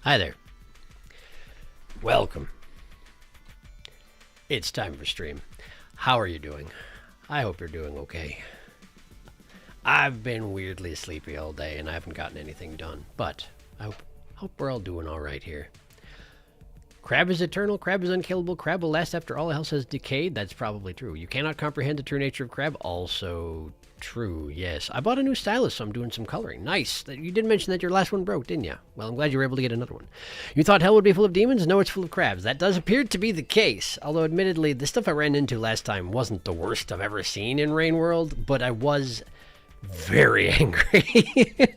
Hi there. Welcome. It's time for stream. How are you doing? I hope you're doing okay. I've been weirdly sleepy all day and I haven't gotten anything done, but I hope we're all doing all right here. Crab is eternal, crab is unkillable, crab will last after all else has decayed. That's probably true. You cannot comprehend the true nature of crab. Also true, yes. I bought a new stylus, so I'm doing some coloring. Nice. You did mention that your last one broke, didn't you? Well, I'm glad you were able to get another one. You thought hell would be full of demons? No, it's full of crabs. That does appear to be the case. Although, admittedly, the stuff I ran into last time wasn't the worst I've ever seen in Rain World, but I was very angry.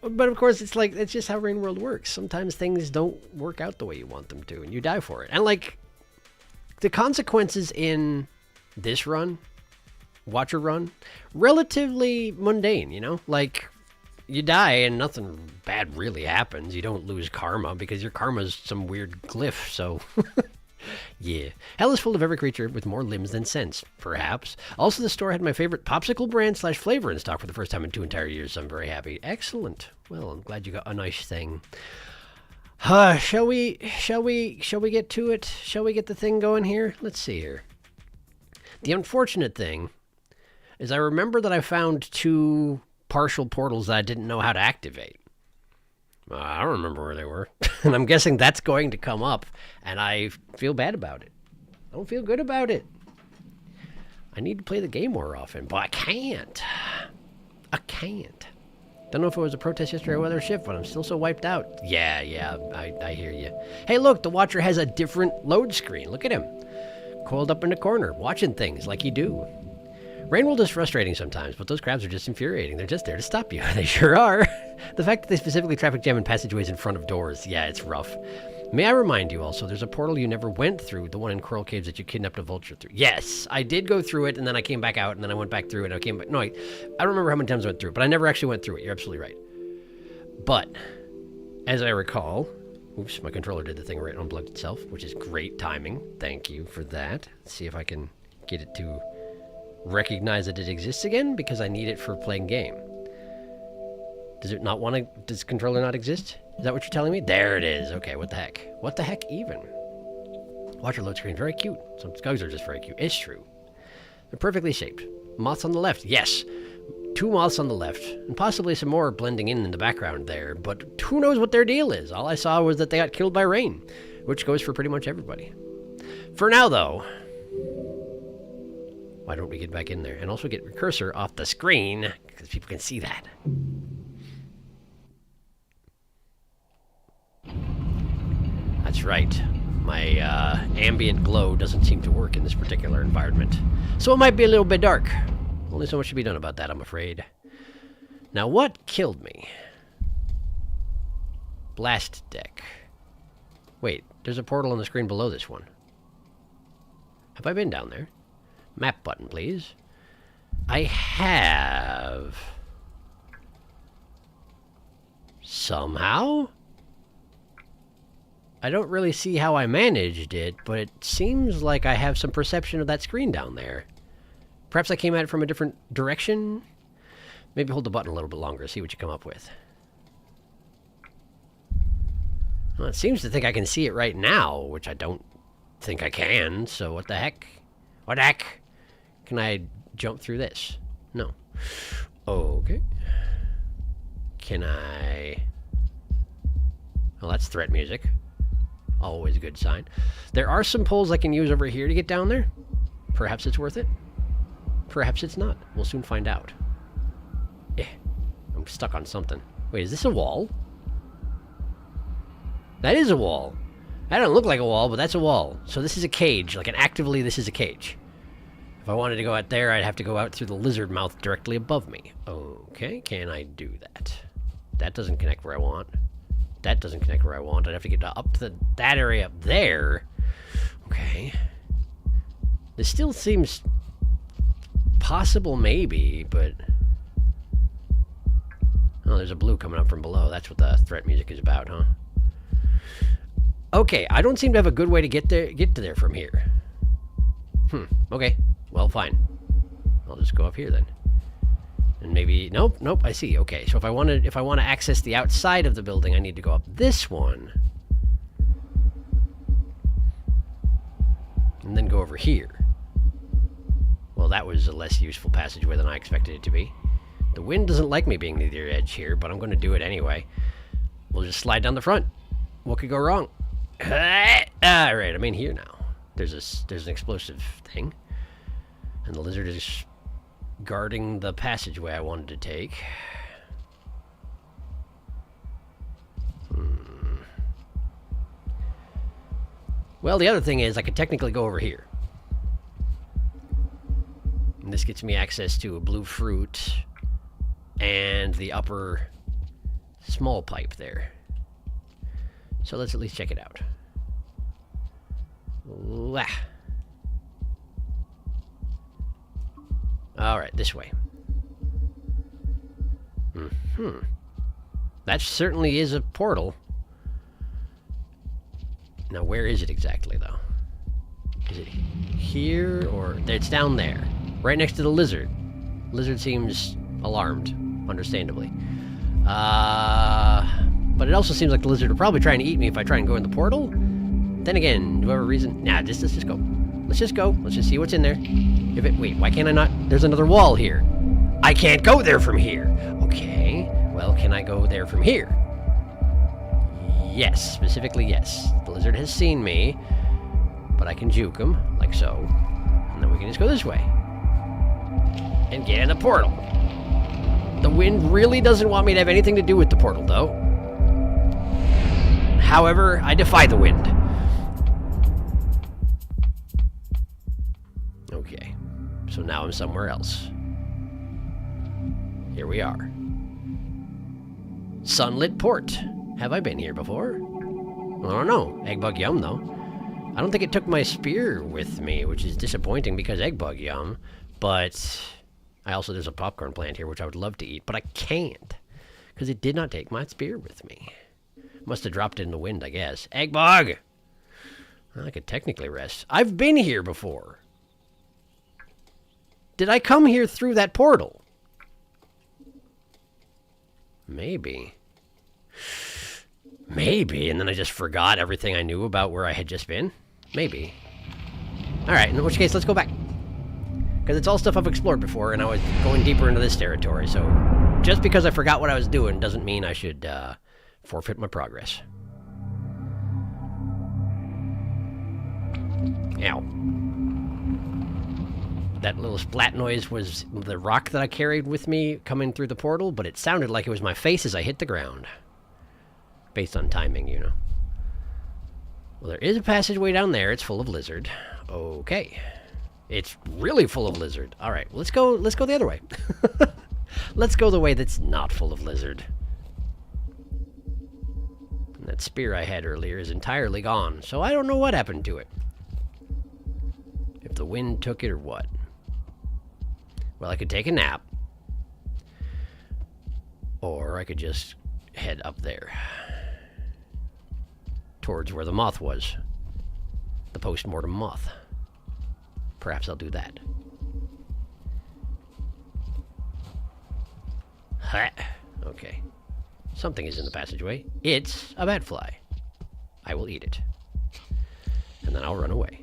But of course, it's just how Rain World works. Sometimes things don't work out the way you want them to, and you die for it. And like, the consequences in this run, Watcher run, relatively mundane, you know? Like, you die and nothing bad really happens. You don't lose karma because your karma's some weird glyph, so... Yeah. Hell is full of every creature with more limbs than sense, perhaps. Also, the store had my favorite popsicle brand / flavor in stock for the first time in 2 entire years, so I'm very happy. Excellent. Well, I'm glad you got a nice thing. Shall we get to it? Shall we get the thing going here? Let's see here. The unfortunate thing is I remember that I found 2 partial portals that I didn't know how to activate. I don't remember where they were. And I'm guessing that's going to come up, and I feel bad about it. I don't feel good about it. I need to play the game more often, but I can't. I can't. Don't know if it was a protest yesterday or whether a shift, but I'm still so wiped out. Yeah, I hear you. Hey, look, the Watcher has a different load screen. Look at him. Coiled up in the corner, watching things like you do. Rainworld is frustrating sometimes, but those crabs are just infuriating. They're just there to stop you. They sure are. The fact that they specifically traffic jam in passageways in front of doors, yeah, it's rough. May I remind you also, there's a portal you never went through, the one in Coral Caves that you kidnapped a vulture through. Yes, I did go through it, and then I came back out, and then I went back through it, and I came back. No, I don't remember how many times I went through it, but I never actually went through it. You're absolutely right. But, as I recall, oops, my controller did the thing where it unplugged itself, which is great timing. Thank you for that. Let's see if I can get it to recognize that it exists again, because I need it for playing game. Does it not want to? Does the controller not exist? Is that what you're telling me? There it is. Okay, what the heck? What the heck even? Watcher load screen, very cute. Some skugs are just very cute. It's true. They're perfectly shaped. Moths on the left. Yes. 2 moths on the left. And possibly some more blending in the background there. But who knows what their deal is? All I saw was that they got killed by rain. Which goes for pretty much everybody. For now, though... Why don't we get back in there? And also get cursor off the screen, because people can see that. That's right. My ambient glow doesn't seem to work in this particular environment. So it might be a little bit dark. Only so much should be done about that, I'm afraid. Now, what killed me? Blast deck. Wait, there's a portal on the screen below this one. Have I been down there? Map button, please. I have... Somehow? I don't really see how I managed it, but it seems like I have some perception of that screen down there. Perhaps I came at it from a different direction? Maybe hold the button a little bit longer, see what you come up with. Well, it seems to think I can see it right now, which I don't think I can, so what the heck? What the heck? Can I jump through this? No. Okay. Can I... Well, that's threat music. Always a good sign. There are some poles I can use over here to get down there. Perhaps it's worth it. Perhaps it's not. We'll soon find out. Eh. I'm stuck on something. Wait, is this a wall? That is a wall. That doesn't look like a wall, but that's a wall. So this is a cage. Like, actively, this is a cage. If I wanted to go out there, I'd have to go out through the lizard mouth directly above me. Okay, can I do that? That doesn't connect where I want. That doesn't connect where I want. I'd have to get up to that area up there. Okay. This still seems possible, maybe, but... Oh, there's a blue coming up from below. That's what the threat music is about, huh? Okay, I don't seem to have a good way to get to there from here. Okay. Well, fine. I'll just go up here then. And maybe... Nope, nope, I see. Okay, so if I want to access the outside of the building, I need to go up this one. And then go over here. Well, that was a less useful passageway than I expected it to be. The wind doesn't like me being near the edge here, but I'm going to do it anyway. We'll just slide down the front. What could go wrong? Alright, I'm in here now. There's an explosive thing. And the lizard is guarding the passageway I wanted to take. Well, the other thing is I could technically go over here. And this gets me access to a blue fruit and the upper small pipe there. So let's at least check it out. Alright, this way. That certainly is a portal. Now, where is it exactly, though? Is it here, or... It's down there. Right next to the lizard. Lizard seems alarmed, understandably. But it also seems like the lizard will probably try and eat me if I try and go in the portal. Then again, do I have a reason? Nah, let's just go. Let's just go. Let's just see what's in there. Wait, why can't I not? There's another wall here. I can't go there from here. Okay, well, can I go there from here? Yes, specifically yes. The lizard has seen me, but I can juke him, like so. And then we can just go this way. And get in the portal. The wind really doesn't want me to have anything to do with the portal, though. However, I defy the wind. Okay, so now I'm somewhere else. Here we are. Sunlit Port. Have I been here before? I don't know. Egg bug yum, though. I don't think it took my spear with me, which is disappointing because egg bug yum. But there's a popcorn plant here, which I would love to eat, but I can't because it did not take my spear with me. Must have dropped it in the wind, I guess. Egg bug! Well, I could technically rest. I've been here before. Did I come here through that portal? Maybe. Maybe, and then I just forgot everything I knew about where I had just been? Maybe. Alright, in which case, let's go back. Because it's all stuff I've explored before, and I was going deeper into this territory, so... Just because I forgot what I was doing doesn't mean I should, forfeit my progress. Ow. That little splat noise was the rock that I carried with me coming through the portal, but it sounded like it was my face as I hit the ground. Based on timing, you know. Well, there is a passageway down there. It's full of lizard. Okay. It's really full of lizard. All right, let's go the other way. Let's go the way that's not full of lizard. And that spear I had earlier is entirely gone, so I don't know what happened to it. If the wind took it or what. Well, I could take a nap. Or I could just head up there. Towards where the moth was. The post-mortem moth. Perhaps I'll do that. Ha! Okay. Something is in the passageway. It's a batfly. I will eat it. And then I'll run away.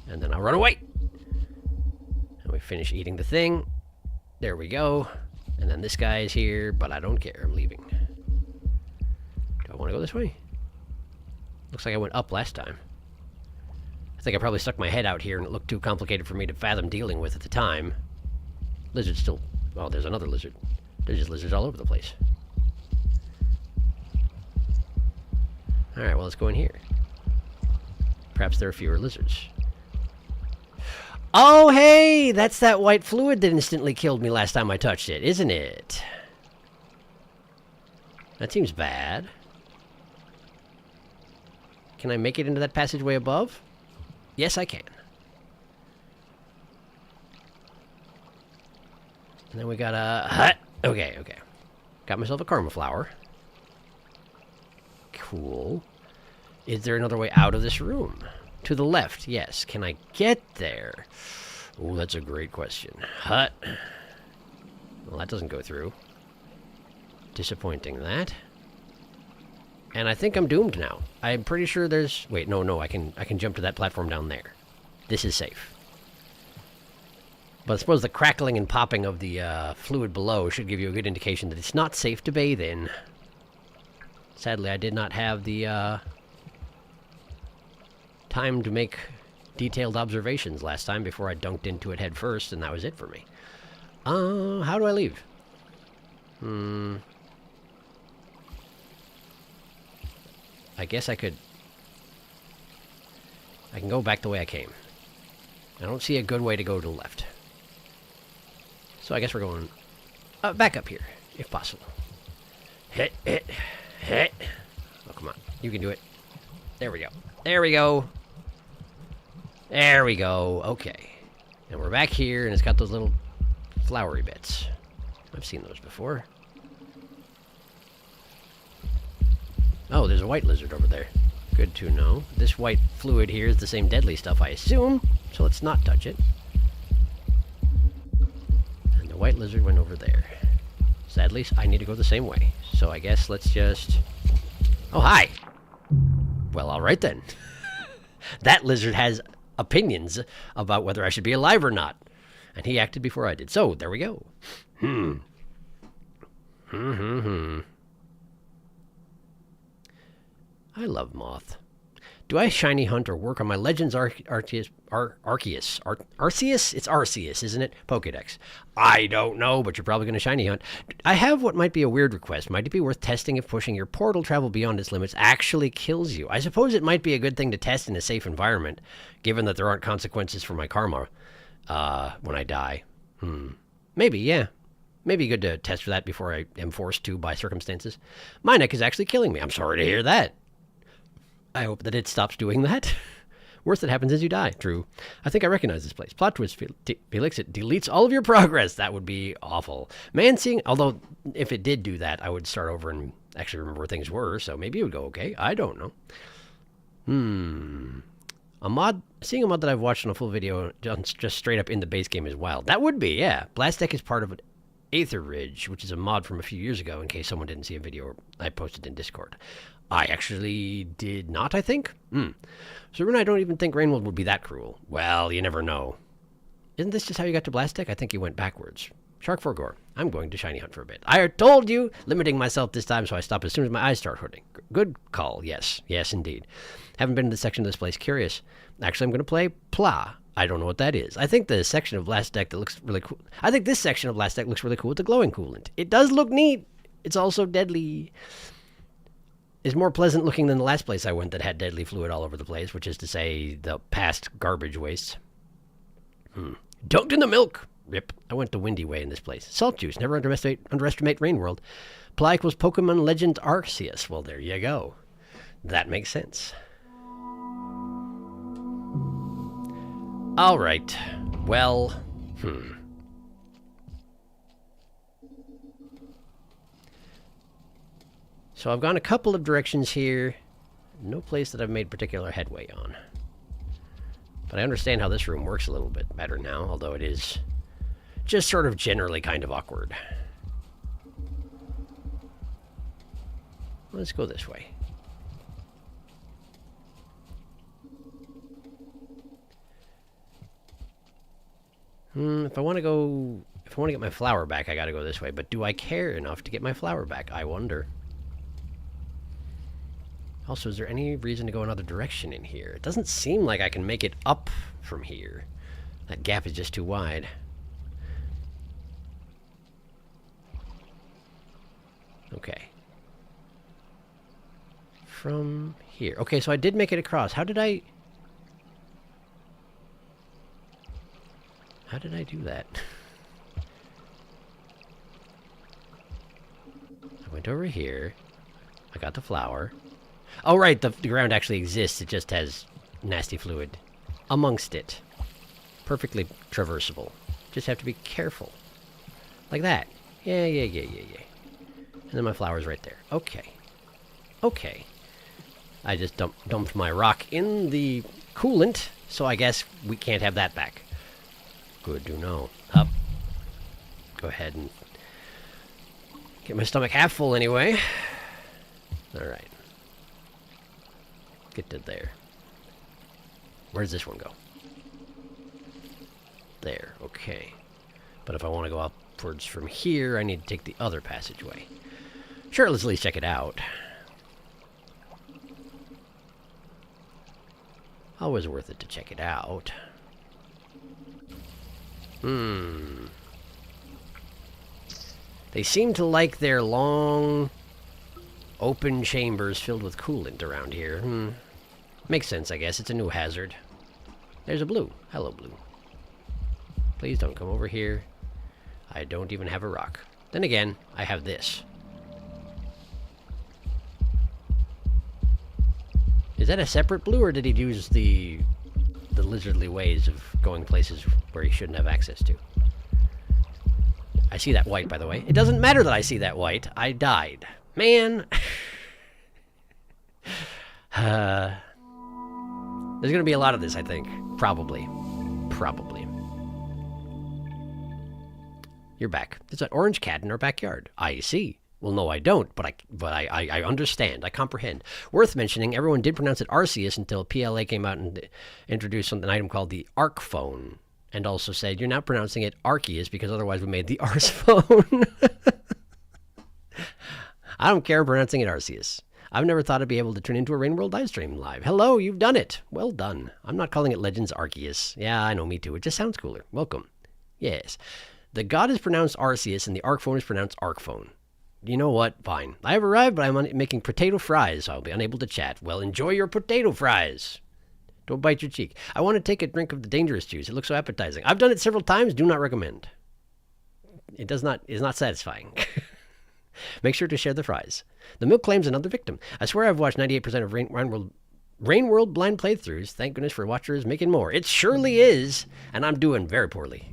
And then I'll run away! And we finish eating the thing. There we go. And then this guy is here, but I don't care. I'm leaving. Do I want to go this way? Looks like I went up last time. I think I probably stuck my head out here and it looked too complicated for me to fathom dealing with at the time. Lizard still... Oh, there's another lizard. There's just lizards all over the place. Alright, well, let's go in here. Perhaps there are fewer lizards. Oh, hey! That's that white fluid that instantly killed me last time I touched it, isn't it? That seems bad. Can I make it into that passageway above? Yes, I can. And then we got a hut. Okay. Got myself a karma flower. Cool. Is there another way out of this room? To the left, yes. Can I get there? Oh, that's a great question. Hut. Well, that doesn't go through. Disappointing, that. And I think I'm doomed now. I'm pretty sure there's... Wait, no, I can jump to that platform down there. This is safe. But I suppose the crackling and popping of the fluid below should give you a good indication that it's not safe to bathe in. Sadly, I did not have the time to make detailed observations last time before I dunked into it head first, and that was it for me. How do I leave? I guess I can go back the way I came. I don't see a good way to go to the left. So I guess we're going back up here, if possible. Hit. Oh, come on. You can do it. There we go. There we go. There we go. Okay. And we're back here, and it's got those little flowery bits. I've seen those before. Oh, there's a white lizard over there. Good to know. This white fluid here is the same deadly stuff, I assume, so let's not touch it. And the white lizard went over there. Sadly, I need to go the same way. So I guess let's just... Oh, hi! Well, alright then. That lizard has opinions about whether I should be alive or not. And he acted before I did. So, there we go. I love moth. Do I shiny hunt or work on my Legends Arceus? It's Arceus, isn't it? Pokedex. I don't know, but you're probably going to shiny hunt. I have what might be a weird request. Might it be worth testing if pushing your portal travel beyond its limits actually kills you? I suppose it might be a good thing to test in a safe environment, given that there aren't consequences for my karma when I die. Maybe, yeah. Maybe good to test for that before I am forced to by circumstances. My neck is actually killing me. I'm sorry to hear that. I hope that it stops doing that. Worst that happens is you die. True. I think I recognize this place. Plot twist, Felix, it deletes all of your progress. That would be awful. Man seeing, although if it did do that, I would start over and actually remember where things were, so maybe it would go okay. I don't know. Seeing a mod that I've watched on a full video just straight up in the base game is wild. That would be, yeah. Blast Deck is part of Aether Ridge, which is a mod from a few years ago, in case someone didn't see a video I posted in Discord. I actually did not, I think. So, Rune, I don't even think Rainwood would be that cruel. Well, you never know. Isn't this just how you got to Blast Deck? I think you went backwards. Shark Forgore, I'm going to shiny hunt for a bit. I told you! Limiting myself this time, so I stop as soon as my eyes start hurting. Good call, yes. Yes, indeed. Haven't been to this section of this place. Curious. Actually, I'm going to play Pla. I don't know what that is. I think the section of Blast Deck that looks really cool... I think this section of Blast Deck looks really cool with the glowing coolant. It does look neat. It's also deadly. Is more pleasant looking than the last place I went that had deadly fluid all over the place, which is to say the past garbage wastes. Dunked in the milk! Rip. I went the windy way in this place. Salt juice. Never underestimate Rain World. Ply equals Pokemon Legend Arceus. Well, there you go. That makes sense. Alright. Well, So I've gone a couple of directions here. No place that I've made particular headway on. But I understand how this room works a little bit better now, although it is just sort of generally kind of awkward. Let's go this way. If I want to get my flower back, I gotta go this way. But do I care enough to get my flower back? I wonder. Also, is there any reason to go another direction in here? It doesn't seem like I can make it up from here. That gap is just too wide. Okay. From here. Okay, so I did make it across. How did I do that? I went over here. I got the flower. Oh, right, the ground actually exists. It just has nasty fluid amongst it. Perfectly traversable. Just have to be careful. Like that. Yeah. And then my flower's right there. Okay. Okay. I just dumped my rock in the coolant, so I guess we can't have that back. Good to know. Up. Go ahead and Get my stomach half full anyway. Alright. Get to there. Where does this one go? There, okay. But if I want to go upwards from here, I need to take the other passageway. Sure, let's at least check it out. Always worth it to check it out. They seem to like their long, open chambers filled with coolant around here. Makes sense, I guess. It's a new hazard. There's a blue. Hello, blue. Please don't come over here. I don't even have a rock. Then again, I have this. Is that a separate blue, or did he use the lizardly ways of going places where he shouldn't have access to? I see that white, by the way. It doesn't matter that I see that white. I died. Man! There's gonna be a lot of this, I think. Probably. Probably. You're back. There's an orange cat in our backyard. I see. Well, no, I don't, but I understand. I comprehend. Worth mentioning, everyone did pronounce it Arceus until PLA came out and introduced an item called the Arc Phone, and also said, you're now pronouncing it Arceus because otherwise we made the Arse Phone. I don't care pronouncing it Arceus. I've never thought I'd be able to turn into a Rain World live stream live. Hello, you've done it. Well done. I'm not calling it Legends Arceus. Yeah, I know, me too. It just sounds cooler. Welcome. Yes. The god is pronounced Arceus, and the Arc Phone is pronounced Arc Phone. You know what? Fine. I have arrived, but I'm making potato fries, so I'll be unable to chat. Well, enjoy your potato fries. Don't bite your cheek. I want to take a drink of the dangerous juice. It looks so appetizing. I've done it several times. Do not recommend. It is not satisfying. Make sure to share the fries. The milk claims another victim. I swear I've watched 98% of Rain World blind playthroughs. Thank goodness for watchers making more. It surely is, and I'm doing very poorly.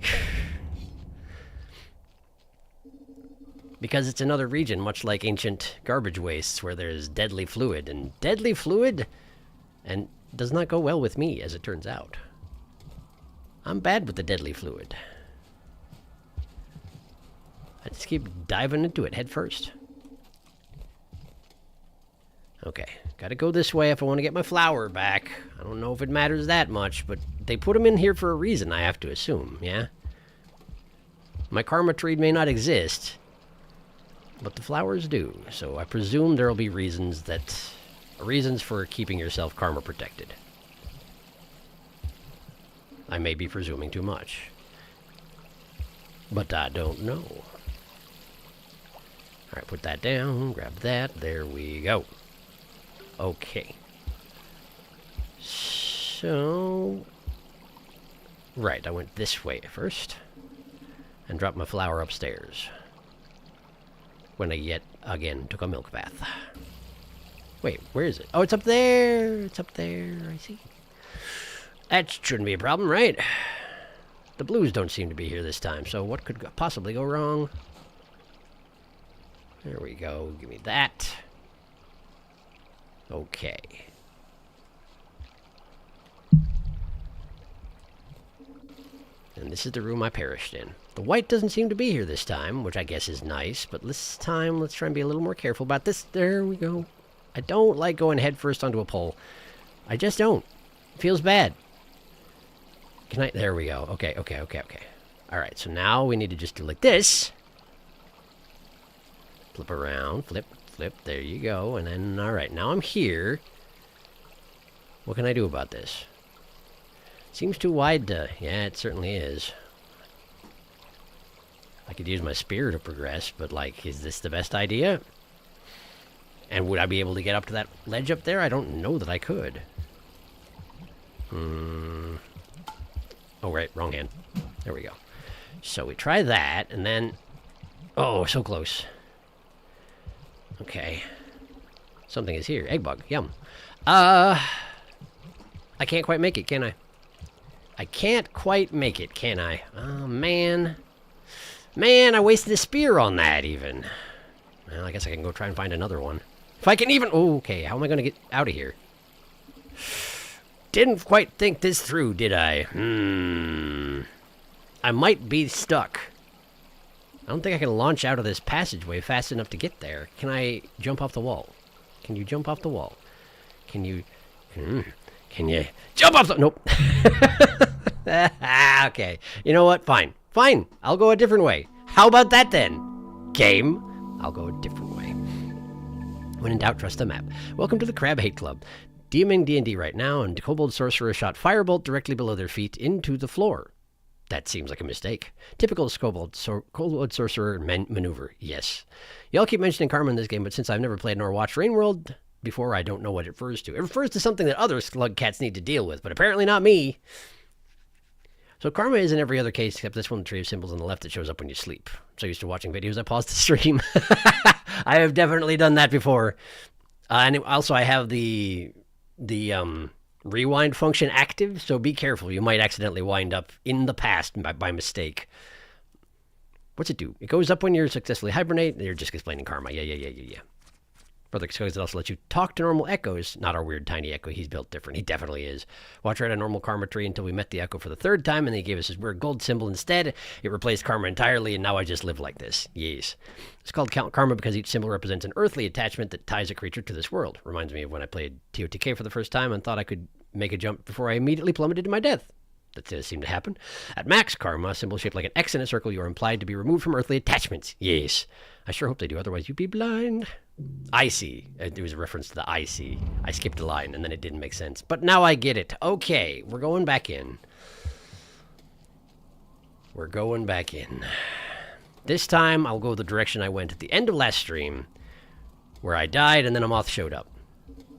Because it's another region, much like ancient garbage wastes, where there's deadly fluid. And deadly fluid and does not go well with me, as it turns out. I'm bad with the deadly fluid. I just keep diving into it head first. Okay, gotta go this way if I want to get my flower back. I don't know if it matters that much, but they put them in here for a reason, I have to assume, yeah? My karma tree may not exist, but the flowers do, so I presume there'll be reasons for keeping yourself karma protected. I may be presuming too much, but I don't know. Alright, put that down, grab that, there we go. Okay. So... right, I went this way first, and dropped my flower upstairs. When I yet again took a milk bath. Wait, where is it? Oh, it's up there. It's up there. I see. That shouldn't be a problem, right? The blues don't seem to be here this time, so what could possibly go wrong? There we go. Give me that. Okay. And this is the room I perished in. The white doesn't seem to be here this time, which I guess is nice, but this time let's try and be a little more careful about this. There we go. I don't like going head first onto a pole. I just don't. It feels bad. Can I? There we go. Okay. Alright, so now we need to just do like this. Flip around. Flip. There you go. And then, alright, now I'm here. What can I do about this? Seems too wide to... yeah, it certainly is. I could use my spear to progress, but, like, is this the best idea? And would I be able to get up to that ledge up there? I don't know that I could. Oh, right, wrong hand. There we go. So we try that, and then... oh, so close. Okay. Something is here. Egg bug. Yum. I can't quite make it, can I? I can't quite make it, can I? Oh, man. Man, I wasted a spear on that, even. Well, I guess I can go try and find another one. If I can even... oh, okay, how am I going to get out of here? Didn't quite think this through, did I? I might be stuck. I don't think I can launch out of this passageway fast enough to get there. Can I jump off the wall? Can you jump off the wall? Can you... Can you jump off the... Nope. Okay. You know what? Fine. Fine. I'll go a different way. How about that then? Game. I'll go a different way. When in doubt, trust the map. Welcome to the Crab Hate Club. DMing D&D right now, and Kobold Sorcerer shot Firebolt directly below their feet into the floor. That seems like a mistake. Typical Kobold Sorcerer maneuver, yes. Y'all keep mentioning karma in this game, but since I've never played nor watched Rainworld before, I don't know what it refers to. It refers to something that other slug cats need to deal with, but apparently not me. So karma is in every other case except this one, the tree of symbols on the left that shows up when you sleep. So used to watching videos, I paused the stream. I have definitely done that before. And also I have the rewind function active, so be careful. You might accidentally wind up in the past by mistake. What's it do? It goes up when you're successfully hibernate. You're just explaining karma. Yeah. Further, because it also lets you talk to normal echoes. Not our weird tiny echo. He's built different. He definitely is. Watch right a normal karma tree until we met the echo for the third time, and then he gave us his weird gold symbol instead. It replaced karma entirely, and now I just live like this. Yes. It's called karma because each symbol represents an earthly attachment that ties a creature to this world. Reminds me of when I played TOTK for the first time and thought I could make a jump before I immediately plummeted to my death. That does seem to happen. At max karma, a symbol shaped like an X in a circle, you are implied to be removed from earthly attachments. Yes. I sure hope they do, otherwise you'd be blind. I see. It was a reference to the I see. I skipped a line and then it didn't make sense. But now I get it. Okay, we're going back in. We're going back in. This time I'll go the direction I went at the end of last stream, where I died and then a moth showed up.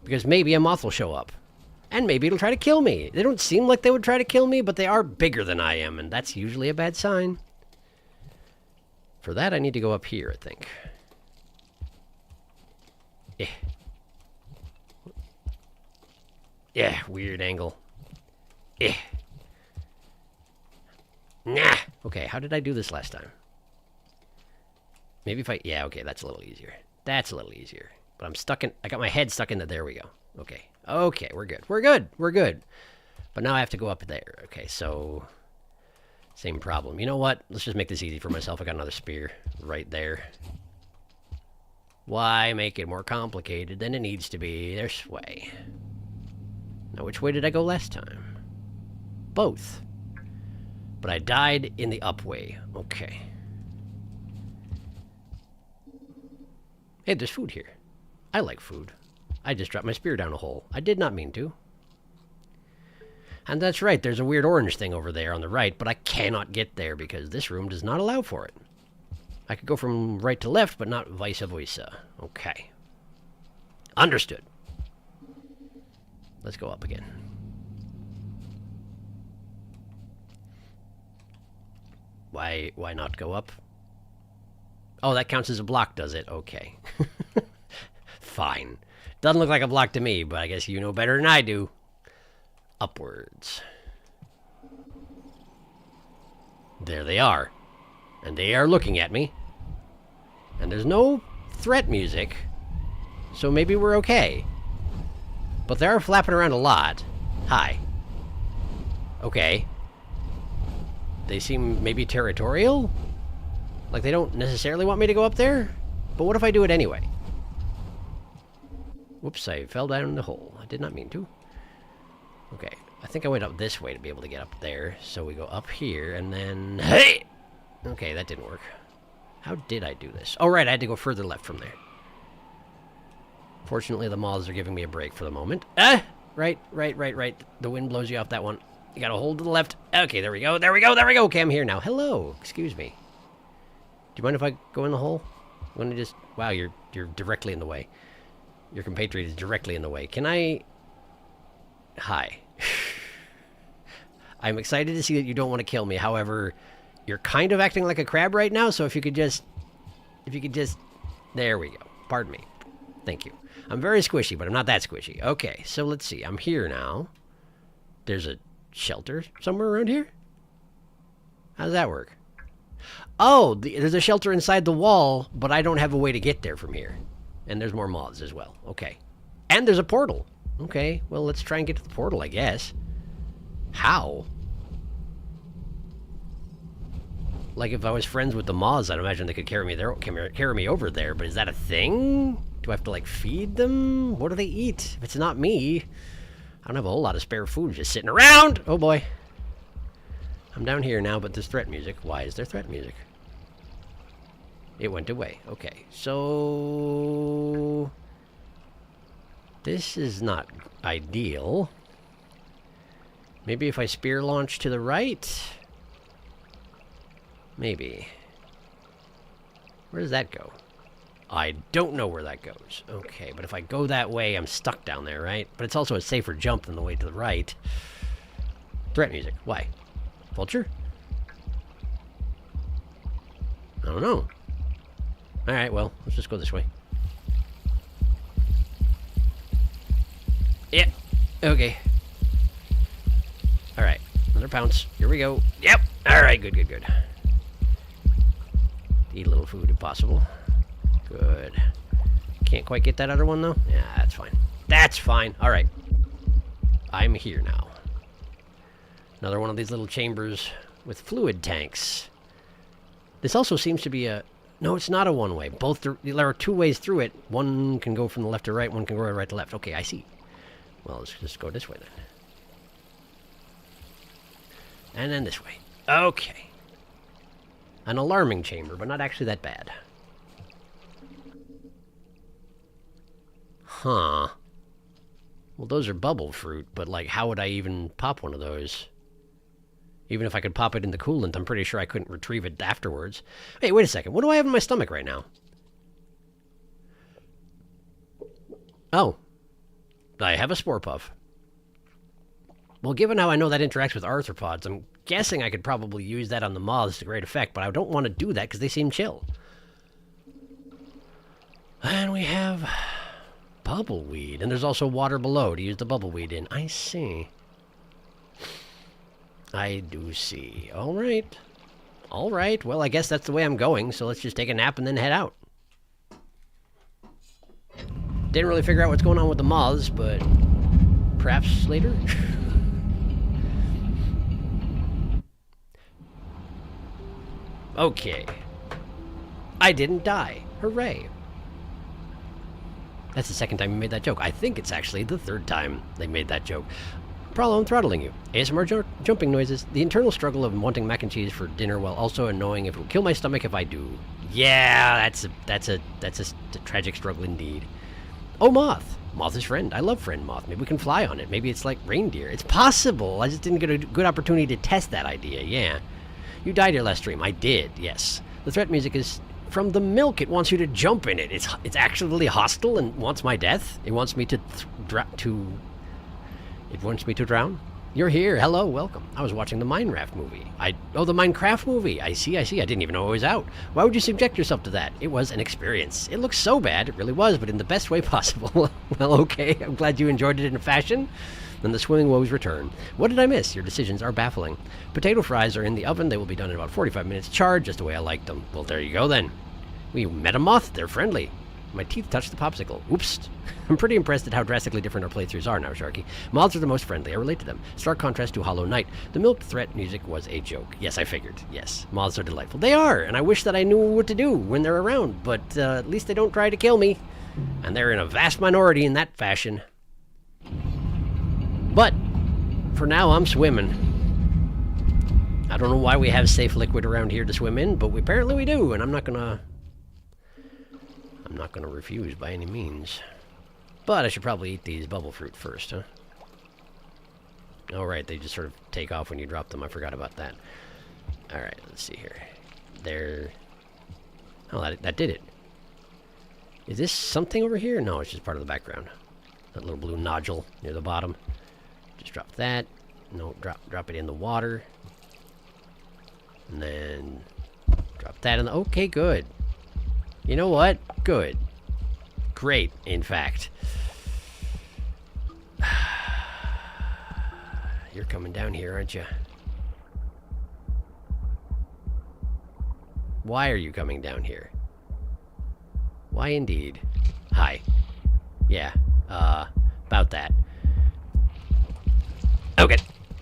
Because maybe a moth will show up. And maybe it'll try to kill me. They don't seem like they would try to kill me, but they are bigger than I am, and that's usually a bad sign. For that, I need to go up here, I think. Yeah, weird angle. Nah. Okay, how did I do this last time? Maybe if I... Yeah, okay, that's a little easier. That's a little easier. But I'm stuck in... I got my head stuck in the... There we go. Okay. Okay, we're good. We're good. We're good. But now I have to go up there. Okay, so... Same problem. You know what? Let's just make this easy for myself. I got another spear right there. Why make it more complicated than it needs to be? There's way. Now, which way did I go last time? Both. But I died in the up way. Okay. Hey, there's food here. I like food. I just dropped my spear down a hole. I did not mean to. And that's right, there's a weird orange thing over there on the right, but I cannot get there because this room does not allow for it. I could go from right to left, but not vice versa. Okay. Understood. Let's go up again. Why not go up? Oh, that counts as a block, does it? Okay. Fine. Doesn't look like a block to me, but I guess you know better than I do. Upwards. There they are. And they are looking at me. And there's no threat music, so maybe we're okay. But they are flapping around a lot. Hi. Okay. They seem maybe territorial? Like they don't necessarily want me to go up there? But what if I do it anyway? Whoops, I fell down the hole. I did not mean to. Okay, I think I went up this way to be able to get up there. So we go up here, and then... Hey! Okay, that didn't work. How did I do this? Oh, right, I had to go further left from there. Fortunately, the moths are giving me a break for the moment. Ah! Right. The wind blows you off that one. You gotta hold to the left. Okay, there we go. Okay, I'm here now. Hello. Excuse me. Do you mind if I go in the hole? I'm gonna just... Wow, you're directly in the way. Your compatriot is directly in the way. Can I... Hi. I'm excited to see that you don't want to kill me. However, you're kind of acting like a crab right now, so if you could just... There we go. Pardon me. Thank you. I'm very squishy, but I'm not that squishy. Okay, so let's see. I'm here now. There's a shelter somewhere around here? How does that work? Oh, there's a shelter inside the wall, but I don't have a way to get there from here. And there's more moths as well. Okay. And there's a portal. Okay, well, let's try and get to the portal, I guess. How? Like, if I was friends with the moths, I'd imagine they could carry me over there. But is that a thing? Do I have to, like, feed them? What do they eat? If it's not me, I don't have a whole lot of spare food just sitting around. Oh, boy. I'm down here now, but there's threat music. Why is there threat music? It went away. Okay, so... this is not ideal. Maybe if I spear launch to the right? Maybe. Where does that go? I don't know where that goes. Okay, but if I go that way, I'm stuck down there, right? But it's also a safer jump than the way to the right. Threat music. Why? Vulture? I don't know. Alright, well, let's just go this way. Yeah. Okay. Alright. Another pounce. Here we go. Yep. Alright, good, good, good. Eat a little food if possible. Good. Can't quite get that other one, though? Yeah, that's fine. That's fine. Alright. I'm here now. Another one of these little chambers with fluid tanks. This also seems to be a... no, it's not a one-way. Both there are two ways through it. One can go from the left to right, one can go right to left. Okay, I see. Well, let's just go this way then. And then this way. Okay. An alarming chamber, but not actually that bad. Huh. Well, those are bubble fruit, but, like, how would I even pop one of those? Even if I could pop it in the coolant, I'm pretty sure I couldn't retrieve it afterwards. Hey, wait a second. What do I have in my stomach right now? Oh. I have a spore puff. Well, given how I know that interacts with arthropods, I'm guessing I could probably use that on the moths to great effect, but I don't want to do that because they seem chill. And we have bubbleweed, and there's also water below to use the bubbleweed in. I see. I do see. All right. All right. Well, I guess that's the way I'm going, so let's just take a nap and then head out. Didn't really figure out what's going on with the moths, but perhaps later? Okay. I didn't die. Hooray. That's the second time you made that joke. I think it's actually the third time they made that joke. Problem, throttling you. ASMR jumping noises. The internal struggle of wanting mac and cheese for dinner while also knowing if it will kill my stomach if I do. Yeah, that's a tragic struggle indeed. Oh, moth. Moth is friend. I love friend moth. Maybe we can fly on it. Maybe it's like reindeer. It's possible. I just didn't get a good opportunity to test that idea. Yeah. You died your last stream. I did. Yes. The threat music is from the milk. It wants you to jump in it. It's actually hostile and wants my death. It wants me to It wants me to drown? You're here. Hello, welcome. I was watching the Minecraft movie. Oh, the Minecraft movie. I see. I didn't even know it was out. Why would you subject yourself to that? It was an experience. It looks so bad. It really was, but in the best way possible. Well, okay. I'm glad you enjoyed it in a fashion. Then the swimming woes return. What did I miss? Your decisions are baffling. Potato fries are in the oven. They will be done in about 45 minutes charred, just the way I like them. Well, there you go then. We met a moth. They're friendly. My teeth touched the popsicle. Oops. I'm pretty impressed at how drastically different our playthroughs are now, Sharky. Moths are the most friendly. I relate to them. Stark contrast to Hollow Knight. The milk threat music was a joke. Yes, I figured. Yes, moths are delightful. They are, and I wish that I knew what to do when they're around, but at least they don't try to kill me. And they're in a vast minority in that fashion. But, for now, I'm swimming. I don't know why we have safe liquid around here to swim in, but apparently we do, and I'm not gonna refuse by any means. But I should probably eat these bubble fruit first, huh? Oh, right, they just sort of take off when you drop them. I forgot about that. Alright, let's see here. There... oh, that did it. Is this something over here? No, it's just part of the background. That little blue nodule near the bottom. Just drop that. No, drop it in the water. And then drop that in the... okay, good. You know what? Good. Great, in fact. You're coming down here, aren't you? Why are you coming down here? Why indeed? Hi. Yeah, about that. Okay,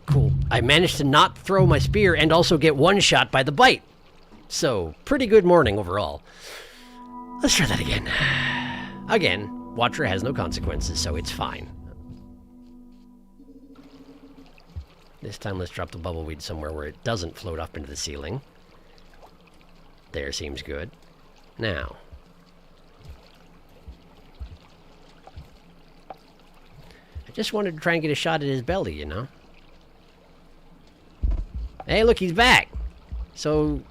cool. I managed to not throw my spear and also get one shot by the bite. So, pretty good morning overall. Let's try that again. Again, Watcher has no consequences, so it's fine. This time, let's drop the bubbleweed somewhere where it doesn't float up into the ceiling. There seems good. Now. I just wanted to try and get a shot at his belly, you know? Hey, look, he's back! So,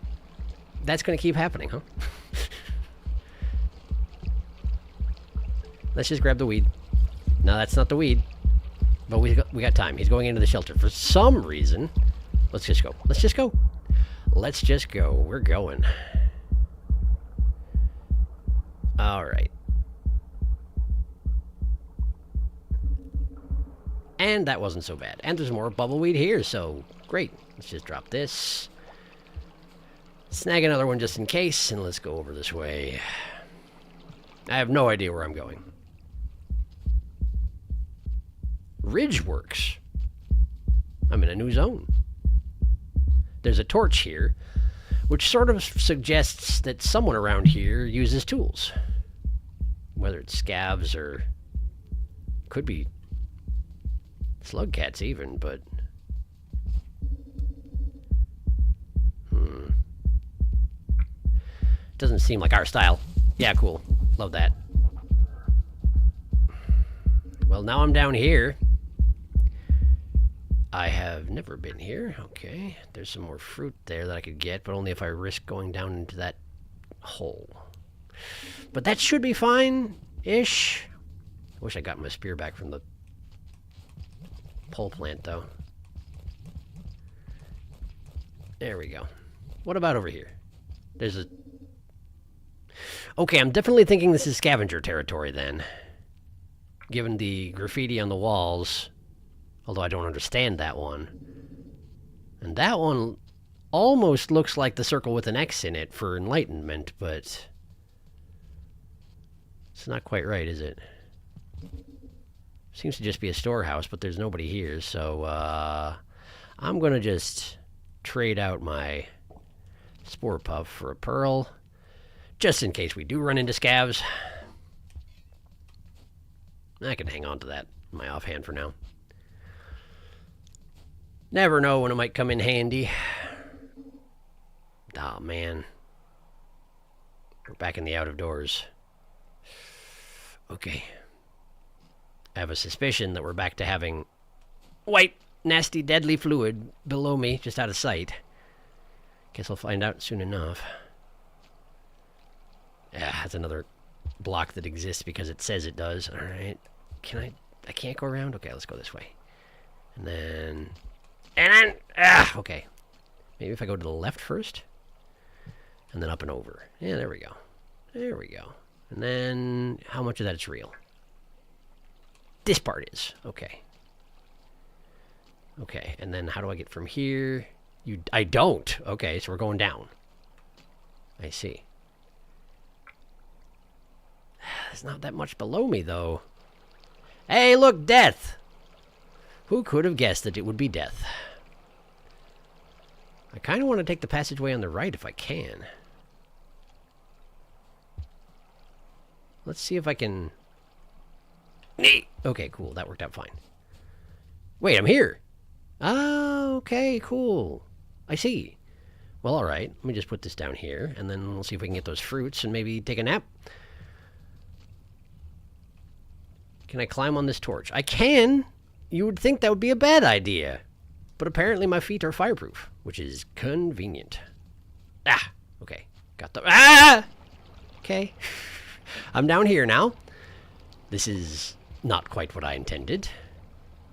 that's gonna keep happening, huh? Let's just grab the weed. No, that's not the weed. But we got time. He's going into the shelter. For some reason... Let's just go. Let's just go. Let's just go. We're going. Alright. And that wasn't so bad. And there's more bubbleweed here, so great. Let's just drop this. Snag another one just in case, and let's go over this way. I have no idea where I'm going. Ridgeworks. I'm in a new zone. There's a torch here, which sort of suggests that someone around here uses tools. Whether it's scavs or... could be slug cats even, but... Doesn't seem like our style. Yeah, cool. Love that. Well, now I'm down here. I have never been here. Okay. There's some more fruit there that I could get, but only if I risk going down into that hole. But that should be fine-ish. I wish I got my spear back from the pole plant, though. There we go. What about over here? There's a... Okay, I'm definitely thinking this is scavenger territory, then. Given the graffiti on the walls. Although I don't understand that one. And that one almost looks like the circle with an X in it for enlightenment, but... it's not quite right, is it? Seems to just be a storehouse, but there's nobody here, so, I'm gonna just trade out my spore puff for a pearl. Just in case we do run into scavs. I can hang on to that in my offhand for now. Never know when it might come in handy. Oh, man. We're back in the out of doors. Okay. I have a suspicion that we're back to having white, nasty, deadly fluid below me, just out of sight. Guess I'll find out soon enough. Yeah, that's another block that exists because it says it does. Alright. I can't go around? Okay, let's go this way. And then... okay. Maybe if I go to the left first? And then up and over. Yeah, there we go. There we go. And then... how much of that is real? This part is. Okay. Okay, and then how do I get from here? I don't. Okay, so we're going down. I see. There's not that much below me, though. Hey, look, death! Who could have guessed that it would be death? I kind of want to take the passageway on the right if I can. Let's see if I can... Okay, cool. That worked out fine. Wait, I'm here! Ah, okay, cool. I see. Well, alright. Let me just put this down here, and then we'll see if we can get those fruits and maybe take a nap. Can I climb on this torch? I can! You would think that would be a bad idea. But apparently my feet are fireproof, which is convenient. Ah! Okay. Got the... Ah! Okay. I'm down here now. This is not quite what I intended.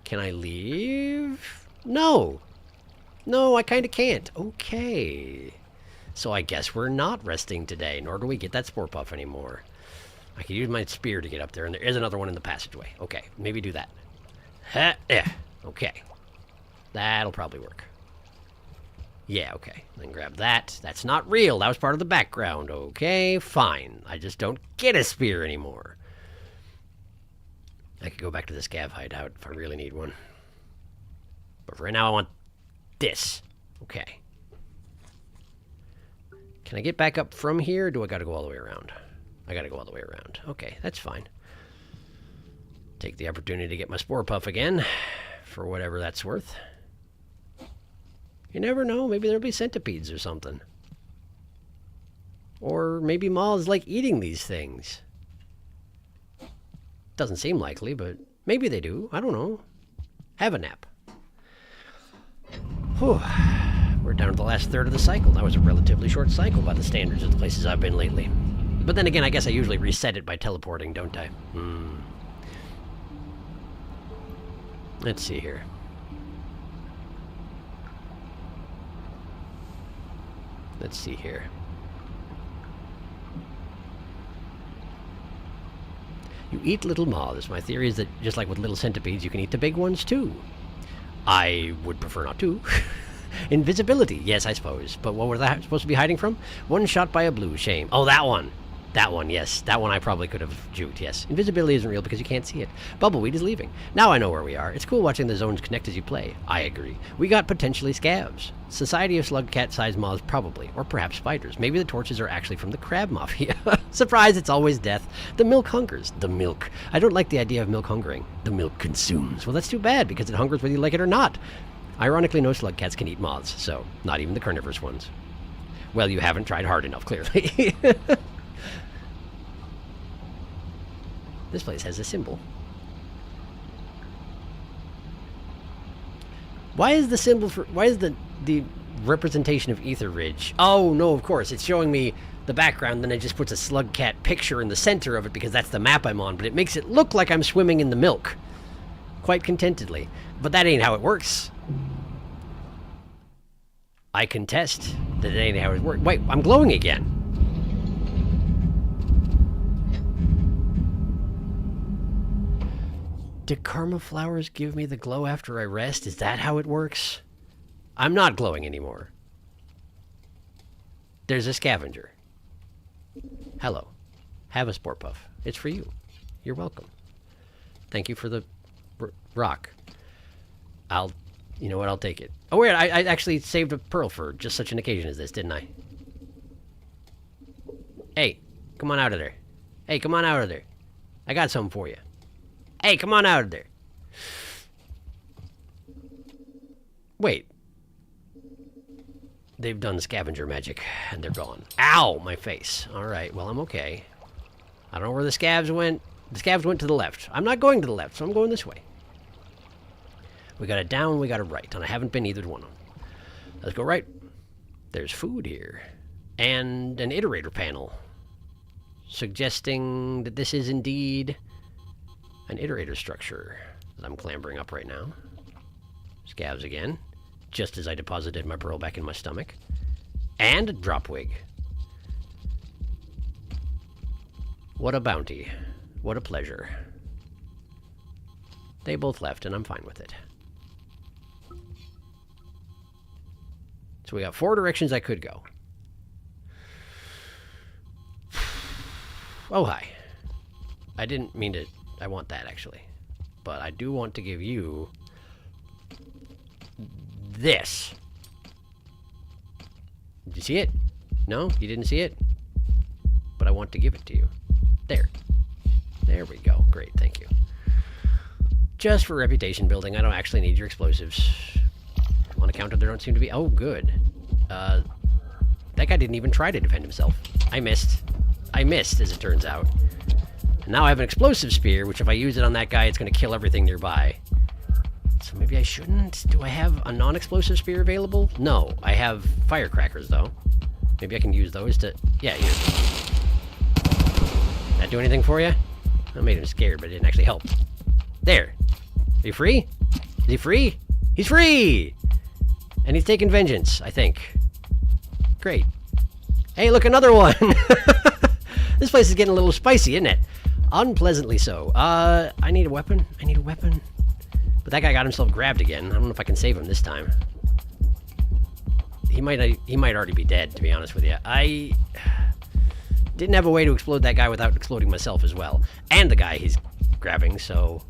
Can I leave? No! No, I kind of can't. Okay. So I guess we're not resting today, nor do we get that spore puff anymore. I can use my spear to get up there, and there is another one in the passageway. Okay, maybe do that. Yeah, okay. That'll probably work. Yeah, okay. Then grab that. That's not real. That was part of the background. Okay, fine. I just don't get a spear anymore. I could go back to the scav hideout if I really need one. But for right now, I want this. Okay. Can I get back up from here, or do I gotta go all the way around? I gotta go all the way around. Okay, that's fine. Take the opportunity to get my Spore Puff again, for whatever that's worth. You never know, maybe there'll be centipedes or something. Or maybe moths like eating these things. Doesn't seem likely, but maybe they do. I don't know. Have a nap. Whew. We're down to the last third of the cycle. That was a relatively short cycle by the standards of the places I've been lately. But then again, I guess I usually reset it by teleporting, don't I? Let's see here. Let's see here. You eat little moths. My theory is that just like with little centipedes, you can eat the big ones too. I would prefer not to. Invisibility, yes, I suppose. But what were they supposed to be hiding from? One shot by a blue, shame. Oh, that one. That one, yes. That one I probably could have juked, yes. Invisibility isn't real because you can't see it. Bubbleweed is leaving. Now I know where we are. It's cool watching the zones connect as you play. I agree. We got potentially scavs. Society of slug cat-sized moths, probably. Or perhaps spiders. Maybe the torches are actually from the crab mafia. Surprise, it's always death. The milk hungers. The milk. I don't like the idea of milk hungering. The milk consumes. Well, that's too bad because it hungers whether you like it or not. Ironically, no slug cats can eat moths, so not even the carnivorous ones. Well, you haven't tried hard enough, clearly. This place has a symbol. Why is the symbol for... Why is the representation of Ether Ridge? Oh, no, of course. It's showing me the background, then it just puts a slug cat picture in the center of it because that's the map I'm on, but it makes it look like I'm swimming in the milk. Quite contentedly. But that ain't how it works. I contest that it ain't how it works. Wait, I'm glowing again. Do karma flowers give me the glow after I rest? Is that how it works? I'm not glowing anymore. There's a scavenger. Hello. Have a Spore Puff. It's for you. You're welcome. Thank you for the rock. You know what, I'll take it. Oh wait, I actually saved a pearl for just such an occasion as this, didn't I? Hey, come on out of there. Hey, come on out of there. I got something for you. Hey, come on out of there. Wait. They've done scavenger magic, and they're gone. Ow, my face. All right, well, I'm okay. I don't know where the scavs went. The scavs went to the left. I'm not going to the left, so I'm going this way. We got a down, we got a right, and I haven't been either one of them. Let's go right. There's food here. And an iterator panel. Suggesting that this is indeed an iterator structure that I'm clambering up right now. Scavs again. Just as I deposited my pearl back in my stomach. And a drop wig. What a bounty. What a pleasure. They both left, and I'm fine with it. So we got 4 directions I could go. Oh, hi. I didn't mean to... I want that, actually. But I do want to give you... this. Did you see it? No? You didn't see it? But I want to give it to you. There. There we go. Great, thank you. Just for reputation building, I don't actually need your explosives. On account of there don't seem to be... Oh, good. That guy didn't even try to defend himself. I missed. I missed, as it turns out. And now I have an explosive spear, which if I use it on that guy, it's going to kill everything nearby. So maybe I shouldn't? Do I have a non-explosive spear available? No. I have firecrackers, though. Maybe I can use those to... Yeah, here. That do anything for you? I made him scared, but it didn't actually help. There. Are you free? Is he free? He's free! And he's taking vengeance, I think. Great. Hey, look, another one! This place is getting a little spicy, isn't it? Unpleasantly so. I need a weapon. I need a weapon. But that guy got himself grabbed again. I don't know if I can save him this time. He might already be dead, to be honest with you. I didn't have a way to explode that guy without exploding myself as well. And the guy he's grabbing, so...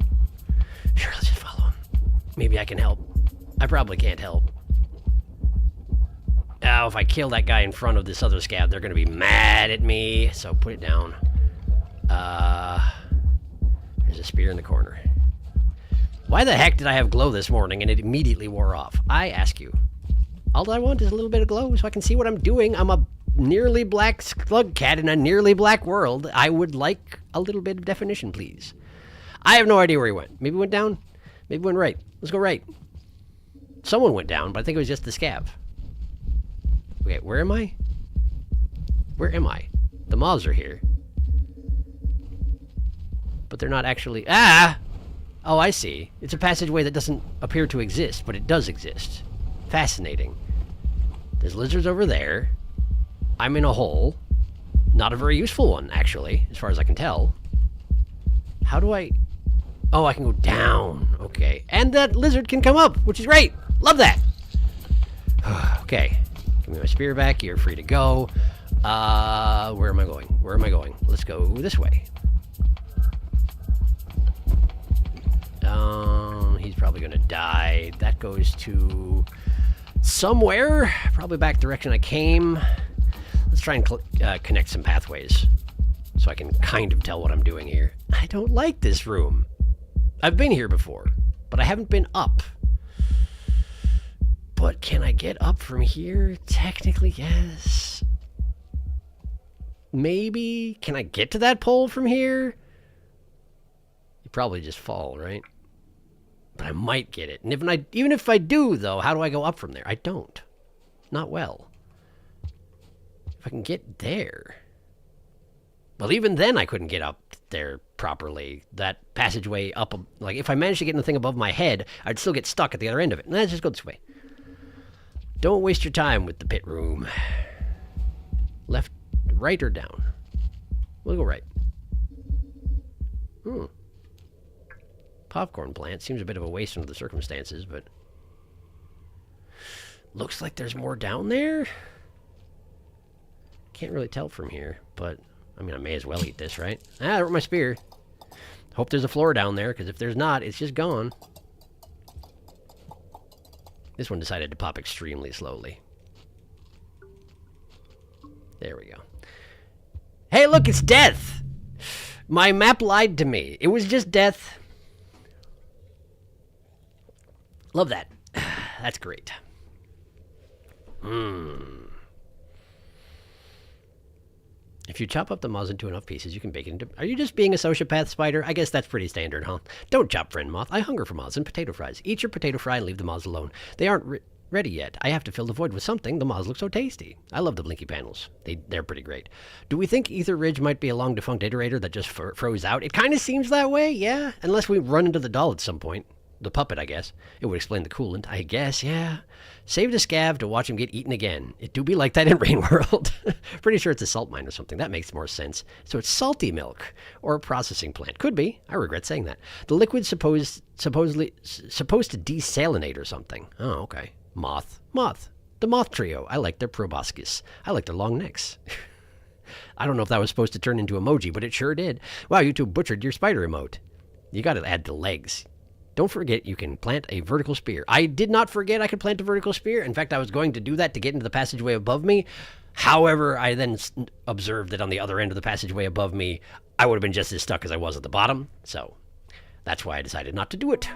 Sure, let's just follow him. Maybe I can help. I probably can't help. Oh, if I kill that guy in front of this other scab, they're going to be mad at me. So put it down. There's a spear in the corner. Why the heck did I have glow this morning and it immediately wore off? I ask you. All I want is a little bit of glow so I can see what I'm doing. I'm a nearly black slug cat in a nearly black world. I would like a little bit of definition, please. I have no idea where he went. Maybe he went down. Maybe he went right. Let's go right. Someone went down, but I think it was just the scab. Okay, where am I? Where am I? The moths are here. But they're not actually... Ah! Oh, I see. It's a passageway that doesn't appear to exist, but it does exist. Fascinating. There's lizards over there. I'm in a hole. Not a very useful one, actually, as far as I can tell. How do I... Oh, I can go down. Okay. And that lizard can come up, which is great. Love that. Okay. Give me my spear back. You're free to go. Where am I going? Where am I going? Let's go this way. He's probably going to die. That goes to somewhere. Probably back the direction I came. Let's try and connect some pathways so I can kind of tell what I'm doing here. I don't like this room. I've been here before, but I haven't been up. But can I get up from here? Technically, yes. Maybe. Can I get to that pole from here? You probably just fall, right? But I might get it. And even if I do, though, how do I go up from there? I don't. Not well. If I can get there. Well, even then I couldn't get up there properly. That passageway up, like, if I managed to get in the thing above my head, I'd still get stuck at the other end of it. Let's just go this way. Don't waste your time with the pit room. Left, right, or down? We'll go right. Popcorn plant seems a bit of a waste under the circumstances, but looks like there's more down there. Can't really tell from here, but I mean, I may as well eat this, right? Ah, there went my spear. Hope there's a floor down there, because if there's not, it's just gone. This one decided to pop extremely slowly. There we go. Hey, look, it's death! My map lied to me. It was just death. Love that. That's great. If you chop up the moths into enough pieces, you can bake it into... Are you just being a sociopath, Spider? I guess that's pretty standard, huh? Don't chop, friend moth. I hunger for moths and potato fries. Eat your potato fry and leave the moths alone. They aren't ready yet. I have to fill the void with something. The moths look so tasty. I love the blinky panels. They're pretty great. Do we think Ether Ridge might be a long-defunct iterator that just froze out? It kind of seems that way, yeah. Unless we run into the doll at some point. The puppet, I guess. It would explain the coolant, I guess, yeah. Saved a scav to watch him get eaten again. It do be like that in Rain World. Pretty sure it's a salt mine or something. That makes more sense. So it's salty milk. Or a processing plant. Could be. I regret saying that. The liquid's supposed to desalinate or something. Oh, okay. Moth. The moth trio. I like their proboscis. I like their long necks. I don't know if that was supposed to turn into emoji, but it sure did. Wow, you two butchered your spider emote. You gotta add the legs. Don't forget you can plant a vertical spear. I did not forget I could plant a vertical spear. In fact, I was going to do that to get into the passageway above me. However, I then observed that on the other end of the passageway above me, I would have been just as stuck as I was at the bottom. So that's why I decided not to do it.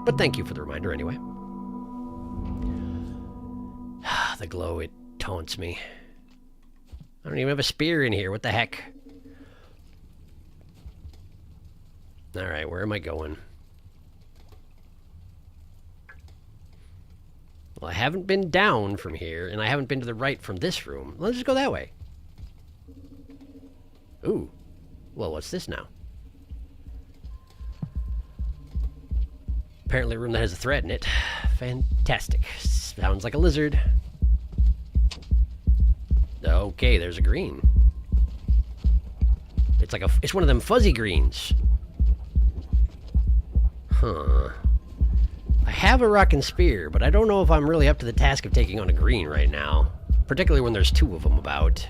But thank you for the reminder anyway. The glow, it taunts me. I don't even have a spear in here. What the heck? All right, where am I going? Well, I haven't been down from here, and I haven't been to the right from this room. Let's just go that way. Ooh. Well, what's this now? Apparently a room that has a thread in it. Fantastic. Sounds like a lizard. Okay, there's a green. It's one of them fuzzy greens. Huh. I have a rockin' spear, but I don't know if I'm really up to the task of taking on a green right now. Particularly when there's two of them about.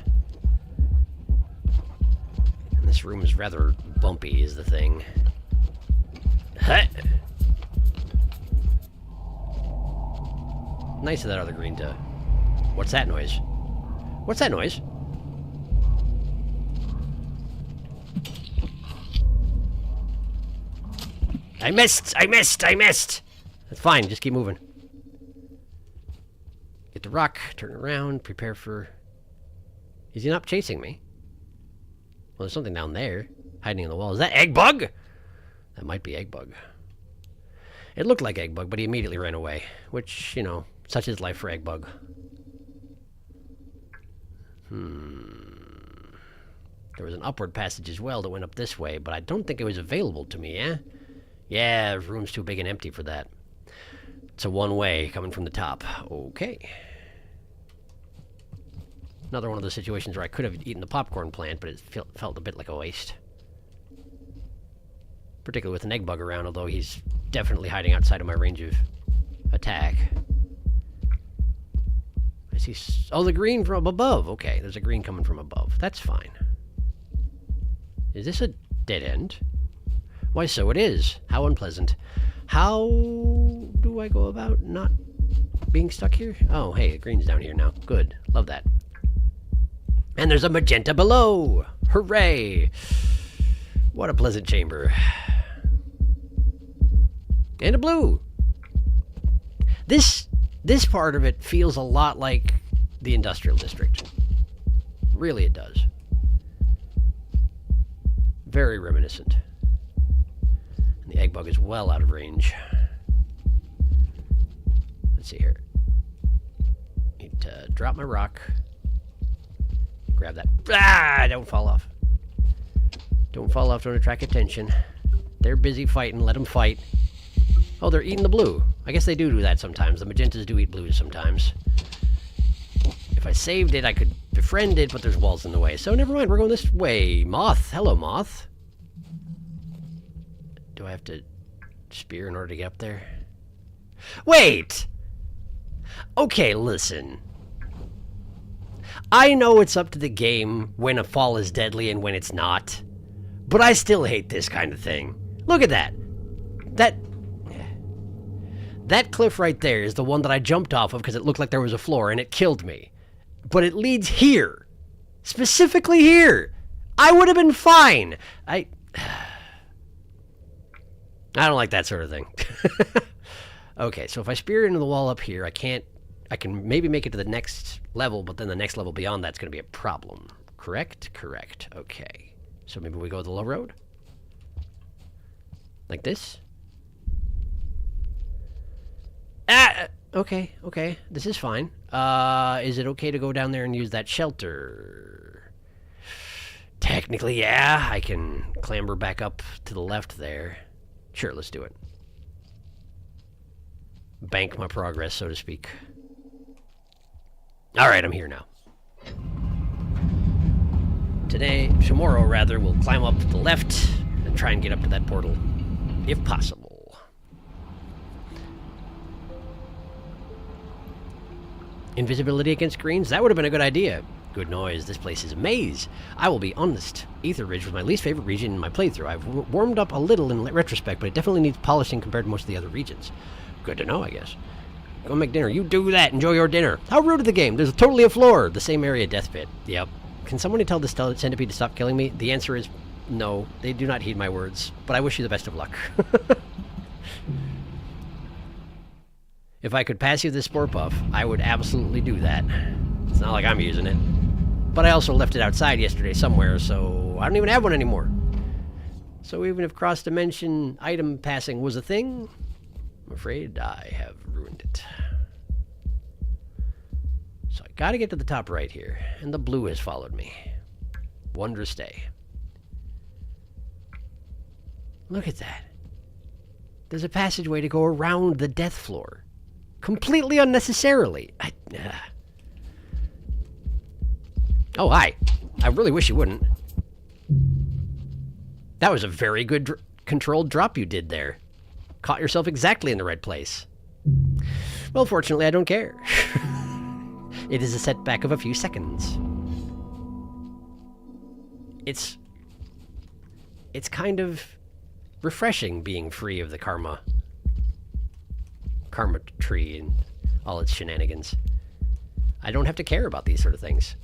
And this room is rather bumpy, is the thing. Huh. Nice of that other green to What's that noise? What's that noise? I missed! I missed! I missed! That's fine, just keep moving. Get the rock, turn around, prepare for... Is he not chasing me? Well, there's something down there, hiding in the wall. Is that Egg Bug? That might be Egg Bug. It looked like Egg Bug, but he immediately ran away. Which, you know, such is life for Egg Bug. There was an upward passage as well that went up this way, but I don't think it was available to me, eh? Yeah, the room's too big and empty for that. It's a one-way coming from the top. Okay. Another one of those situations where I could have eaten the popcorn plant, but it felt a bit like a waste. Particularly with an Egg Bug around, although he's definitely hiding outside of my range of attack. I see... Oh, the green from above. Okay, there's a green coming from above. That's fine. Is this a dead end? Why, so it is. How unpleasant. How do I go about not being stuck here? Oh, hey, the green's down here now. Good. Love that. And there's a magenta below! Hooray! What a pleasant chamber. And a blue! This part of it feels a lot like the industrial district. Really it does. Very reminiscent. And the Egg Bug is well out of range. Let's see here. Need to drop my rock. Grab that. Ah! Don't fall off. Don't fall off, don't attract attention. They're busy fighting, let them fight. Oh, they're eating the blue. I guess they do that sometimes. The magentas do eat blues sometimes. If I saved it, I could befriend it, but there's walls in the way. So never mind, we're going this way. Moth. Hello, Moth. Do I have to spear in order to get up there? Wait! Okay, listen. I know it's up to the game when a fall is deadly and when it's not, but I still hate this kind of thing. Look at that. That cliff right there is the one that I jumped off of because it looked like there was a floor and it killed me. But it leads here. Specifically here. I would have been fine. I don't like that sort of thing. Okay, so if I spear into the wall up here, I can maybe make it to the next level, but then the next level beyond that's going to be a problem. Correct? Correct. Okay. So maybe we go the low road? Like this? Ah! Okay, okay. This is fine. Is it okay to go down there and use that shelter? Technically, yeah. I can clamber back up to the left there. Sure, let's do it. Bank my progress, so to speak. Alright, I'm here now. Tomorrow, we'll climb up to the left and try and get up to that portal, if possible. Invisibility against greens? That would have been a good idea. Good noise. This place is a maze. I will be honest. Aether Ridge was my least favorite region in my playthrough. I've warmed up a little in retrospect, but it definitely needs polishing compared to most of the other regions. Good to know, I guess. Go make dinner. You do that. Enjoy your dinner. How rude of the game. There's totally a floor. The same area death pit. Yep. Can somebody tell this centipede to stop killing me? The answer is no. They do not heed my words. But I wish you the best of luck. If I could pass you this Spore Puff, I would absolutely do that. It's not like I'm using it. But I also left it outside yesterday somewhere, so I don't even have one anymore. So even if cross-dimension item passing was a thing, I'm afraid I have ruined it. So I gotta get to the top right here, and the blue has followed me. Wondrous day. Look at that. There's a passageway to go around the death floor. Completely unnecessarily. Oh, hi. I really wish you wouldn't. That was a very good controlled drop you did there. Caught yourself exactly in the right place. Well, fortunately, I don't care. It is a setback of a few seconds. It's kind of refreshing being free of the karma tree and all its shenanigans. I don't have to care about these sort of things.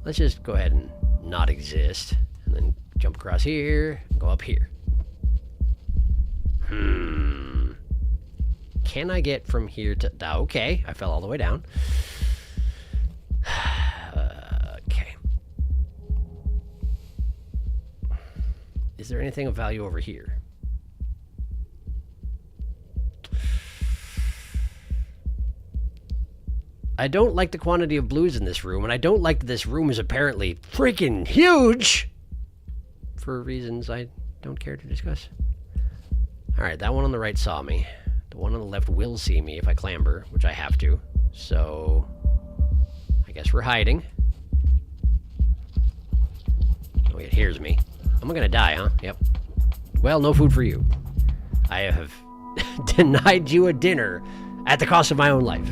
Let's just go ahead and not exist. And then jump across here, go up here. Can I get from here to... Okay, I fell all the way down. Okay. Is there anything of value over here? I don't like the quantity of blues in this room, and I don't like that this room is apparently freaking huge! For reasons I don't care to discuss. Alright, that one on the right saw me. The one on the left will see me if I clamber, which I have to. So, I guess we're hiding. Oh, it hears me. I'm gonna die, huh? Yep. Well, no food for you. I have denied you a dinner at the cost of my own life.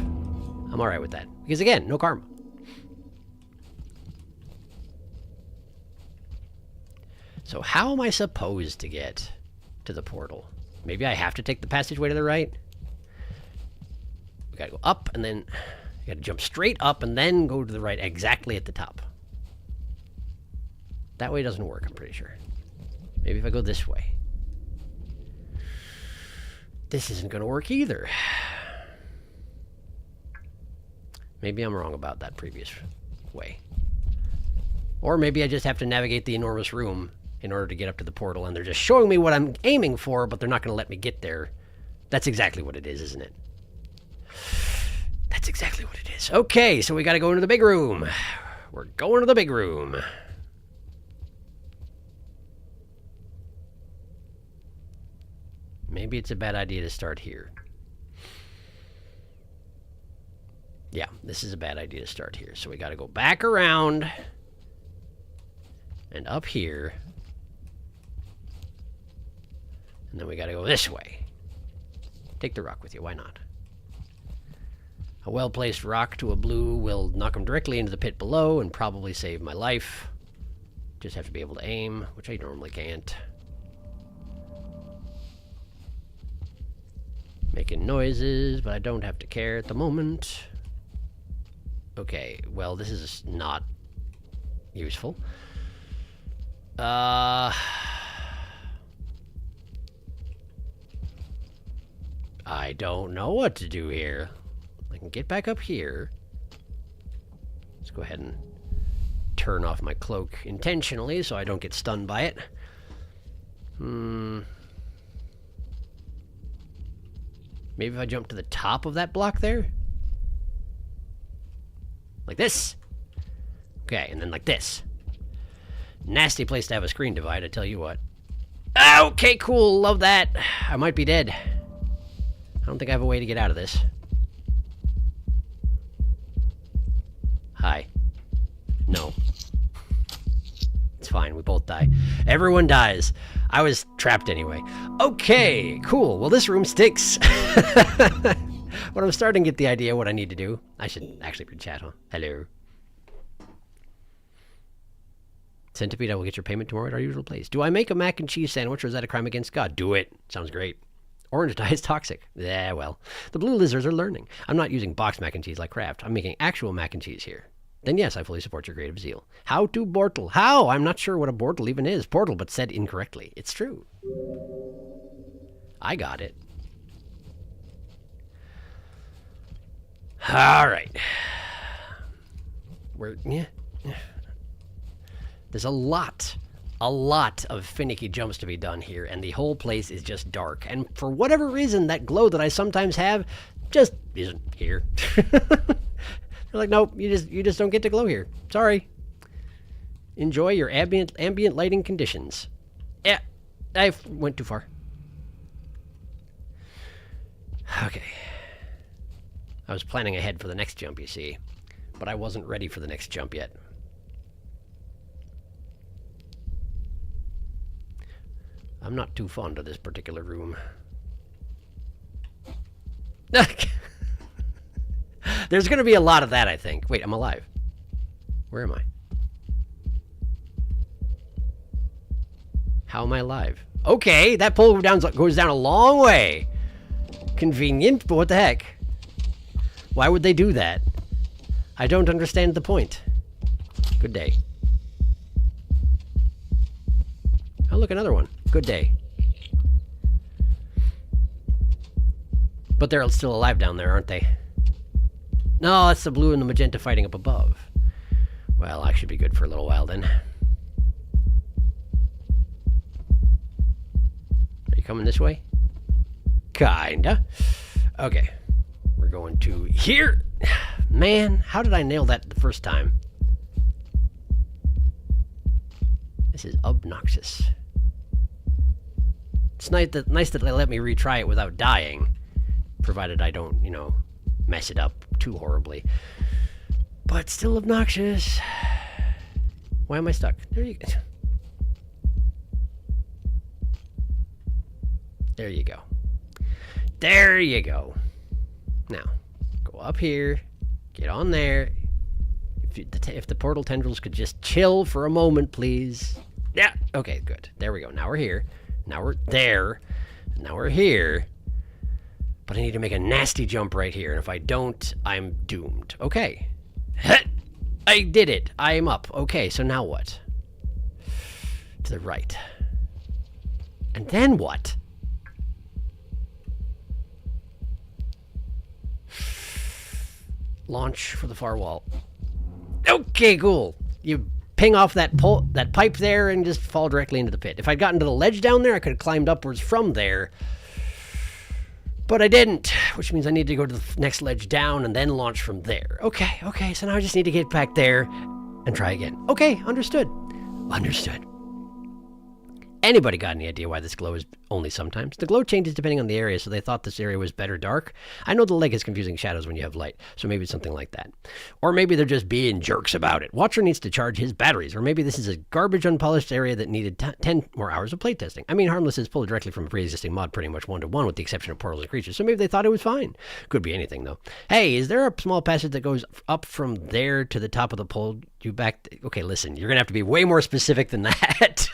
I'm alright with that. Because again, no karma. So how am I supposed to get to the portal? Maybe I have to take the passageway to the right? We gotta go up, and then... You gotta jump straight up, and then go to the right exactly at the top. That way doesn't work, I'm pretty sure. Maybe if I go this way. This isn't gonna work either. Maybe I'm wrong about that previous way. Or maybe I just have to navigate the enormous room in order to get up to the portal, and they're just showing me what I'm aiming for, but they're not going to let me get there. That's exactly what it is, isn't it? That's exactly what it is. Okay, so we got to go into the big room. We're going to the big room. Maybe it's a bad idea to start here. Yeah, this is a bad idea to start here. So we got to go back around and up here. And then we got to go this way. Take the rock with you. Why not? A well-placed rock to a blue will knock him directly into the pit below and probably save my life. Just have to be able to aim, which I normally can't. Making noises, but I don't have to care at the moment. Okay, well, this is not useful. I don't know what to do here. I can get back up here. Let's go ahead and turn off my cloak intentionally so I don't get stunned by it. Maybe if I jump to the top of that block there? Like this. Okay, and then like this. Nasty place to have a screen divide, I tell you what. Okay, cool, love that. I might be dead. I don't think I have a way to get out of this. Hi. No. It's fine, we both die. Everyone dies. I was trapped anyway. Okay, cool. Well, this room stinks. When I'm starting to get the idea what I need to do, I should actually read chat, huh? Hello. Centipede, I will get your payment tomorrow at our usual place. Do I make a mac and cheese sandwich, or is that a crime against God? Do it. Sounds great. Orange dye is toxic. Yeah, well. The blue lizards are learning. I'm not using boxed mac and cheese like Kraft. I'm making actual mac and cheese here. Then yes, I fully support your creative zeal. How to bortle? How? I'm not sure what a bortle even is. Portal, but said incorrectly. It's true. I got it. All right. There's a lot of finicky jumps to be done here, and the whole place is just dark. And for whatever reason, that glow that I sometimes have just isn't here. They're like, nope, you just don't get to glow here. Sorry. Enjoy your ambient lighting conditions. Yeah, I went too far. Okay. I was planning ahead for the next jump, you see, but I wasn't ready for the next jump yet. I'm not too fond of this particular room. There's going to be a lot of that, I think. Wait, I'm alive. Where am I? How am I alive? Okay, that pole goes down a long way. Convenient, but what the heck? Why would they do that? I don't understand the point. Good day. Oh, look, another one. Good day. But they're still alive down there, aren't they? No, that's the blue and the magenta fighting up above. Well, I should be good for a little while then. Are you coming this way? Kinda. Okay. We're going to here. Man, how did I nail that the first time? This is obnoxious. It's nice that they let me retry it without dying. Provided I don't, you know, mess it up too horribly. But still obnoxious. Why am I stuck? There you go. There you go. There you go. Now, go up here. Get on there. If the portal tendrils could just chill for a moment, please. Yeah. Okay, good. There we go. Now we're here. Now we're there. Now we're here. But I need to make a nasty jump right here, and if I don't, I'm doomed. Okay. I did it. I am up. Okay, so now what? To the right. And then what? Launch for the far wall. Okay, cool. You ping off that pipe there and just fall directly into the pit. If I'd gotten to the ledge down there, I could have climbed upwards from there. But I didn't, which means I need to go to the next ledge down and then launch from there. Okay, so now I just need to get back there and try again. Okay, understood. Understood. Anybody got any idea why this glow is only sometimes? The glow changes depending on the area, so they thought this area was better dark. I know the lake is confusing shadows when you have light, so maybe it's something like that. Or maybe they're just being jerks about it. Watcher needs to charge his batteries, or maybe this is a garbage unpolished area that needed 10 more hours of playtesting. I mean, Harmless is pulled directly from a pre-existing mod pretty much 1-to-1 with the exception of portals and creatures, so maybe they thought it was fine. Could be anything, though. Hey, is there a small passage that goes up from there to the top of the pole? Okay, listen, you're going to have to be way more specific than that.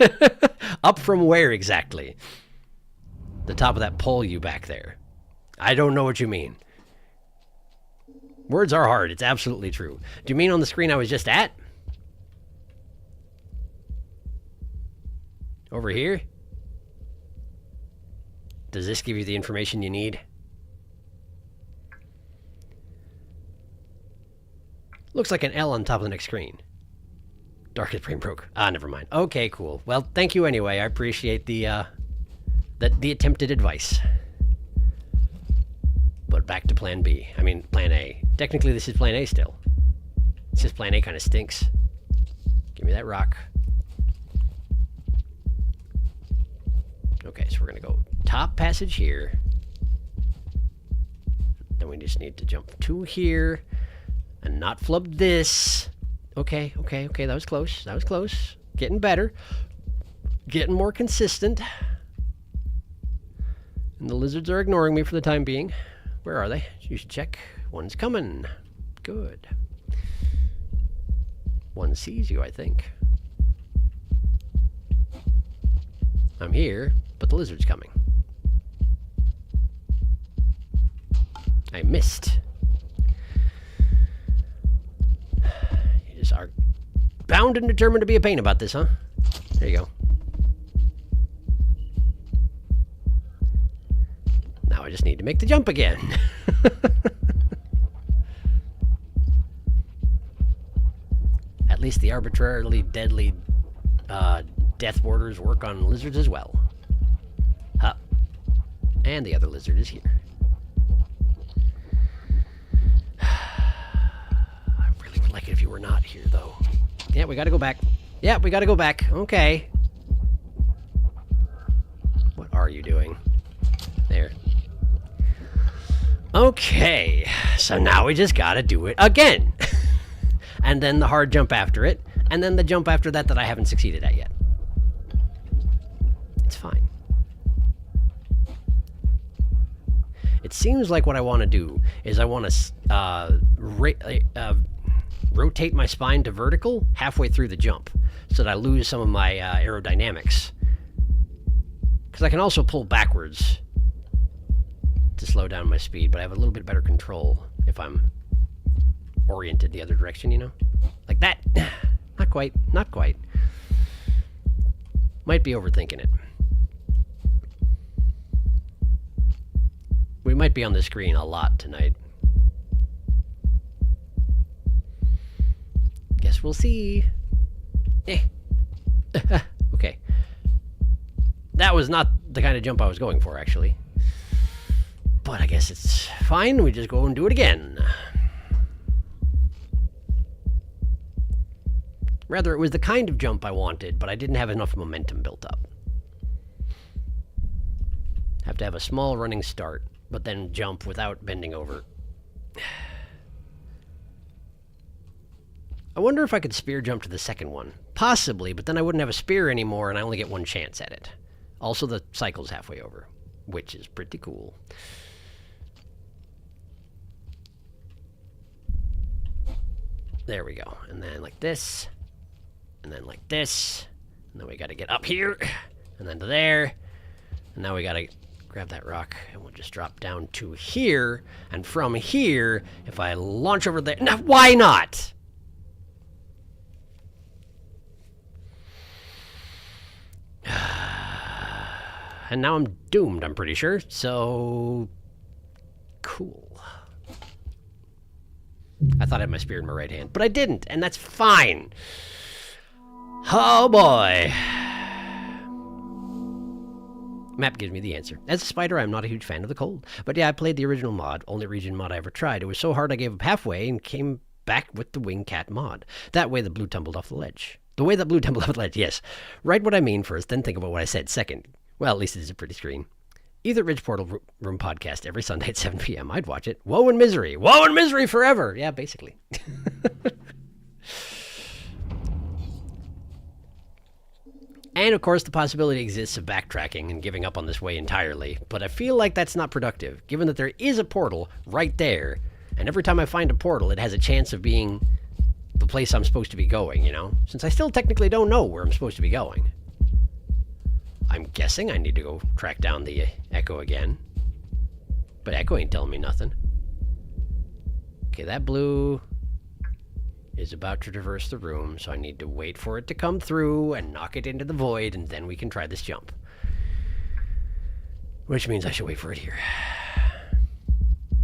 Up from where exactly? The top of that pole you back there. I don't know what you mean. Words are hard. It's absolutely true. Do you mean on the screen I was just at? Over here? Does this give you the information you need? Looks like an L on top of the next screen. Darkest brain broke. Ah, never mind. Okay, cool. Well, thank you anyway. I appreciate the attempted advice. But back to plan B. I mean, plan A. Technically, this is plan A still. It's just plan A kind of stinks. Give me that rock. Okay, so we're going to go top passage here. Then we just need to jump to here. And not flub this. Okay, that was close. Getting better. Getting more consistent. And the lizards are ignoring me for the time being. Where are they? You should check. One's coming. Good. One sees you, I think. I'm here, but the lizard's coming. I missed. You just are bound and determined to be a pain about this, huh? There you go. Now I just need to make the jump again. At least the arbitrarily deadly death warders work on lizards as well. Huh. And the other lizard is here. I really would like it if you were not here, though. Yeah, we gotta go back. Yeah, we gotta go back. Okay. What are you doing? There. Okay, so now we just gotta do it again. And then the hard jump after it, and then the jump after that I haven't succeeded at yet. It's fine. It seems like what I want to do is I want to rotate my spine to vertical halfway through the jump so that I lose some of my aerodynamics. Because I can also pull backwards to slow down my speed, but I have a little bit better control if I'm oriented the other direction, you know? Like that. Not quite. Not quite. Might be overthinking it. We might be on the screen a lot tonight. Guess we'll see. Okay. That was not the kind of jump I was going for, actually. But I guess it's fine. We just go and do it again. Rather, it was the kind of jump I wanted, but I didn't have enough momentum built up. Have to have a small running start, but then jump without bending over. I wonder if I could spear jump to the second one. Possibly, but then I wouldn't have a spear anymore, and I only get one chance at it. Also, the cycle's halfway over, which is pretty cool. There we go. And then like this. And then like this. And then we gotta get up here. And then to there. And now we gotta grab that rock. And we'll just drop down to here. And from here, if I launch over there... Now, why not? And now I'm doomed, I'm pretty sure. So... cool. I thought I had my spear in my right hand, but I didn't, and that's fine. Oh boy. Map gives me the answer. As a spider, I'm not a huge fan of the cold. But yeah, I played the original mod, only region mod I ever tried. It was so hard I gave up halfway and came back with the wing cat mod. That way the blue tumbled off the ledge. The way that blue tumbled off the ledge, yes. Write what I mean first, then think about what I said second. Well, at least it is a pretty screen. Either Ridge Portal Room podcast every Sunday at 7 p.m. I'd watch it. Woe and misery. Woe and misery forever. Yeah, basically. And, of course, the possibility exists of backtracking and giving up on this way entirely. But I feel like that's not productive, given that there is a portal right there. And every time I find a portal, it has a chance of being the place I'm supposed to be going, you know? Since I still technically don't know where I'm supposed to be going. I'm guessing I need to go track down the Echo again. But Echo ain't telling me nothing. Okay, that blue is about to traverse the room, so I need to wait for it to come through and knock it into the void, and then we can try this jump. Which means I should wait for it here.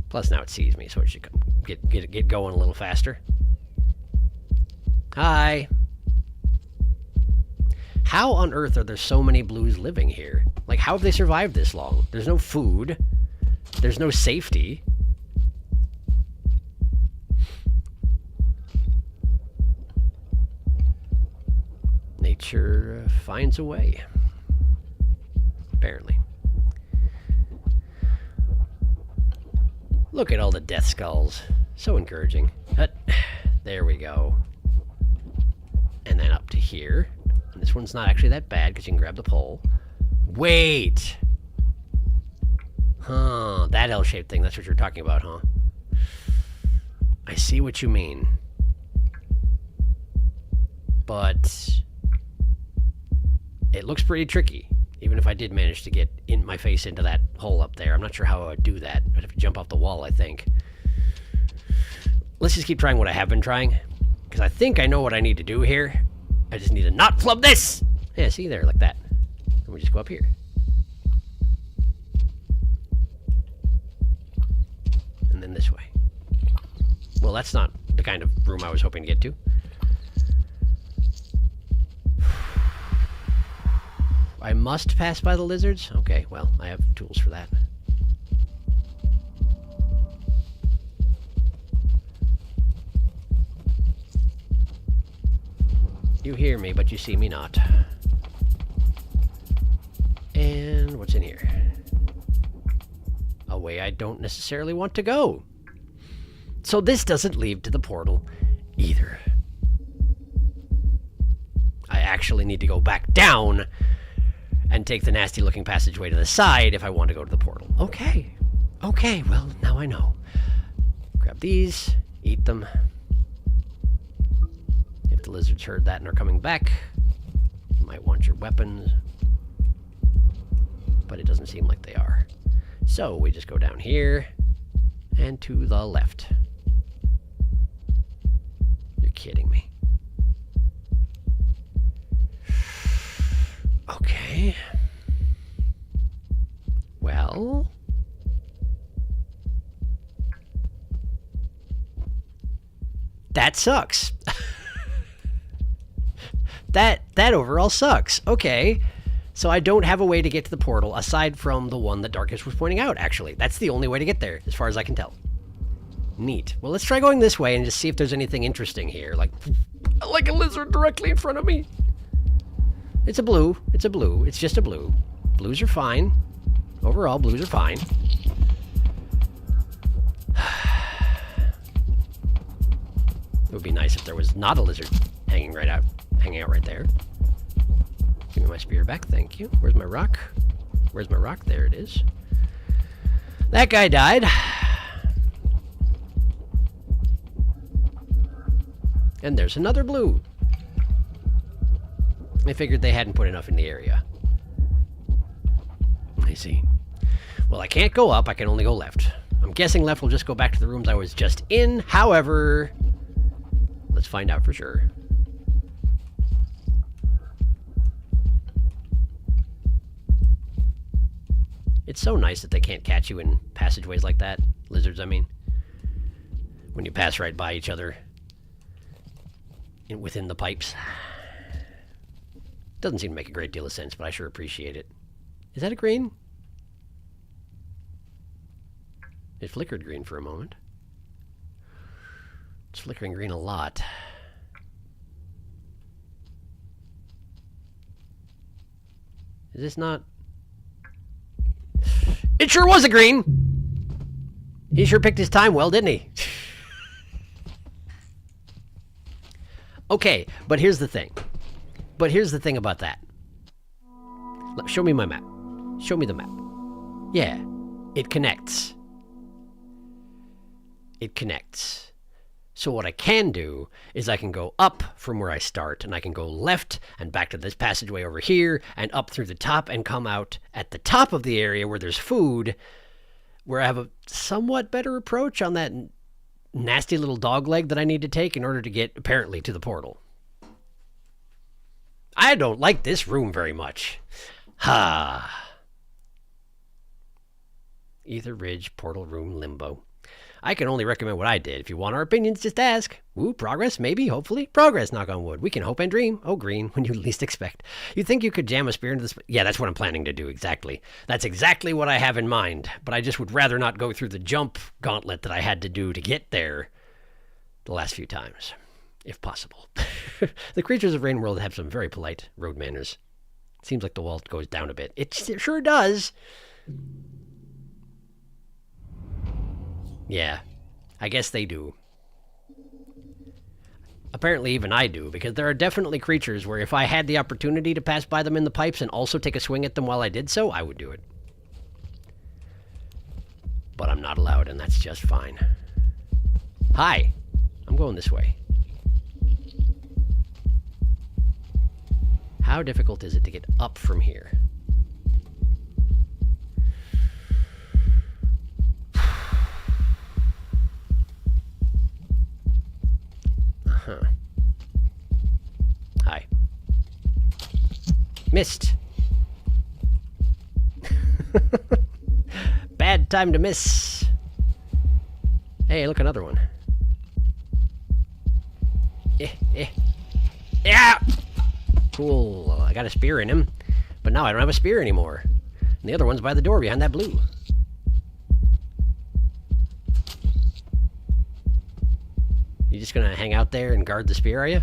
Plus now it sees me, so it should come, get going a little faster. Hi! How on earth are there so many blues living here? Like, how have they survived this long? There's no food. There's no safety. Nature finds a way. Apparently. Look at all the death skulls. So encouraging. There we go. And then up to here. This one's not actually that bad because you can grab the pole. Wait! Huh, that L-shaped thing, that's what you're talking about, huh? I see what you mean. But it looks pretty tricky, even if I did manage to get in my face into that hole up there. I'm not sure how I would do that. I'd have to jump off the wall, I think. Let's just keep trying what I have been trying, because I think I know what I need to do here. I just need to not flub this! Yeah, see there, like that. And we just go up here. And then this way. Well, that's not the kind of room I was hoping to get to. I must pass by the lizards? Okay, well, I have tools for that. You hear me, but you see me not. And what's in here? A way I don't necessarily want to go. So this doesn't lead to the portal either. I actually need to go back down and take the nasty looking passageway to the side if I want to go to the portal. Okay. Okay, well, now I know. Grab these, eat them. If the lizards heard that and are coming back, you might want your weapons. But it doesn't seem like they are. So we just go down here And to the left. You're kidding me. Okay. Well... that sucks. that overall sucks. Okay. So I don't have a way to get to the portal aside from the one that Darkus was pointing out, actually. That's the only way to get there, as far as I can tell. Neat. Well, let's try going this way and just see if there's anything interesting here. Like a lizard directly in front of me. It's a blue. It's a blue. It's just a blue. Blues are fine. Overall, blues are fine. It would be nice if there was not a lizard hanging out right there. Give me my spear back, thank you. Where's my rock? Where's my rock? There it is. That guy died. And there's another blue. I figured they hadn't put enough in the area. I see. Well, I can't go up, I can only go left. I'm guessing left will just go back to the rooms I was just in. However, let's find out for sure. It's so nice that they can't catch you in passageways like that. Lizards, I mean. When you pass right by each other. Within the pipes. Doesn't seem to make a great deal of sense, but I sure appreciate it. Is that a green? It flickered green for a moment. It's flickering green a lot. Is this not... It sure was a green! He sure picked his time well, didn't he? Okay, but here's the thing. But here's the thing about that. Show me my map. Show me the map. Yeah, it connects. It connects. So what I can do is I can go up from where I start, and I can go left and back to this passageway over here, and up through the top and come out at the top of the area where there's food, where I have a somewhat better approach on that nasty little dog leg that I need to take in order to get, apparently, to the portal. I don't like this room very much. Ha. Ether Ridge, Portal Room, Limbo. I can only recommend what I did. If you want our opinions, just ask. Ooh, progress, maybe, hopefully. Progress, knock on wood. We can hope and dream. Oh, green, when you least expect. You think you could jam a spear into this? Yeah, that's what I'm planning to do, exactly. That's exactly what I have in mind. But I just would rather not go through the jump gauntlet that I had to do to get there the last few times, if possible. The creatures of Rain World have some very polite road manners. Seems like the wall goes down a bit. It sure does. Yeah, I guess they do. Apparently even I do, because there are definitely creatures where if I had the opportunity to pass by them in the pipes and also take a swing at them while I did so, I would do it. But I'm not allowed, and that's just fine. Hi, I'm going this way. How difficult is it to get up from here? Uh-huh. Hi. Missed. Bad time to miss. Hey, look, another one. Yeah! Cool. I got a spear in him, but now I don't have a spear anymore. And the other one's by the door behind that blue. You just gonna hang out there and guard the spear, are you?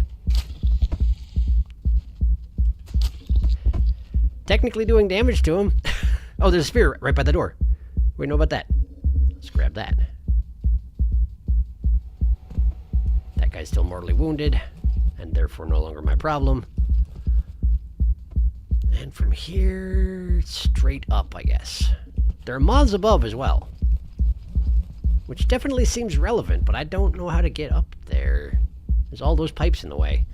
Technically doing damage to him. Oh, there's a spear right by the door. We know about that. Let's grab that. That guy's still mortally wounded, and therefore no longer my problem. And from here, straight up, I guess. There are moths above as well. Which definitely seems relevant, but I don't know how to get up there. There's all those pipes in the way.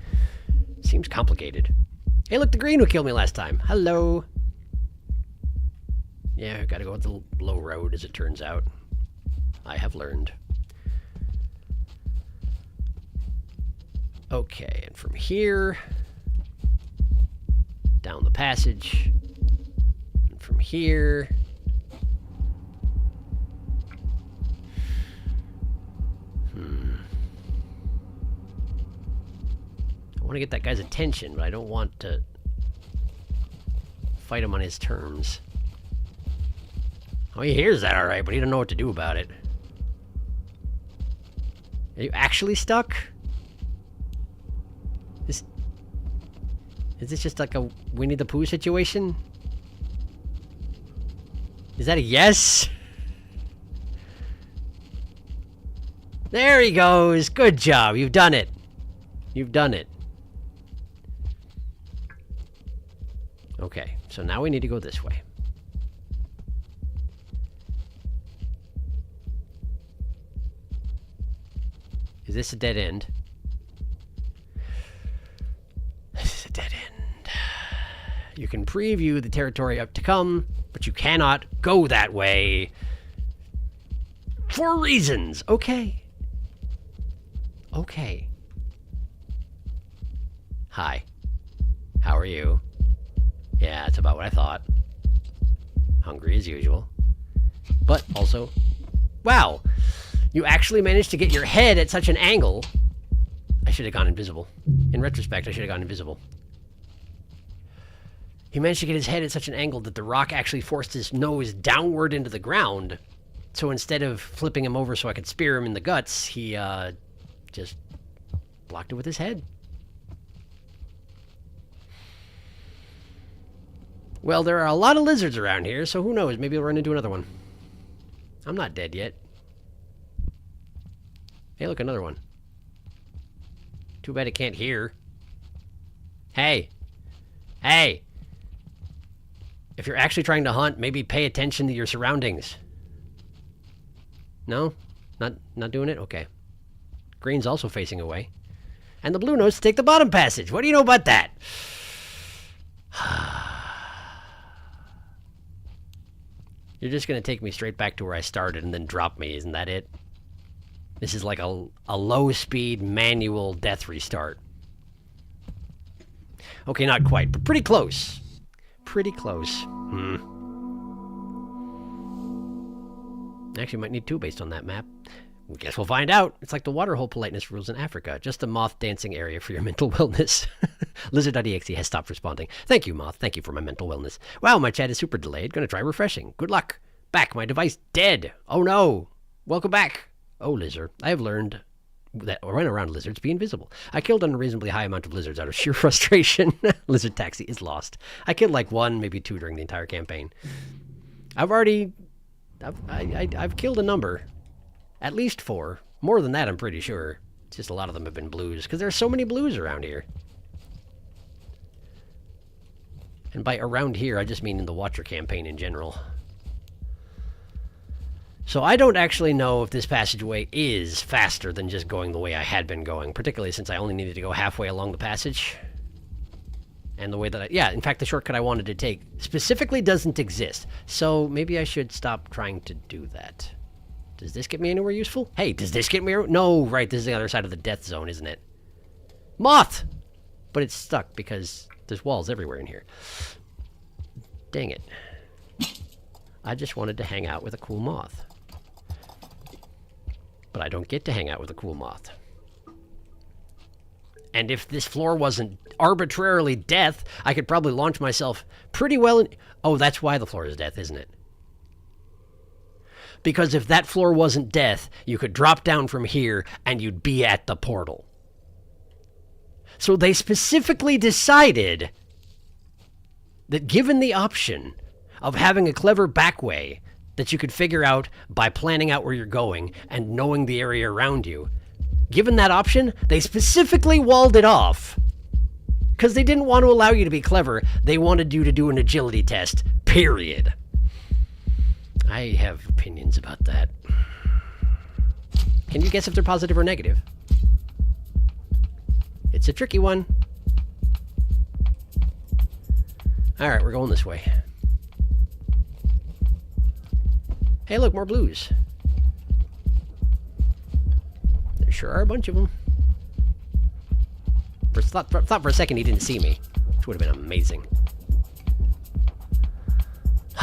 Seems complicated. Hey, look, the green who killed me last time. Hello. Yeah, I gotta go with the low road, as it turns out. I have learned. Okay, and from here, down the passage, and from here, I want to get that guy's attention, but I don't want to fight him on his terms. Oh, he hears that all right, but he don't know what to do about it. Are you actually stuck? Is this just like a Winnie the Pooh situation? Is that a yes? There he goes. Good job. You've done it. You've done it. Okay, so now we need to go this way. Is this a dead end? This is a dead end. You can preview the territory up to come, but you cannot go that way. For reasons. Okay. Okay. Hi. How are you? Yeah, that's about what I thought. Hungry as usual. But also, wow! You actually managed to get your head at such an angle. I should have gone invisible. In retrospect, I should have gone invisible. He managed to get his head at such an angle that the rock actually forced his nose downward into the ground. So instead of flipping him over so I could spear him in the guts, he just blocked it with his head. Well, there are a lot of lizards around here, so who knows? Maybe we'll run into another one. I'm not dead yet. Hey, look, another one. Too bad it can't hear. Hey! Hey! If you're actually trying to hunt, maybe pay attention to your surroundings. No? Not doing it? Okay. Green's also facing away. And the blue notes take the bottom passage. What do you know about that? You're just going to take me straight back to where I started and then drop me, isn't that it? This is like a low-speed manual death restart. Okay, not quite, but pretty close. Pretty close. Actually, might need two based on that map. I guess we'll find out. It's like the waterhole politeness rules in Africa. Just a moth dancing area for your mental wellness. Lizard.exe has stopped responding. Thank you, moth. Thank you for my mental wellness. Wow, my chat is super delayed. Gonna try refreshing. Good luck. Back. My device dead. Oh no. Welcome back. Oh, lizard. I have learned that run around lizards be invisible. I killed an unreasonably high amount of lizards out of sheer frustration. Lizard taxi is lost. I killed like one, maybe two during the entire campaign. I've killed a number. At least 4. More than that, I'm pretty sure. It's just a lot of them have been blues, because there's so many blues around here. And by around here, I just mean in the Watcher campaign in general. So I don't actually know if this passageway is faster than just going the way I had been going, particularly since I only needed to go halfway along the passage. And the way that yeah, in fact, the shortcut I wanted to take specifically doesn't exist. So maybe I should stop trying to do that. Does this get me anywhere useful? Hey, does this get me... No, right, this is the other side of the death zone, isn't it? Moth! But it's stuck because there's walls everywhere in here. Dang it. I just wanted to hang out with a cool moth. But I don't get to hang out with a cool moth. And if this floor wasn't arbitrarily death, I could probably launch myself pretty well in... Oh, that's why the floor is death, isn't it? Because if that floor wasn't death, you could drop down from here and you'd be at the portal. So they specifically decided that given the option of having a clever back way that you could figure out by planning out where you're going and knowing the area around you, given that option, they specifically walled it off. Because they didn't want to allow you to be clever. They wanted you to do an agility test, period. I have opinions about that. Can you guess if they're positive or negative? It's a tricky one. Alright, we're going this way. Hey, look, more blues. Sure are a bunch of them. Thought for a second he didn't see me, which would have been amazing.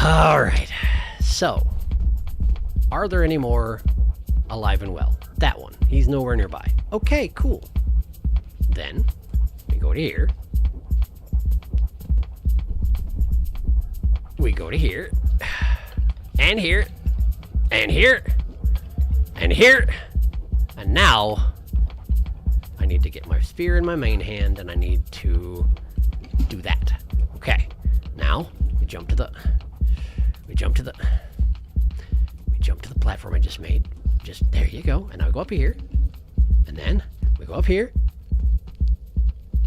Alright, so, are there any more alive and well? That one, he's nowhere nearby. Okay, cool. Then, we go to here. We go to here. And here. And here. And here. And now, I need to get my spear in my main hand, and I need to do that. Okay, now, we jump to the platform I just made. Just, there you go. And now we go up here. And then, we go up here.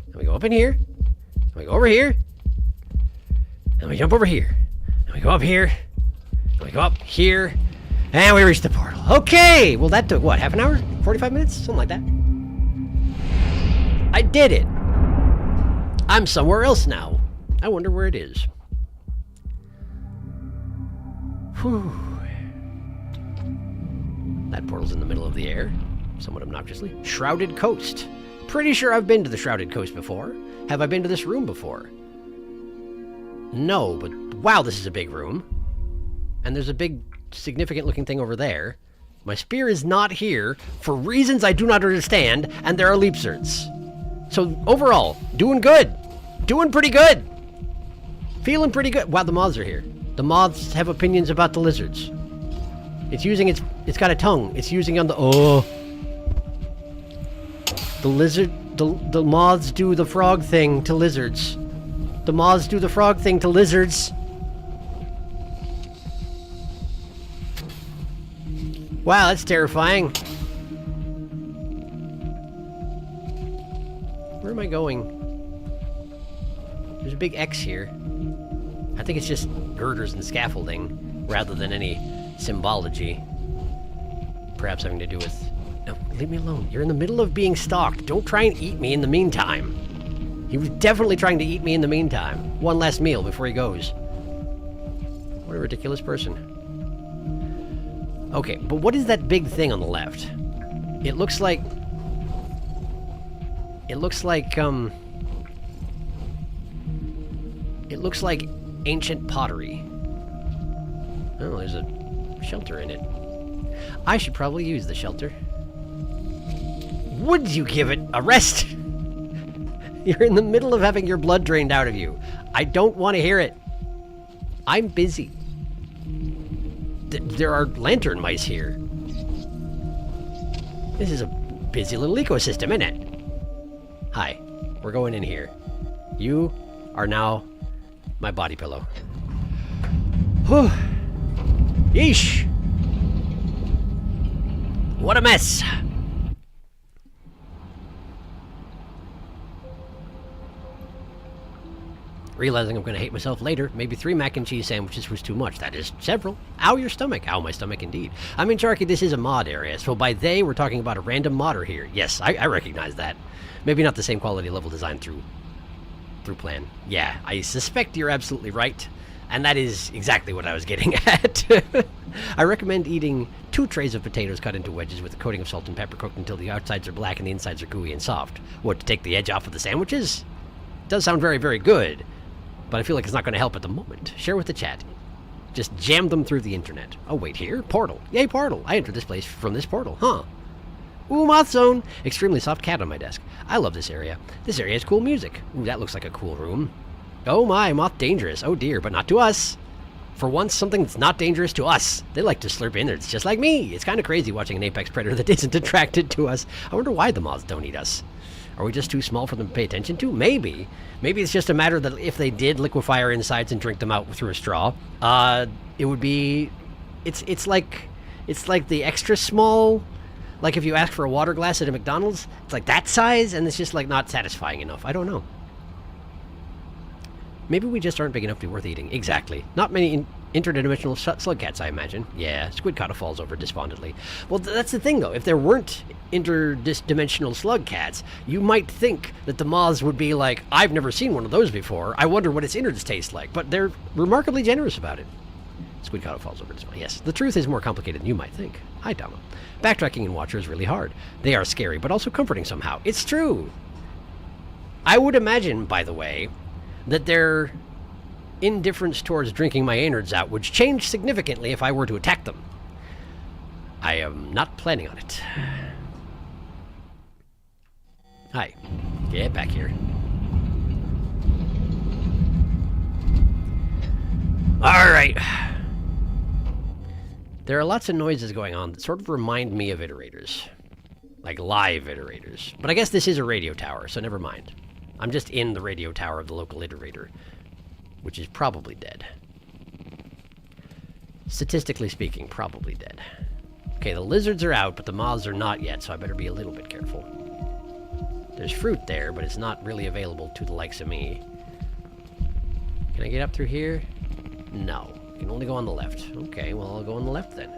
And we go up in here. And we go over here. And we jump over here. And we go up here. And we go up here. And we reach the portal. Okay! Well, that took, what, half an hour? 45 minutes? Something like that. I did it! I'm somewhere else now. I wonder where it is. Whew. That portal's in the middle of the air, somewhat obnoxiously. Shrouded Coast. Pretty sure I've been to the Shrouded Coast before. Have I been to this room before? No, but wow, this is a big room. And there's a big, significant-looking thing over there. My spear is not here, for reasons I do not understand, and there are leap certs. So, overall, doing good. Doing pretty good. Feeling pretty good. Wow, the moths are here. The moths have opinions about the lizards. It's got a tongue. It's using on the, the lizard, the moths do the frog thing to lizards. The moths do the frog thing to lizards. Wow, that's terrifying. Where am I going? There's a big X here. I think it's just girders and scaffolding, rather than any symbology. Perhaps having to do with... No, leave me alone. You're in the middle of being stalked. Don't try and eat me in the meantime. He was definitely trying to eat me in the meantime. One last meal before he goes. What a ridiculous person. Okay, but what is that big thing on the left? It looks like... It looks like ancient pottery. Oh, there's a shelter in it. I should probably use the shelter. Would you give it a rest? You're in the middle of having your blood drained out of you. I don't want to hear it. I'm busy. There are lantern mice here. This is a busy little ecosystem, isn't it? Hi, we're going in here. You are now my body pillow. Whew. Yeesh. What a mess. Realizing I'm going to hate myself later, maybe 3 mac and cheese sandwiches was too much. That is several. Ow, your stomach. Ow, my stomach indeed. I mean, Sharky, this is a mod area, so by they, we're talking about a random modder here. Yes, I recognize that. Maybe not the same quality level design through plan. Yeah, I suspect you're absolutely right, and that is exactly what I was getting at. I recommend eating 2 trays of potatoes cut into wedges with a coating of salt and pepper cooked until the outsides are black and the insides are gooey and soft. What, to take the edge off of the sandwiches? Does sound very, very good, but I feel like it's not going to help at the moment. Share with the chat. Just jam them through the internet. Oh, wait, here? Portal. Yay, portal. I entered this place from this portal, huh? Ooh, moth zone. Extremely soft cat on my desk. I love this area. This area has cool music. Ooh, that looks like a cool room. Oh my, moth dangerous. Oh dear, but not to us. For once, something that's not dangerous to us. They like to slurp innards, just like me. It's kind of crazy watching an apex predator that isn't attracted to us. I wonder why the moths don't eat us. Are we just too small for them to pay attention to? Maybe. Maybe it's just a matter that if they did liquefy our insides and drink them out through a straw, it would be... It's like the extra small... Like if you ask for a water glass at a McDonald's, it's like that size, and it's just like not satisfying enough. I don't know. Maybe we just aren't big enough to be worth eating. Exactly. Not many interdimensional slug cats, I imagine. Yeah, Squid Cotta falls over despondently. Well, that's the thing, though. If there weren't interdimensional slug cats, you might think that the moths would be like, I've never seen one of those before. I wonder what its innards taste like. But they're remarkably generous about it. Squidcotto falls over to smile. Yes, the truth is more complicated than you might think. Hi, Dama. Backtracking in Watcher is really hard. They are scary, but also comforting somehow. It's true. I would imagine, by the way, that their indifference towards drinking my innards out would change significantly if I were to attack them. I am not planning on it. Hi. Get back here. Alright. There are lots of noises going on that sort of remind me of iterators. Like live iterators. But I guess this is a radio tower, so never mind. I'm just in the radio tower of the local iterator, which is probably dead. Statistically speaking, probably dead. Okay, the lizards are out, but the moths are not yet, so I better be a little bit careful. There's fruit there, but it's not really available to the likes of me. Can I get up through here? No. You can only go on the left. Okay, well, I'll go on the left then.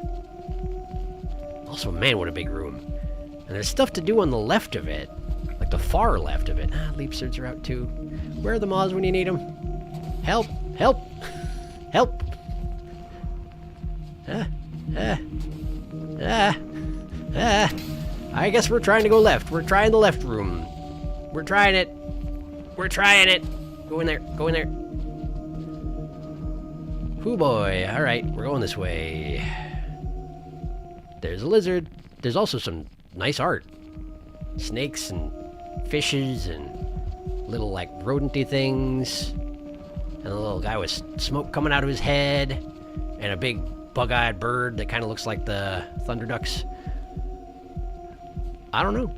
Also, man, what a big room. And there's stuff to do on the left of it. Like the far left of it. Ah, leapsards are out too. Where are the moths when you need them? Help! Help! Help! I guess we're trying to go left. We're trying the left room. We're trying it. We're trying it. Go in there. Go in there. Hoo boy. Alright, we're going this way. There's a lizard. There's also some nice art. Snakes and fishes and little, like, rodent-y things. And a little guy with smoke coming out of his head. And a big bug-eyed bird that kind of looks like the thunder ducks. I don't know.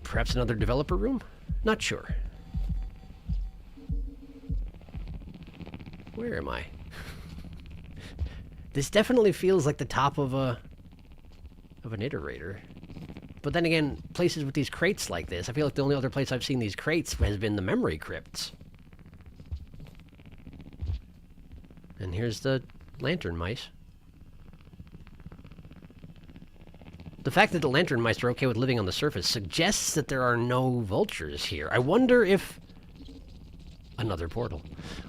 Perhaps another developer room? Not sure. Where am I? This definitely feels like the top of an iterator. But then again, places with these crates like this, I feel like the only other place I've seen these crates has been the memory crypts. And here's the lantern mice. The fact that the lantern mice are okay with living on the surface suggests that there are no vultures here. I wonder if... Another portal.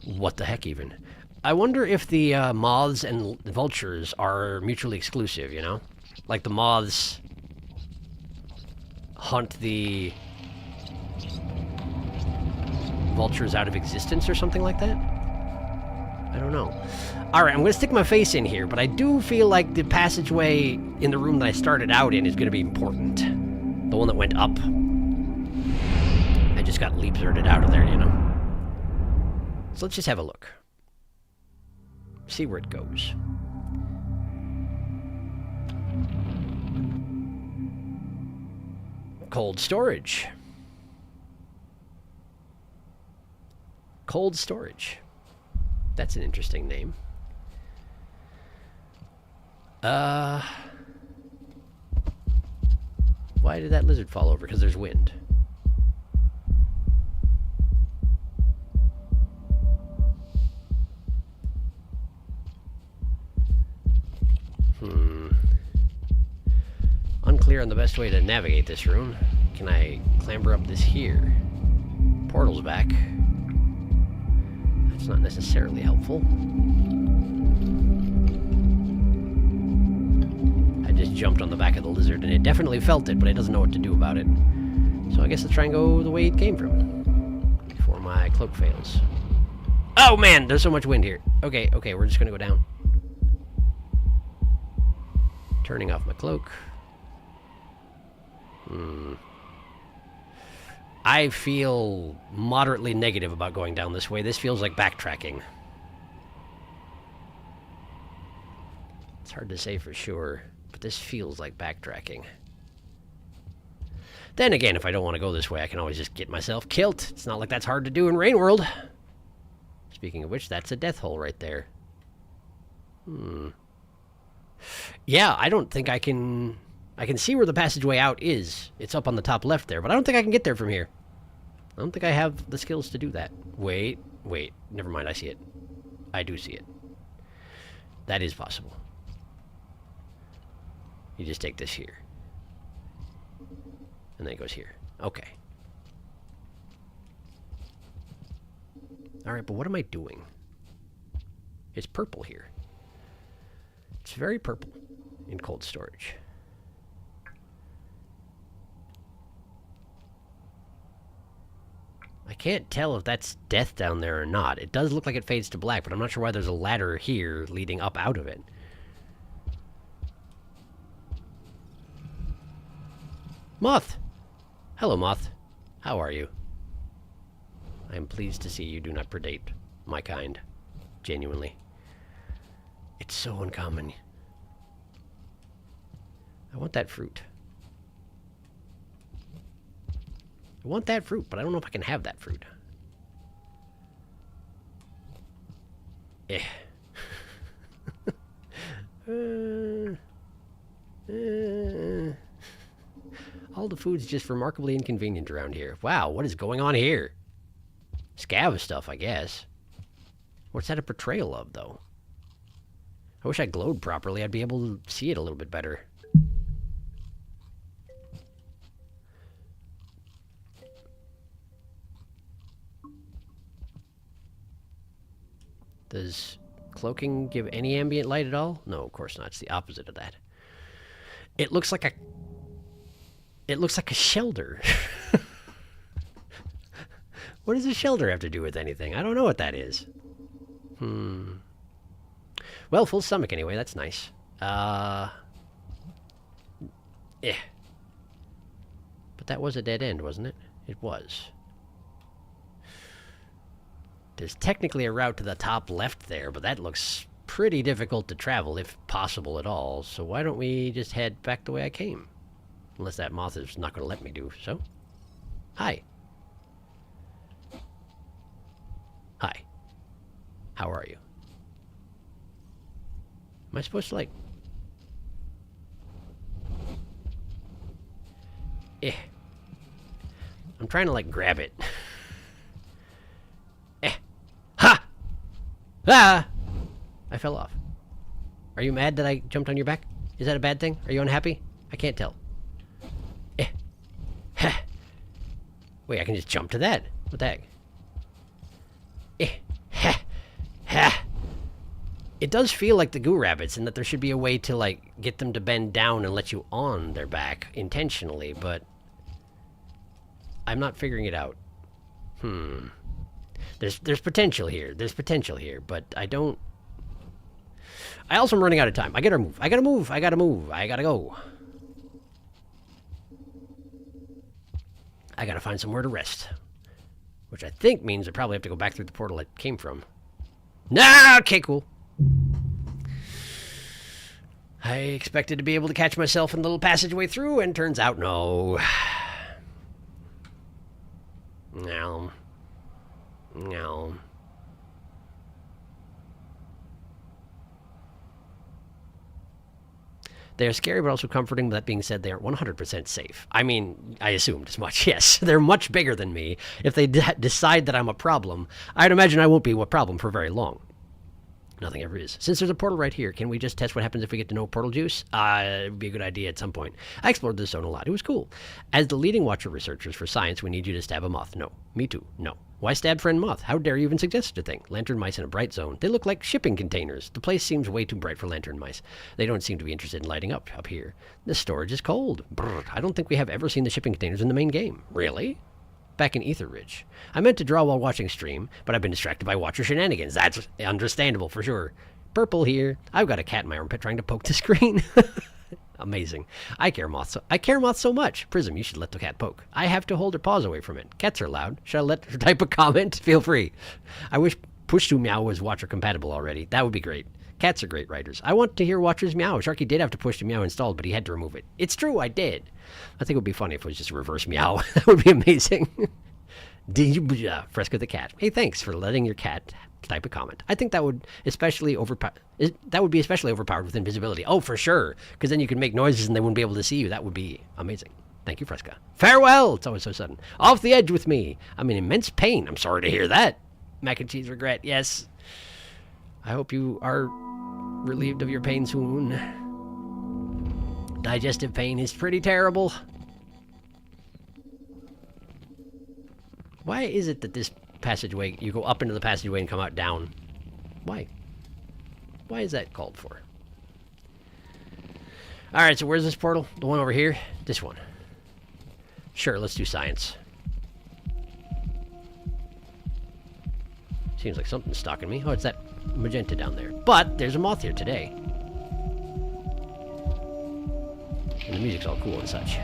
What the heck, even? I wonder if the moths and vultures are mutually exclusive, you know? Like the moths hunt the vultures out of existence or something like that? I don't know. Alright, I'm going to stick my face in here, but I do feel like the passageway in the room that I started out in is going to be important. The one that went up. I just got leap-zerted out of there, you know? So let's just have a look. See where it goes. Cold storage. Cold storage. That's an interesting name. Why did that lizard fall over? Because there's wind. Unclear on the best way to navigate this room. Can I clamber up this here? Portal's back. That's not necessarily helpful. I just jumped on the back of the lizard and it definitely felt it, but it doesn't know what to do about it. So I guess let's try and go the way it came from. Before my cloak fails. Oh man, there's so much wind here. Okay, we're just gonna go down. Turning off my cloak. I feel moderately negative about going down this way. This feels like backtracking. It's hard to say for sure, but this feels like backtracking. Then again, if I don't want to go this way, I can always just get myself killed. It's not like that's hard to do in Rain World. Speaking of which, that's a death hole right there. Yeah, I don't think I can see where the passageway out is. It's up on the top left there, but I don't think I can get there from here. I don't think I have the skills to do that. Wait. Never mind, I see it. I do see it. That is possible. You just take this here. And then it goes here. Okay. Alright, but what am I doing? It's purple here. It's very purple in cold storage. I can't tell if that's death down there or not. It does look like it fades to black, but I'm not sure why there's a ladder here leading up out of it. Moth! Hello, Moth. How are you? I am pleased to see you do not predate my kind. Genuinely. It's so uncommon. I want that fruit. I want that fruit, but I don't know if I can have that fruit. Eh. All the food's just remarkably inconvenient around here. Wow, what is going on here? Scav stuff, I guess. What's that a portrayal of, though? I wish I glowed properly. I'd be able to see it a little bit better. Does cloaking give any ambient light at all? No, of course not. It's the opposite of that. It looks like a... It looks like a shelter. What does a shelter have to do with anything? I don't know what that is. Well, full stomach anyway. That's nice. But that was a dead end, wasn't it? It was. There's technically a route to the top left there, but that looks pretty difficult to travel, if possible at all. So why don't we just head back the way I came? Unless that moth is not going to let me do so. Hi. Hi. How are you? Am I supposed to, like... I'm trying to, like, grab it. Ha! Ah! I fell off. Are you mad that I jumped on your back? Is that a bad thing? Are you unhappy? I can't tell. Ha! Wait, I can just jump to that. What the heck? Ha! Ha! It does feel like the goo rabbits, and that there should be a way to, like, get them to bend down and let you on their back intentionally, but I'm not figuring it out. There's potential here. There's potential here, but I don't... I also am running out of time. I gotta move. I gotta move. I gotta move. I gotta go. I gotta find somewhere to rest. Which I think means I probably have to go back through the portal I came from. Nah, okay, cool. I expected to be able to catch myself in the little passageway through, and turns out no. No. No. They're scary, but also comforting. That being said, they are 100% safe. I mean, I assumed as much, yes. They're much bigger than me. If they decide that I'm a problem, I'd imagine I won't be a problem for very long. Nothing ever is. Since there's a portal right here, can we just test what happens if we get to know portal juice? It would be a good idea at some point. I explored this zone a lot. It was cool. As the leading watcher researchers for science, we need you to stab a moth. No. Me too. No. Why stab friend moth? How dare you even suggest such a thing? Lantern mice in a bright zone. They look like shipping containers. The place seems way too bright for lantern mice. They don't seem to be interested in lighting up here. The storage is cold. Brr. I don't think we have ever seen the shipping containers in the main game. Really? Back in Ether Ridge. I meant to draw while watching stream, but I've been distracted by watcher shenanigans. That's understandable for sure. Purple here. I've got a cat in my armpit trying to poke the screen. Amazing. I care moth so much. Prism, you should let the cat poke. I have to hold her paws away from it. Cats are loud. Should I let her type a comment? Feel free. I wish Push to Meow was watcher compatible already. That would be great. Cats are great writers. I want to hear watchers meow. Sharky did have to Push to Meow installed, but he had to remove it. It's true, I did. I think it would be funny if it was just a reverse meow. That would be amazing. Fresca the cat. Hey, thanks for letting your cat type a comment. I think that would be especially overpowered with invisibility. Oh, for sure. Because then you can make noises and they wouldn't be able to see you. That would be amazing. Thank you, Fresca. Farewell! It's always so sudden. Off the edge with me. I'm in immense pain. I'm sorry to hear that. Mac and cheese regret. Yes. I hope you are relieved of your pain soon. Digestive pain is pretty terrible. Why is it that this passageway, you go up into the passageway and come out down? Why? Why is that called for? Alright, so where's this portal? The one over here? This one. Sure, let's do science. Seems like something's stalking me. Oh, it's that magenta down there. But there's a moth here today. And the music's all cool and such.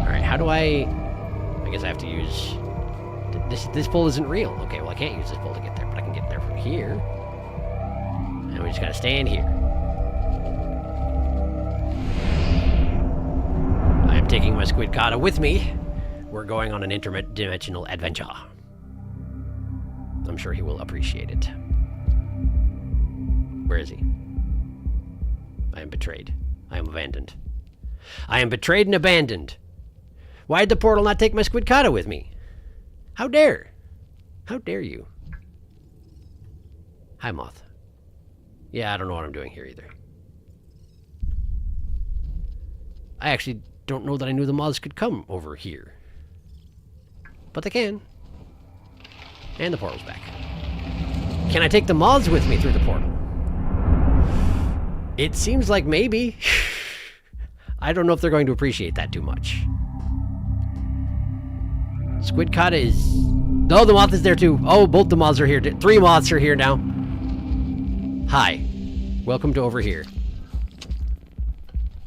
Alright, how do I guess I have to use... This pole isn't real. Okay, well I can't use this pole to get there, but I can get there from here. And we just gotta stand here. I am taking my squid kata with me. We're going on an interdimensional adventure. I'm sure he will appreciate it. Where is he? I am betrayed. I am abandoned. I am betrayed and abandoned. Why'd the portal not take my squid kata with me? How dare? How dare you? Hi, moth. Yeah, I don't know what I'm doing here either. I actually don't know that I knew the moths could come over here. But they can. And the portal's back. Can I take the moths with me through the portal? It seems like maybe. I don't know if they're going to appreciate that too much. Squid kata is... No, the moth is there too. Oh, both the moths are here. 3 moths are here now. Hi. Welcome to over here.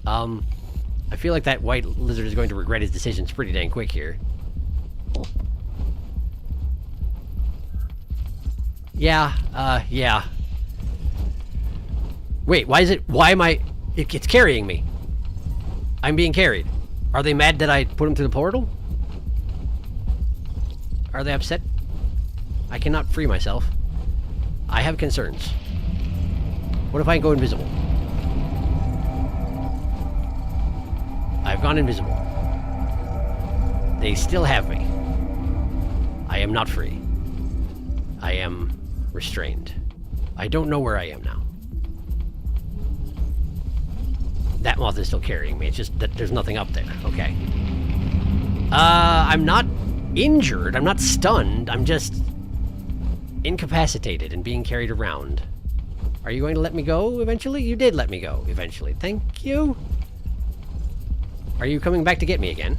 I feel like that white lizard is going to regret his decisions pretty dang quick here. Yeah. Wait, why am I... It's carrying me. I'm being carried. Are they mad that I put him through the portal? Are they upset? I cannot free myself. I have concerns. What if I go invisible? I've gone invisible. They still have me. I am not free. I am restrained. I don't know where I am now. That moth is still carrying me. It's just that there's nothing up there. Okay. I'm not injured. I'm not stunned. I'm just incapacitated and being carried around. Are you going to let me go eventually? You did let me go eventually. Thank you. Are you coming back to get me again?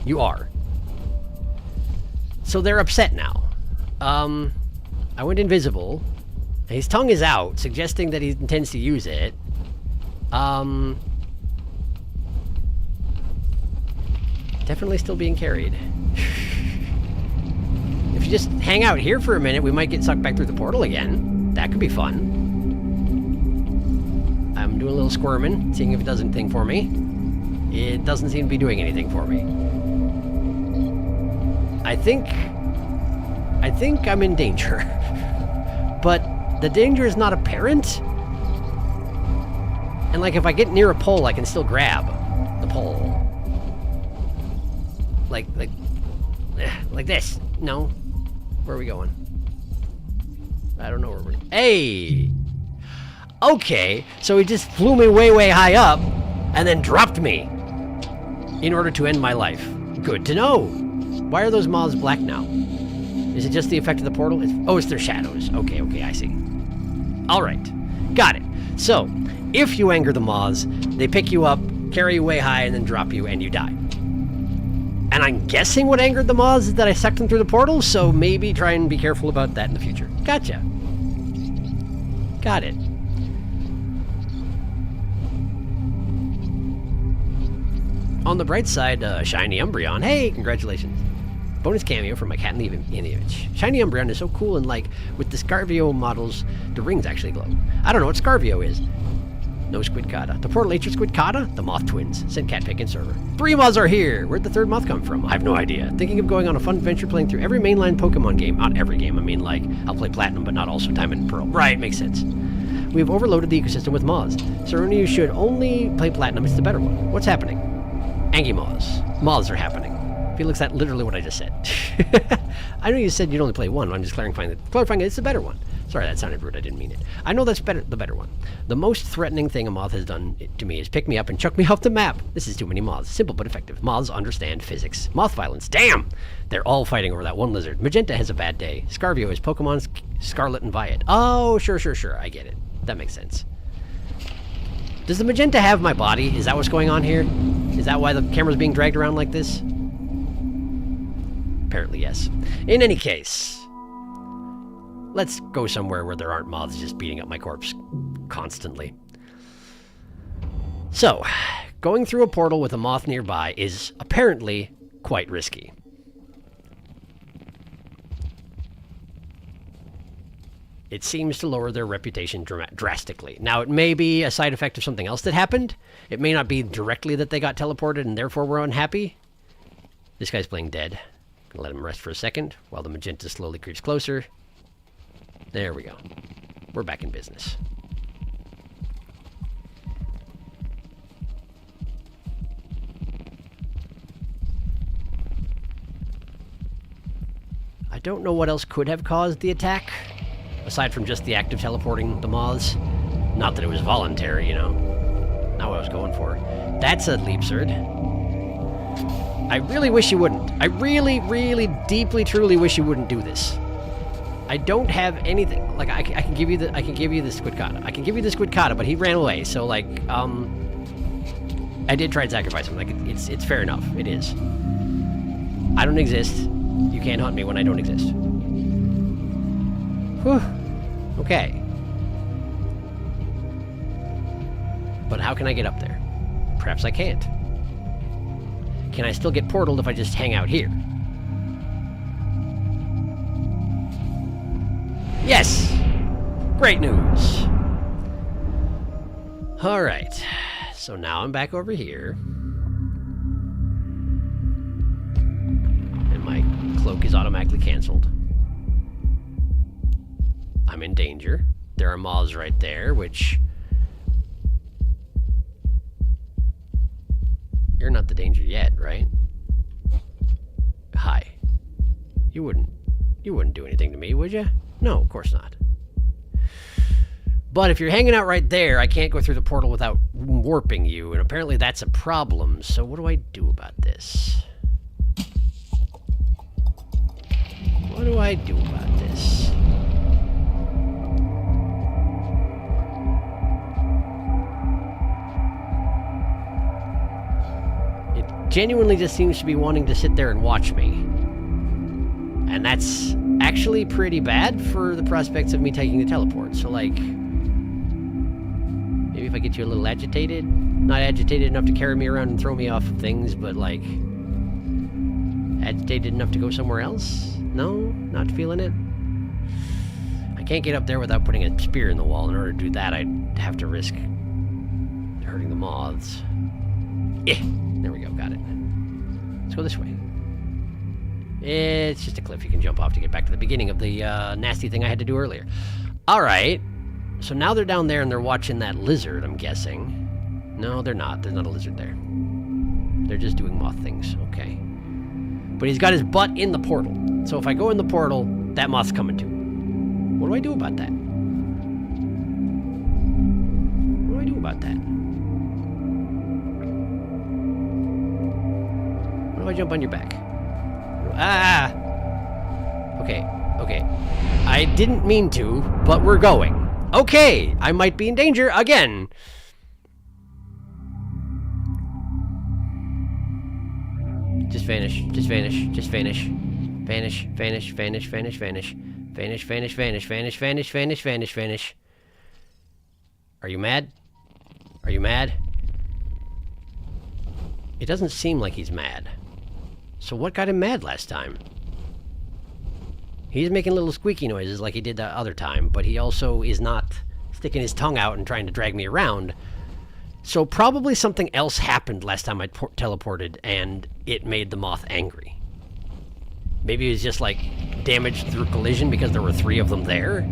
You are. So they're upset now. I went invisible. His tongue is out, suggesting that he intends to use it. Definitely still being carried. If you just hang out here for a minute, we might get sucked back through the portal again. That could be fun. I'm doing a little squirming, seeing if it does anything for me. It doesn't seem to be doing anything for me. I think I'm in danger. But the danger is not apparent. And like if I get near a pole, I can still grab the pole. Like this. No. Where are we going? I don't know where we're... Hey! Okay, so he just flew me way, way high up and then dropped me in order to end my life. Good to know. Why are those moths black now? Is it just the effect of the portal? It's their shadows. Okay, I see. All right. Got it. So, if you anger the moths, they pick you up, carry you way high, and then drop you, and you die. And I'm guessing what angered the moths is that I sucked them through the portal, so maybe try and be careful about that in the future. Gotcha. Got it. On the bright side, Shiny Umbreon. Hey, congratulations. Bonus cameo from my cat in the image. Shiny Umbreon is so cool, and like, with the Scarvio models, the rings actually glow. I don't know what Scarvio is. No squid kata. The portal ate your squid kata? The moth twins. Sent cat pick and server. 3 moths are here! Where'd the 3rd moth come from? I have no idea. Thinking of going on a fun adventure playing through every mainline Pokemon game. Not every game. I mean, like, I'll play Platinum, but not also Diamond and Pearl. Right, makes sense. We've overloaded the ecosystem with moths. So you should only play Platinum. It's the better one. What's happening? Angie moths. Moths are happening. Felix, that's literally what I just said. I know you said you'd only play one. I'm just clarifying that it's the better one. Sorry, that sounded rude. I didn't mean it. I know that's better. The better one. The most threatening thing a moth has done to me is pick me up and chuck me off the map. This is too many moths. Simple but effective. Moths understand physics. Moth violence. Damn! They're all fighting over that one lizard. Magenta has a bad day. Scarvio is Pokemon's Scarlet and Violet. Oh, sure. I get it. That makes sense. Does the magenta have my body? Is that what's going on here? Is that why the camera's being dragged around like this? Apparently, yes. In any case, let's go somewhere where there aren't moths just beating up my corpse constantly. So, going through a portal with a moth nearby is apparently quite risky. It seems to lower their reputation drastically. Now, it may be a side effect of something else that happened. It may not be directly that they got teleported and therefore were unhappy. This guy's playing dead. Gonna let him rest for a second while the magenta slowly creeps closer. There we go. We're back in business. I don't know what else could have caused the attack, aside from just the act of teleporting the moths. Not that it was voluntary, you know. Not what I was going for. That's a Leapsword. I really wish you wouldn't. I really, deeply, truly wish you wouldn't do this. I don't have anything. Like, I can give you the Squidcata. I can give you the Squidcata, but he ran away. So, like, I did try and sacrifice him. Like, it's fair enough. It is. I don't exist. You can't hunt me when I don't exist. Whew. Okay. But how can I get up there? Perhaps I can't. Can I still get portaled if I just hang out here? Yes! Great news! Alright. So now I'm back over here. And my cloak is automatically canceled. I'm in danger. There are moths right there, which... You're not the danger yet, right? Hi. You wouldn't do anything to me, would you? No, of course not. But if you're hanging out right there, I can't go through the portal without warping you, and apparently that's a problem. So what do I do about this? What do I do about this? Genuinely just seems to be wanting to sit there and watch me. And that's actually pretty bad for the prospects of me taking the teleport. So, like, maybe if I get you a little agitated. Not agitated enough to carry me around and throw me off of things, but, like, agitated enough to go somewhere else? No? Not feeling it? I can't get up there without putting a spear in the wall. In order to do that, I'd have to risk hurting the moths. Yeah. There we go, got it. Let's go this way. It's just a cliff you can jump off to get back to the beginning of the nasty thing I had to do earlier. Alright, so now they're down there and they're watching that lizard, I'm guessing. No, they're not. There's not a lizard there. They're just doing moth things, okay. But he's got his butt in the portal. So if I go in the portal, that moth's coming too. What do I do about that? What do I do about that? What if I jump on your back? Ah! Okay. I didn't mean to, but we're going. Okay! I might be in danger again! Just vanish. Just vanish. Just vanish. Vanish. Vanish. Vanish. Vanish. Vanish. Vanish. Vanish. Vanish. Vanish. Vanish. Vanish. Vanish. Vanish. Are you mad? Are you mad? It doesn't seem like he's mad. So what got him mad last time? He's making little squeaky noises like he did that other time, but he also is not sticking his tongue out and trying to drag me around. So probably something else happened last time I teleported, and it made the moth angry. Maybe it was just, like, damage through collision because there were 3 of them there?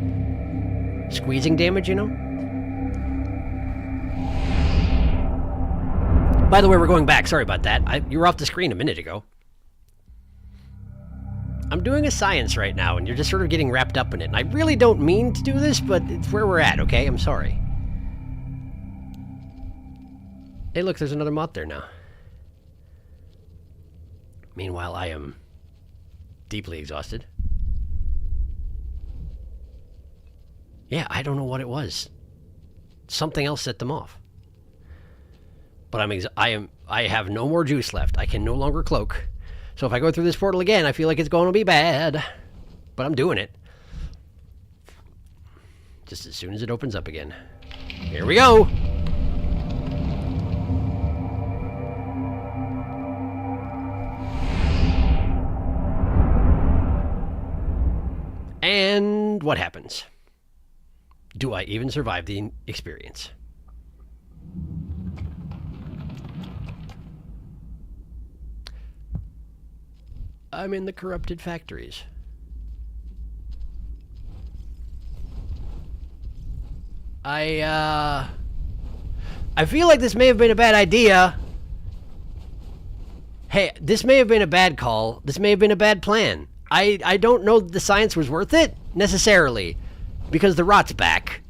Squeezing damage, you know? By the way, we're going back. Sorry about that. You were off the screen a minute ago. I'm doing a science right now, and you're just sort of getting wrapped up in it. And I really don't mean to do this, but it's where we're at, okay? I'm sorry. Hey, look, there's another moth there now. Meanwhile, I am deeply exhausted. Yeah, I don't know what it was. Something else set them off. But I have no more juice left. I can no longer cloak. So if I go through this portal again, I feel like it's going to be bad. But I'm doing it. Just as soon as it opens up again. Here we go! And what happens? Do I even survive the experience? I'm in the corrupted factories. I feel like this may have been a bad idea. Hey, this may have been a bad call. This may have been a bad plan. I don't know that the science was worth it, necessarily, because the rot's back.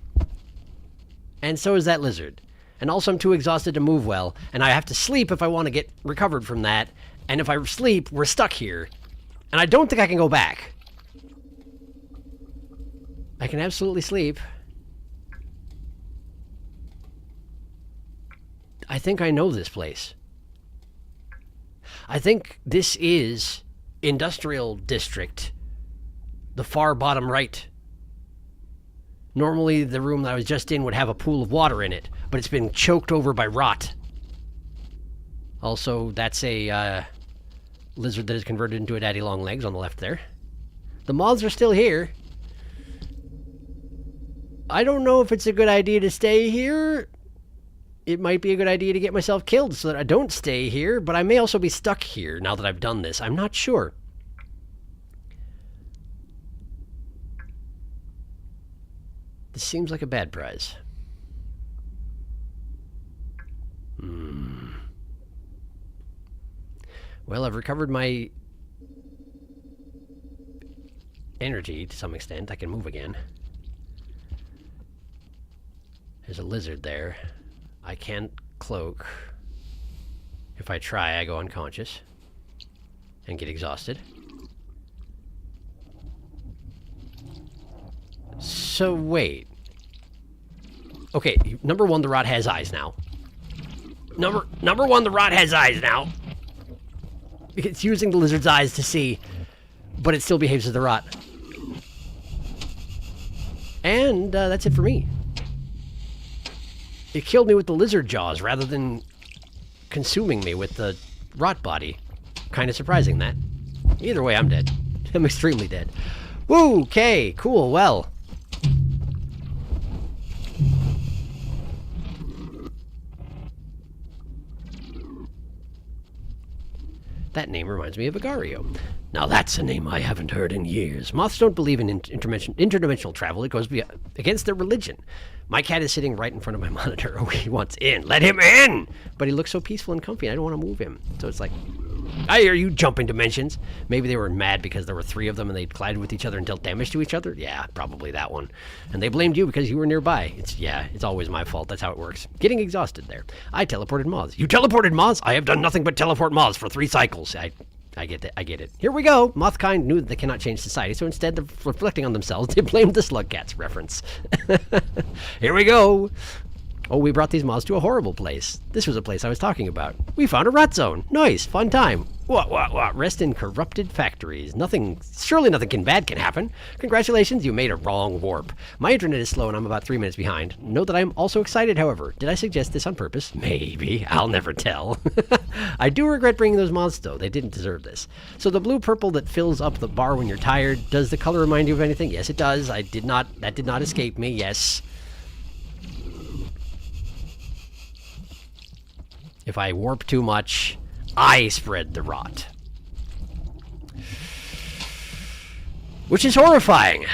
And so is that lizard. And also I'm too exhausted to move well, and I have to sleep if I want to get recovered from that. And if I sleep, we're stuck here. And I don't think I can go back. I can absolutely sleep. I think I know this place. I think this is Industrial District, the far bottom right. Normally the room that I was just in would have a pool of water in it, but it's been choked over by rot. Also, that's a lizard that is converted into a daddy long legs on the left there. The moths are still here. I don't know if it's a good idea to stay here. It might be a good idea to get myself killed so that I don't stay here, but I may also be stuck here now that I've done this. I'm not sure. This seems like a bad prize. Well, I've recovered my energy to some extent. I can move again. There's a lizard there. I can't cloak. If I try, I go unconscious and get exhausted. So wait. Okay, number one, the rot has eyes now. Number one, the rot has eyes now. It's using the lizard's eyes to see, but it still behaves as the rot. And that's it for me. It killed me with the lizard jaws rather than consuming me with the rot body. Kind of surprising, that. Either way, I'm dead. I'm extremely dead. Woo! Okay, cool, well. That name reminds me of Agario. Now that's a name I haven't heard in years. Moths don't believe in interdimensional travel. It goes against their religion. My cat is sitting right in front of my monitor. Oh, he wants in. Let him in! But he looks so peaceful and comfy, and I don't want to move him. So it's like, I hear you jumping dimensions. Maybe they were mad because there were 3 of them and they collided with each other and dealt damage to each other. Yeah, probably that one. And they blamed you because you were nearby. It's always my fault. That's how it works. Getting exhausted there. I teleported moths. You teleported moths? I have done nothing but teleport moths for 3 cycles. I get it. I get it. Here we go. Mothkind knew that they cannot change society, so instead of reflecting on themselves, they blamed the slug cats reference. Here we go. Oh, we brought these moths to a horrible place. This was a place I was talking about. We found a rat zone. Nice. Fun time. What? Rest in corrupted factories. Surely nothing bad can happen. Congratulations, you made a wrong warp. My internet is slow and I'm about 3 minutes behind. Note that I'm also excited, however. Did I suggest this on purpose? Maybe. I'll never tell. I do regret bringing those moths, though. They didn't deserve this. So the blue-purple that fills up the bar when you're tired, does the color remind you of anything? Yes, it does. That did not escape me. Yes. If I warp too much, I spread the rot. Which is horrifying.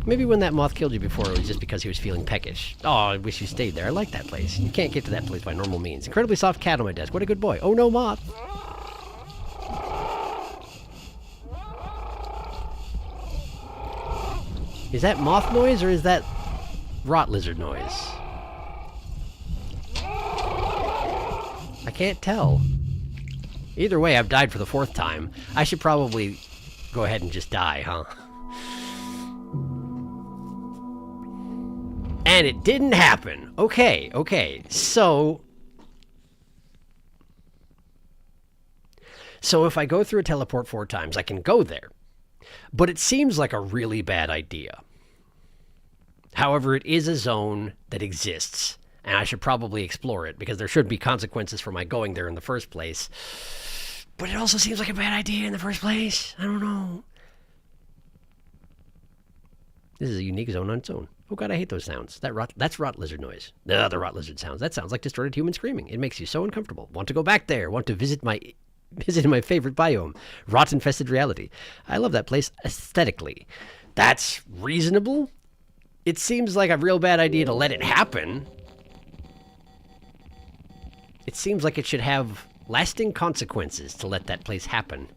Maybe when that moth killed you before, it was just because he was feeling peckish. Oh, I wish you stayed there. I like that place. You can't get to that place by normal means. Incredibly soft cat on my desk. What a good boy. Oh no, moth. Is that moth noise or is that rot lizard noise? I can't tell. Either way, I've died for the 4th time. I should probably go ahead and just die, huh? And it didn't happen. Okay, okay. So if I go through a teleport 4 times, I can go there. But it seems like a really bad idea. However, it is a zone that exists, and I should probably explore it, because there should be consequences for my going there in the first place. But it also seems like a bad idea in the first place. I don't know. This is a unique zone on its own. Oh god, I hate those sounds. That's rot lizard noise. The rot lizard sounds. That sounds like distorted human screaming. It makes you so uncomfortable. Want to go back there. Want to visit my favorite biome. Rot-infested reality. I love that place aesthetically. That's reasonable. It seems like a real bad idea to let it happen. It seems like it should have lasting consequences to let that place happen.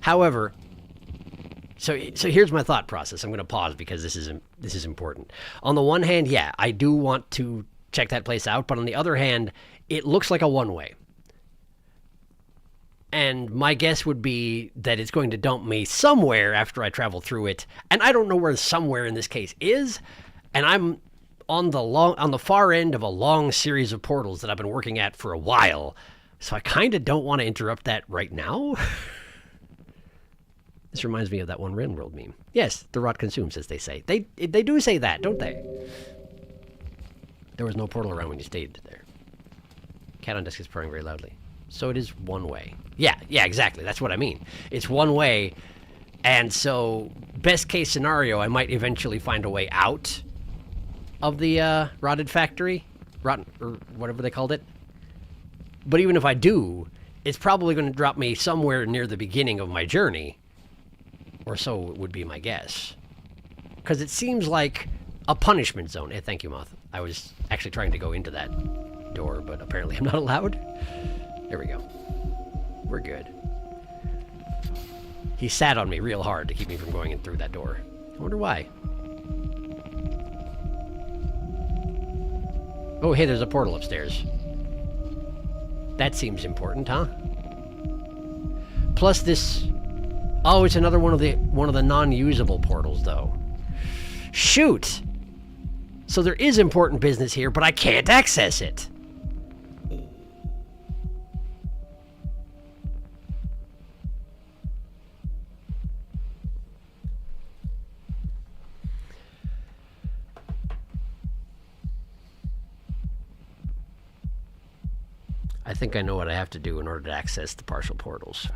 However, so here's my thought process. I'm going to pause because this is important. On the one hand, yeah, I do want to check that place out, but on the other hand, it looks like a one-way. And my guess would be that it's going to dump me somewhere after I travel through it, and I don't know where somewhere in this case is, and I'm on the far end of a long series of portals that I've been working at for a while, so I kind of don't want to interrupt that right now. This reminds me of that one RenWorld meme. Yes, the rot consumes, as they say. They do say that, don't they? There was no portal around when you stayed there. Cat on desk is purring very loudly. So it is one way. Yeah, exactly. That's what I mean. It's one way, and so best case scenario, I might eventually find a way out of the rotted factory, or whatever they called it. But even if I do, it's probably going to drop me somewhere near the beginning of my journey, or so would be my guess. Because it seems like a punishment zone. Hey, thank you, Moth. I was actually trying to go into that door, but apparently I'm not allowed. There we go. We're good. He sat on me real hard to keep me from going in through that door. I wonder why. Oh, hey, there's a portal upstairs. That seems important, huh? Plus this... Oh, it's another one of the non-usable portals, though. Shoot! So there is important business here, but I can't access it. I think I know what I have to do in order to access the partial portals.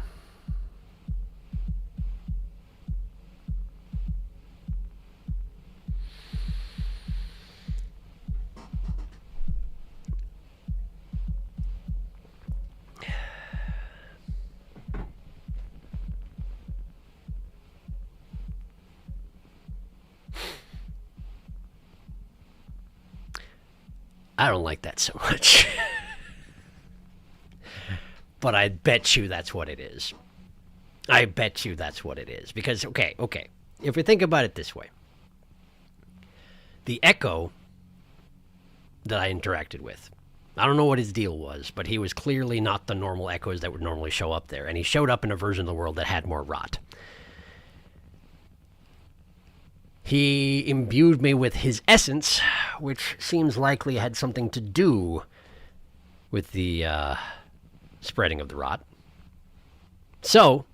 I don't like that so much. But I bet you that's what it is. I bet you that's what it is. Because, okay. If we think about it this way. The Echo that I interacted with. I don't know what his deal was, but he was clearly not the normal Echoes that would normally show up there. And he showed up in a version of the world that had more rot. He imbued me with his essence, which seems likely had something to do with the spreading of the rot. So,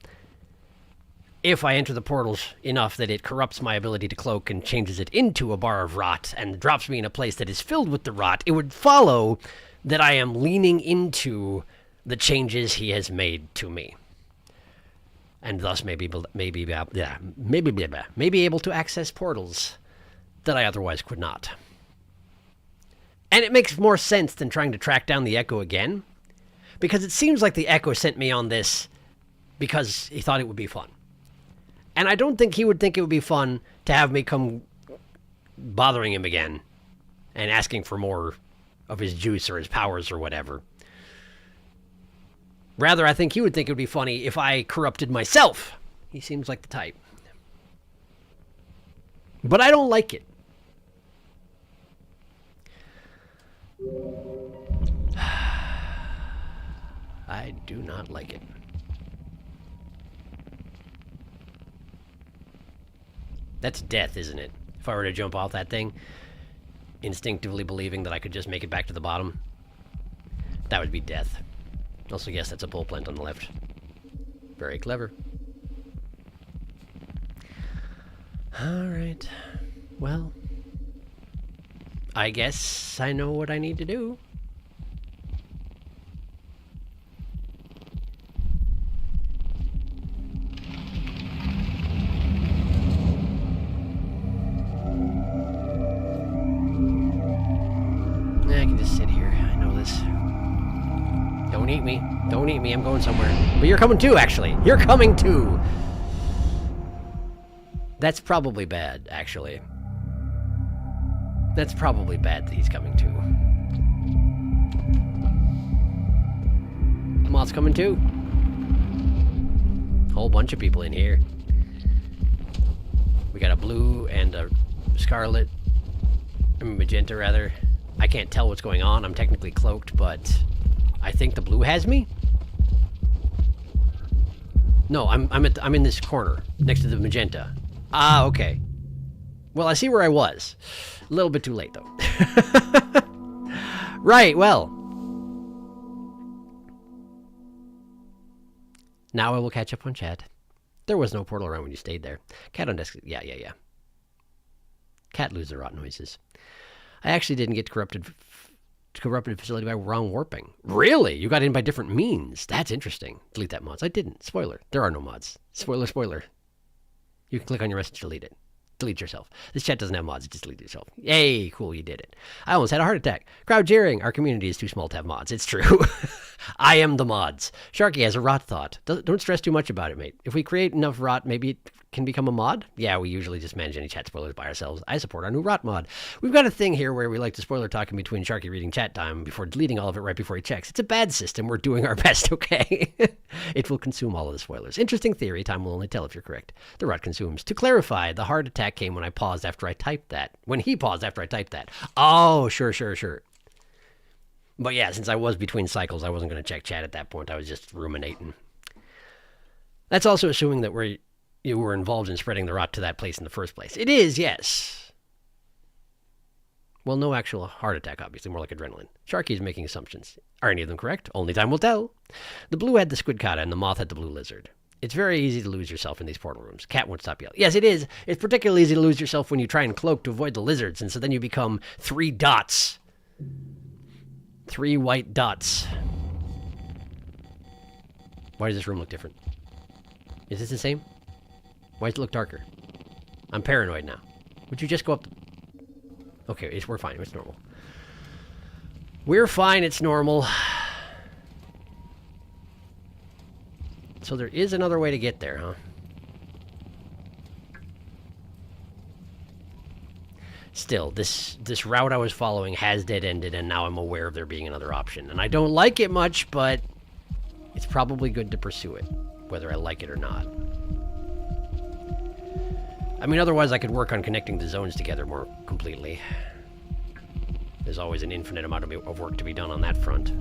if I enter the portals enough that it corrupts my ability to cloak and changes it into a bar of rot and drops me in a place that is filled with the rot, it would follow that I am leaning into the changes he has made to me. And thus maybe able to access portals that I otherwise could not. And it makes more sense than trying to track down the Echo again, because it seems like the Echo sent me on this because he thought it would be fun. And I don't think he would think it would be fun to have me come bothering him again and asking for more of his juice or his powers or whatever. Rather, I think he would think it would be funny if I corrupted myself. He seems like the type. But I don't like it. I do not like it. That's death, isn't it? If I were to jump off that thing, instinctively believing that I could just make it back to the bottom, that would be death. Also, yes, that's a pole plant on the left. Very clever. Alright. Well, I guess I know what I need to do. I can just sit here. I know this. Don't eat me. Don't eat me. I'm going somewhere. But you're coming too, actually. You're coming too. That's probably bad, actually. That's probably bad that he's coming too. The moth's coming too. Whole bunch of people in here. We got a blue and a scarlet. I mean, magenta, rather. I can't tell what's going on. I'm technically cloaked, but I think the blue has me. No, I'm in this corner next to the magenta. Ah, okay. Well, I see where I was. A little bit too late, though. Right, well. Now I will catch up on chat. There was no portal around when you stayed there. Cat on desk. Yeah. Cat lose the rot noises. I actually didn't get corrupted facility by wrong warping. Really? You got in by different means. That's interesting. Delete that mods. I didn't. Spoiler. There are no mods. Spoiler. You can click on your message to delete it. Delete yourself. This chat doesn't have mods. Just delete yourself. Yay, cool, you did it. I almost had a heart attack. Crowd jeering. Our community is too small to have mods. It's true. I am the mods. Sharky has a rot thought. Don't stress too much about it, mate. If we create enough rot, maybe it can become a mod? Yeah, we usually just manage any chat spoilers by ourselves. I support our new rot mod. We've got a thing here where we like to spoiler talk in between Sharky reading chat time before deleting all of it right before he checks. It's a bad system. We're doing our best, okay? It will consume all of the spoilers. Interesting theory. Time will only tell if you're correct. The rot consumes. To clarify, the heart attack came when I paused after I typed that. When he paused after I typed that. Oh, sure. But yeah, since I was between cycles, I wasn't going to check chat at that point. I was just ruminating. That's also assuming that you were involved in spreading the rot to that place in the first place. It is, yes. Well, no actual heart attack, obviously, more like adrenaline. Sharky is making assumptions. Are any of them correct? Only time will tell. The blue had the squidcata and the moth had the blue lizard. It's very easy to lose yourself in these portal rooms. Cat won't stop yelling. Yes, it is. It's particularly easy to lose yourself when you try and cloak to avoid the lizards, and so then you become 3 dots. 3 white dots. Why does this room look different? Is this the same? Why does it look darker? I'm paranoid now. Would you just go up? Okay, we're fine. It's normal. We're fine. It's normal. So there is another way to get there, huh? Still, this route I was following has dead-ended, and now I'm aware of there being another option. And I don't like it much, but it's probably good to pursue it, whether I like it or not. I mean, otherwise I could work on connecting the zones together more completely. There's always an infinite amount of work to be done on that front.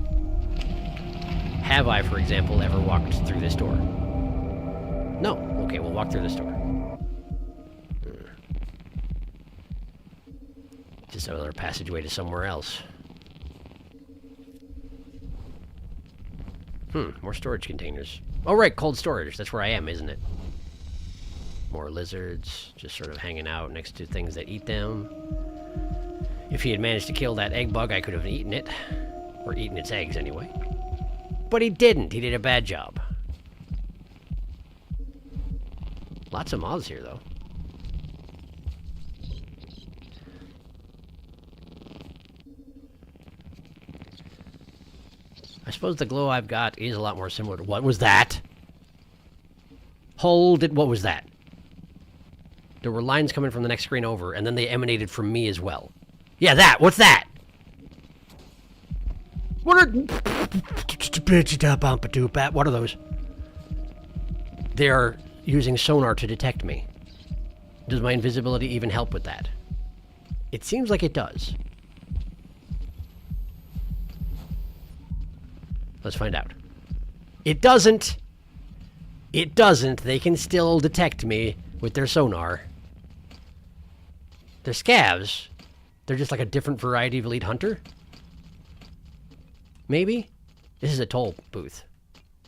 Have I, for example, ever walked through this door? No. Okay, we'll walk through this door. Just another passageway to somewhere else. More storage containers. Oh, right, cold storage. That's where I am, isn't it? More lizards, just sort of hanging out next to things that eat them. If he had managed to kill that egg bug, I could have eaten it. Or eaten its eggs, anyway. But he didn't. He did a bad job. Lots of moths here, though. I suppose the glow I've got is a lot more similar to... What was that? Hold it. What was that? There were lines coming from the next screen over, and then they emanated from me as well. Yeah, that. What's that? What are... What are those? They are using sonar to detect me. Does my invisibility even help with that? It seems like it does. Let's find out. It doesn't. It doesn't. They can still detect me with their sonar. They're scavs. They're just like a different variety of elite hunter. Maybe? This is a toll booth.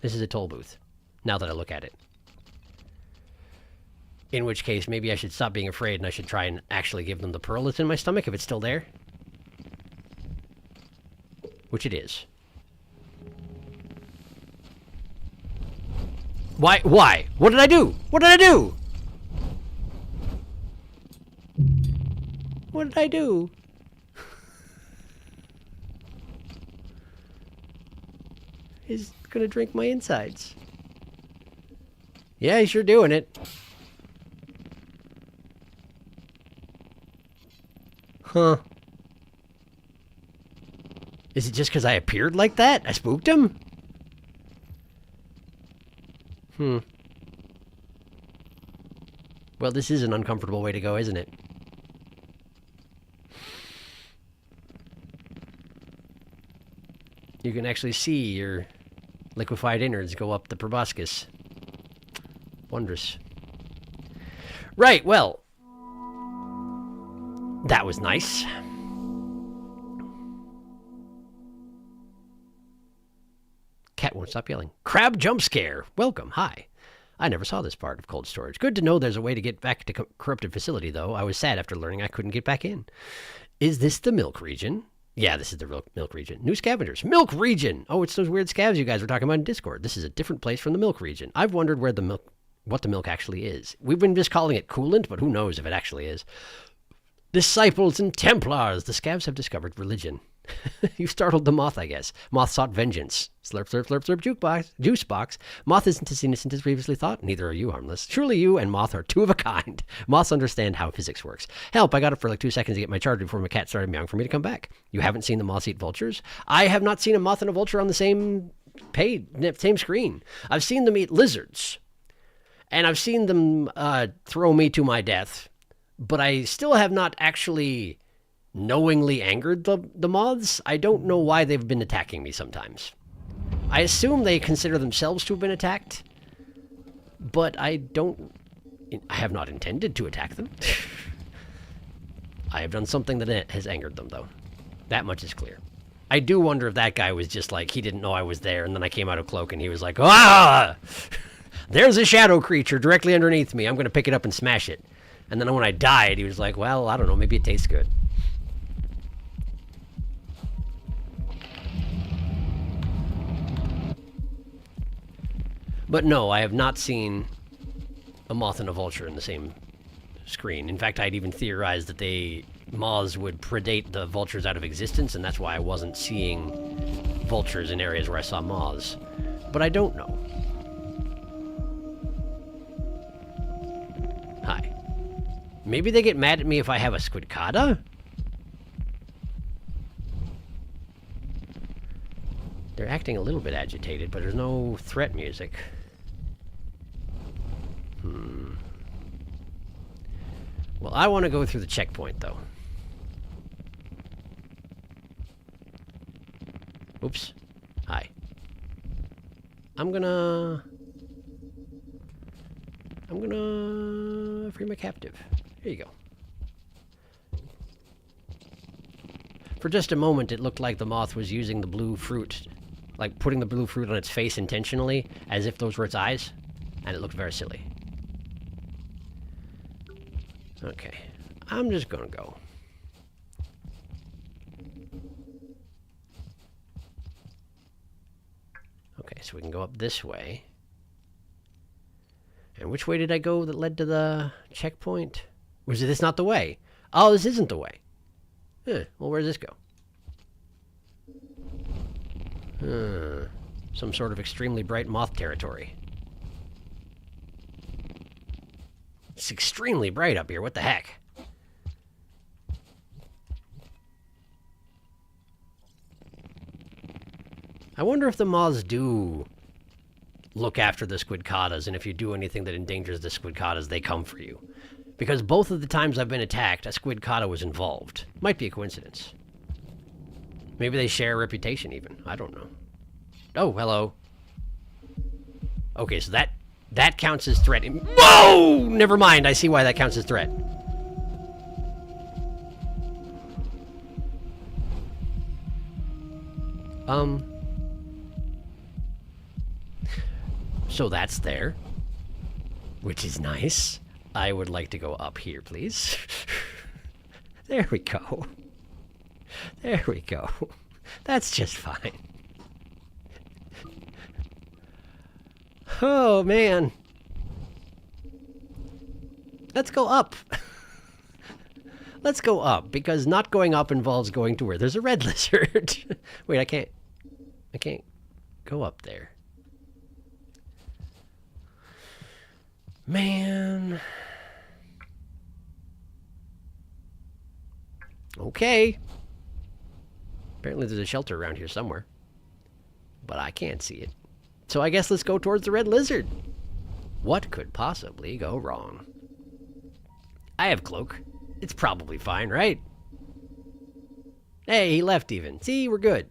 This is a toll booth. Now that I look at it. In which case, maybe I should stop being afraid and I should try and actually give them the pearl that's in my stomach if it's still there. Which it is. Why? Why? What did I do? What did I do? What did I do? He's gonna drink my insides. Yeah, he's sure doing it. Huh. Is it just because I appeared like that? I spooked him? Well, this is an uncomfortable way to go, isn't it? You can actually see your liquefied innards go up the proboscis. Wondrous. Right, well. That was nice. Cat won't stop yelling. Crab jump scare. Welcome. Hi. I never saw this part of cold storage. Good to know there's a way to get back to corrupted facility, though. I was sad after learning I couldn't get back in. Is this the milk region? Yeah, this is the milk region. New scavengers. Milk region! Oh, it's those weird scavs you guys were talking about in Discord. This is a different place from the milk region. I've wondered what the milk actually is. We've been just calling it coolant, but who knows if it actually is. Disciples and Templars. The scavs have discovered religion. You startled the moth, I guess. Moth sought vengeance. Slurp, slurp, slurp, slurp, juice box. Moth isn't as innocent as previously thought. Neither are you harmless. Truly you and Moth are two of a kind. Moths understand how physics works. Help, I got up for like 2 seconds to get my charge before my cat started meowing for me to come back. You haven't seen the moths eat vultures? I have not seen a moth and a vulture on the same same screen. I've seen them eat lizards. And I've seen them throw me to my death. But I still have not actually knowingly angered the moths. I don't know why they've been attacking me sometimes. I assume they consider themselves to have been attacked, but I have not intended to attack them. I have done something that has angered them, though. That much is clear. I do wonder if that guy was just like, he didn't know I was there, and then I came out of cloak, and he was like, ah! There's a shadow creature directly underneath me. I'm going to pick it up and smash it. And then when I died, he was like, well, I don't know, maybe it tastes good. But no, I have not seen a moth and a vulture in the same screen. In fact, I'd even theorized that moths would predate the vultures out of existence, and that's why I wasn't seeing vultures in areas where I saw moths. But I don't know. Hi. Maybe they get mad at me if I have a squidcada? They're acting a little bit agitated, but there's no threat music. Well, I want to go through the checkpoint, though. Oops. Hi. I'm gonna free my captive. There you go. For just a moment, it looked like the moth was using the blue fruit, like putting the blue fruit on its face intentionally, as if those were its eyes, and it looked very silly. Okay, I'm just gonna go. Okay, so we can go up this way. And which way did I go that led to the checkpoint? Was this not the way? Oh, this isn't the way. Well, where does this go? Some sort of extremely bright moth territory. It's extremely bright up here. What the heck? I wonder if the moths do look after the squidcatas, and if you do anything that endangers the squidcatas, they come for you. Because both of the times I've been attacked, a squidcata was involved. Might be a coincidence. Maybe they share a reputation even. I don't know. Oh, hello. Okay, so that counts as threat. Whoa! Never mind. I see why that counts as threat. So that's there, which is nice. I would like to go up here, please. There we go. There we go. That's just fine. Oh, man. Let's go up. Let's go up, because not going up involves going to where there's a red lizard. Wait, I can't go up there. Man. Okay. Apparently there's a shelter around here somewhere. But I can't see it. So I guess let's go towards the red lizard. What could possibly go wrong? I have cloak. It's probably fine, right? Hey, he left even. See, we're good.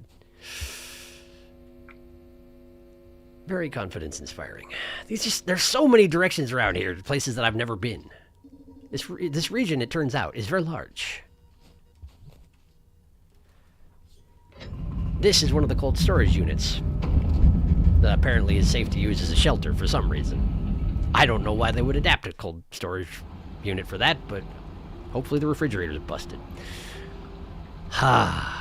Very confidence-inspiring. There's so many directions around here, places that I've never been. This region, it turns out, is very large. This is one of the cold storage units that apparently is safe to use as a shelter for some reason. I don't know why they would adapt a cold storage unit for that, but hopefully the refrigerator's busted. Ha.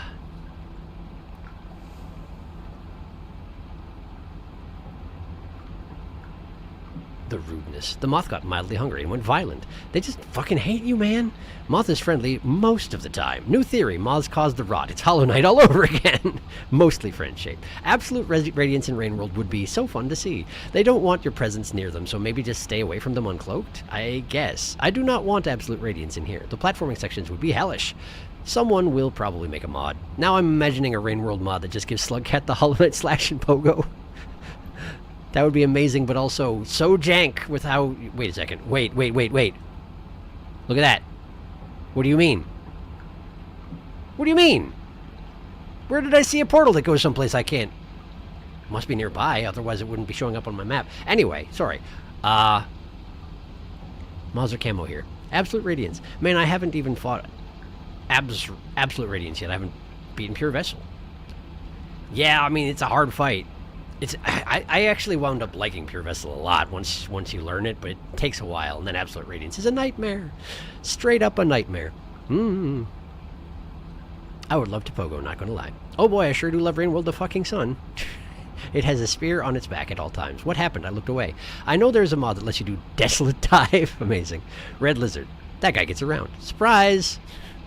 The rudeness. The moth got mildly hungry and went violent. They just fucking hate you, man. Moth is friendly most of the time. New theory. Moths cause the rot. It's Hollow Knight all over again. Mostly friend-shaped. Absolute radiance in Rainworld would be so fun to see. They don't want your presence near them, so maybe just stay away from them uncloaked? I guess. I do not want absolute radiance in here. The platforming sections would be hellish. Someone will probably make a mod. Now I'm imagining a Rainworld mod that just gives Slugcat the Hollow Knight slash and pogo. That would be amazing, but also so jank with how... Wait a second. Wait. Look at that. What do you mean? What do you mean? Where did I see a portal that goes someplace I can't? Must be nearby, otherwise it wouldn't be showing up on my map. Anyway, sorry. Mods are camo here. Absolute Radiance. Man, I haven't even fought Absolute Radiance yet. I haven't beaten Pure Vessel. Yeah, I mean, it's a hard fight. I actually wound up liking Pure Vessel a lot once you learn it, but it takes a while, and then Absolute Radiance is a nightmare. Straight up a nightmare. I would love to pogo, not gonna lie. Oh boy, I sure do love Rainworld the fucking sun. It has a spear on its back at all times. What happened? I looked away. I know there's a mod that lets you do Desolate Dive. Amazing. Red Lizard. That guy gets around. Surprise!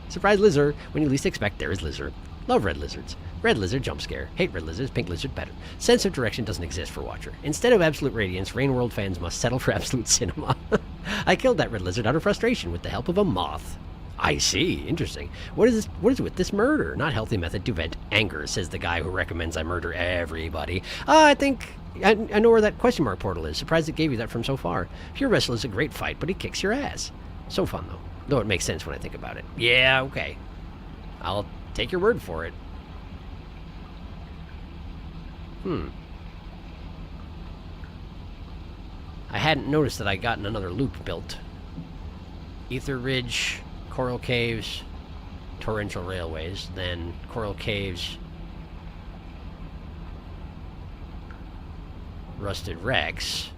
Surprise lizard. When you least expect, there is lizard. Love red lizards. Red lizard, jump scare. Hate red lizards, pink lizard, better. Sense of direction doesn't exist for Watcher. Instead of Absolute Radiance, Rainworld fans must settle for Absolute Cinema. I killed that red lizard out of frustration with the help of a moth. I see. Interesting. What is with this murder? Not healthy method to vent anger, says the guy who recommends I murder everybody. I think... I know where that question mark portal is. Surprised it gave you that from so far. Pure Vessel is a great fight, but he kicks your ass. So fun, though. Though it makes sense when I think about it. Yeah, okay. I'll take your word for it. I hadn't noticed that I'd gotten another loop built. Ether Ridge, Coral Caves, Torrential Railways, then Coral Caves, Rusted Wrecks,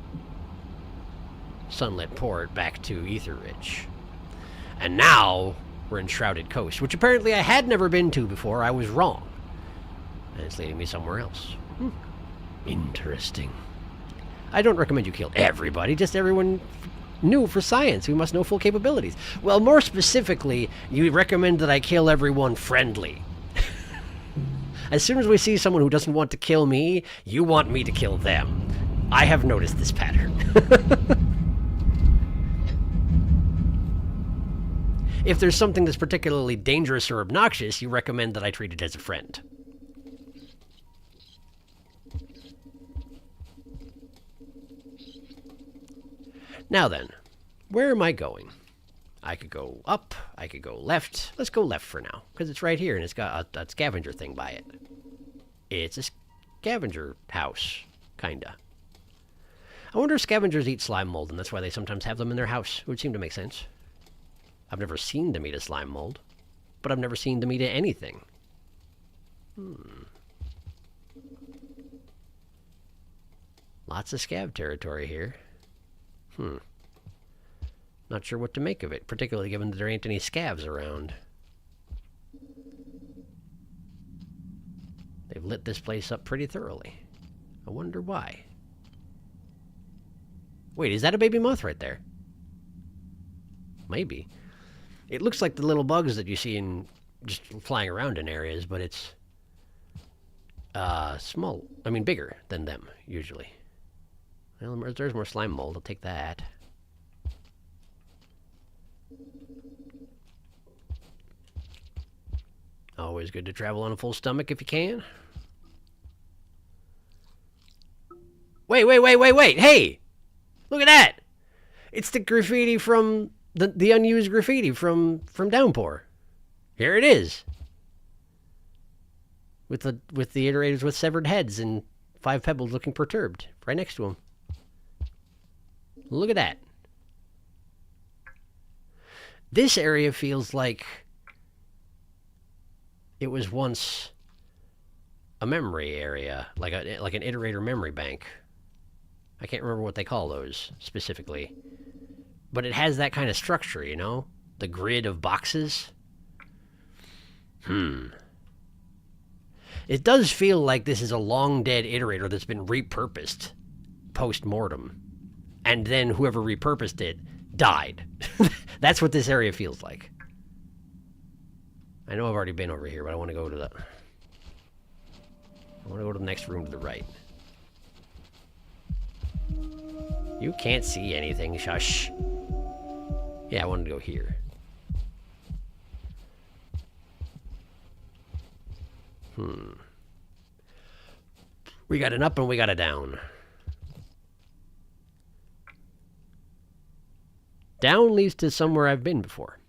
Sunlit Port, back to Ether Ridge. And now we're in Shrouded Coast, which apparently I had never been to before. I was wrong. And it's leading me somewhere else. Interesting. I don't recommend you kill everybody, just everyone new for science who must know full capabilities. Well, more specifically, you recommend that I kill everyone friendly. As soon as we see someone who doesn't want to kill me, you want me to kill them. I have noticed this pattern. If there's something that's particularly dangerous or obnoxious, you recommend that I treat it as a friend. Now then, where am I going? I could go up, I could go left. Let's go left for now, because it's right here and it's got a scavenger thing by it. It's a scavenger house, kinda. I wonder if scavengers eat slime mold, and that's why they sometimes have them in their house. It would seem to make sense. I've never seen them eat a slime mold, but I've never seen them eat anything. Lots of scav territory here. Not sure what to make of it, particularly given that there ain't any scavs around. They've lit this place up pretty thoroughly. I wonder why. Wait, is that a baby moth right there? Maybe. It looks like the little bugs that you see in just flying around in areas, but it's small. I mean, bigger than them, usually. Well, there's more slime mold. I'll take that. Always good to travel on a full stomach if you can. Wait! Hey! Look at that! It's the graffiti from... The unused graffiti from Downpour. Here it is. With the iterators with severed heads and 5 pebbles looking perturbed. Right next to them. Look at that. This area feels like it was once a memory area, like an iterator memory bank. I can't remember what they call those specifically. But it has that kind of structure, you know? The grid of boxes. It does feel like this is a long-dead iterator that's been repurposed post-mortem. And then whoever repurposed it died. That's what this area feels like. I know I've already been over here, but I want to go to the... I want to go to the next room to the right. You can't see anything, shush. Yeah, I wanted to go here. We got an up and we got a down. Down leads to somewhere I've been before.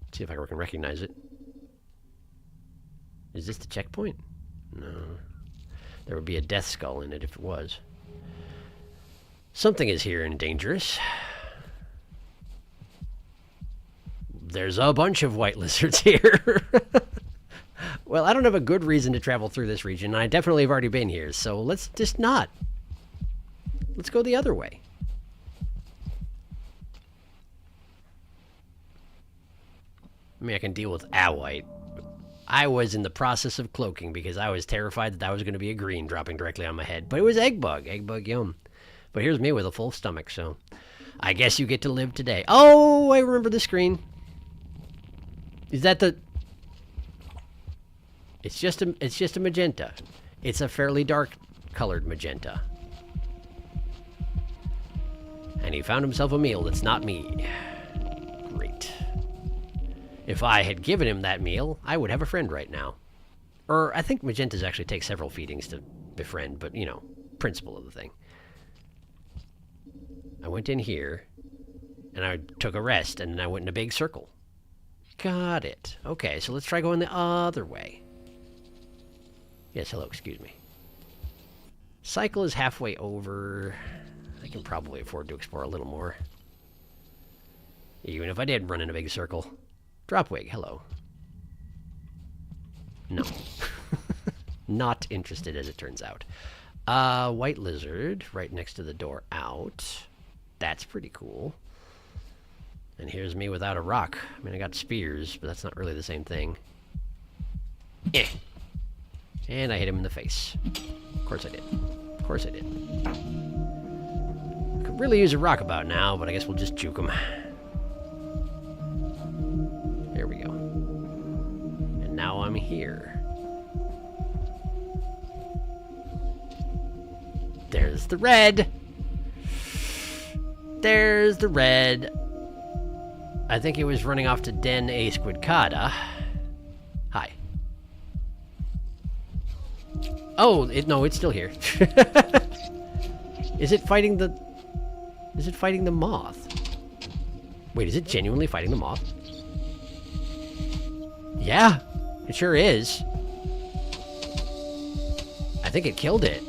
Let's see if I can recognize it. Is this the checkpoint? No. There would be a death skull in it if it was. Something is here and dangerous. There's a bunch of white lizards here. Well, I don't have a good reason to travel through this region, and I definitely have already been here, so let's just not. Let's go the other way. I mean, I can deal with a white. I was in the process of cloaking because I was terrified that was going to be a green dropping directly on my head. But it was egg bug yum. But here's me with a full stomach, so I guess you get to live today. Oh, I remember the screen. Is that the... It's just a magenta. It's a fairly dark colored magenta. And he found himself a meal that's not me. Great. If I had given him that meal, I would have a friend right now. Or I think magentas actually take several feedings to befriend, but you know, principle of the thing. I went in here, and I took a rest, and then I went in a big circle. Got it. Okay, so let's try going the other way. Yes, hello, excuse me. Cycle is halfway over. I can probably afford to explore a little more. Even if I did run in a big circle. Dropwig, hello. No. Not interested, as it turns out. White lizard, right next to the door out. That's pretty cool. And here's me without a rock. I mean, I got spears, but that's not really the same thing. Eh. And I hit him in the face. Of course I did. Of course I did. Could really use a rock about now, but I guess we'll just juke him. There we go. And now I'm here. There's the red. There's the red. I think it was running off to Den A Squidcada. Hi. Oh, no, it's still here. Is it fighting the Is it fighting the moth? Wait, is it genuinely fighting the moth? Yeah, it sure is. I think it killed it.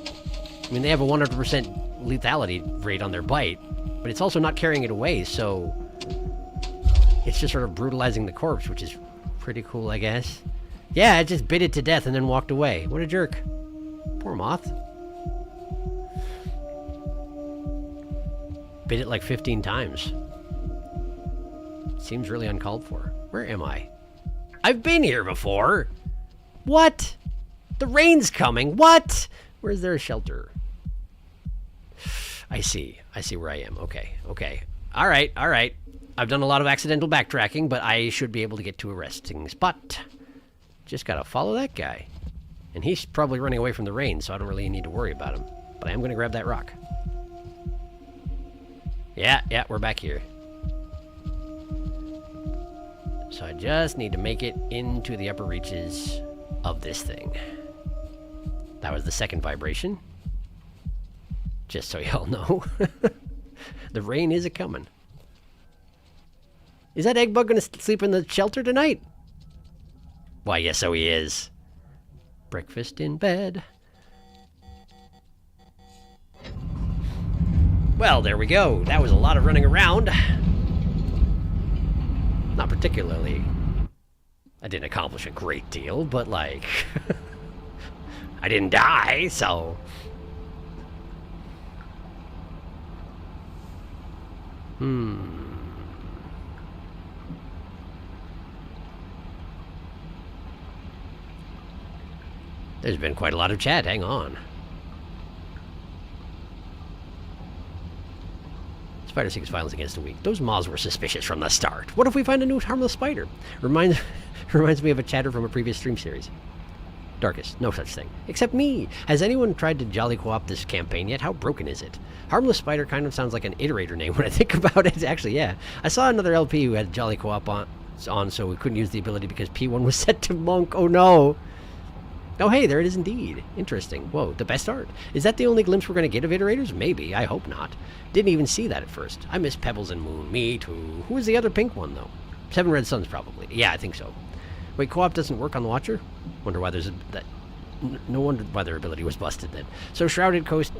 I mean, they have a 100% lethality rate on their bite, but it's also not carrying it away, so it's just sort of brutalizing the corpse, which is pretty cool, I guess. Yeah, it just bit it to death and then walked away. What a jerk. Poor moth. Bit it like 15 times. Seems really uncalled for. Where am I? I've been here before! What? The rain's coming! What? Where's there a shelter? I see. I see where I am. Okay, okay. Alright, alright. I've done a lot of accidental backtracking, but I should be able to get to a resting spot. Just gotta follow that guy. And he's probably running away from the rain, so I don't really need to worry about him. But I am gonna grab that rock. Yeah, we're back here. So I just need to make it into the upper reaches of this thing. That was the second vibration. Just so y'all know. The rain is a-coming. Is that egg bug gonna sleep in the shelter tonight? Why, yes, so he is. Breakfast in bed. Well, there we go. That was a lot of running around. Not particularly. I didn't accomplish a great deal, but like... I didn't die, so... There's been quite a lot of chat. Hang on. Spider seeks violence against the weak. Those moths were suspicious from the start. What if we find a new harmless spider? Reminds me of a chatter from a previous stream series. Darkest, no such thing. Except me. Has anyone tried to jolly co-op this campaign yet? How broken is it? Harmless Spider kind of sounds like an iterator name when I think about it. Actually, yeah. I saw another LP who had jolly co-op on, so we couldn't use the ability because P1 was set to monk. Oh no. Oh hey, there it is indeed. Interesting. Whoa, the best art. Is that the only glimpse we're going to get of iterators? Maybe. I hope not. Didn't even see that at first. I miss Pebbles and Moon. Me too. Who was the other pink one, though? Seven Red Suns, probably. Yeah, I think so. Wait, co-op doesn't work on the Watcher? Wonder why there's no wonder why their ability was busted then. So Shrouded Coast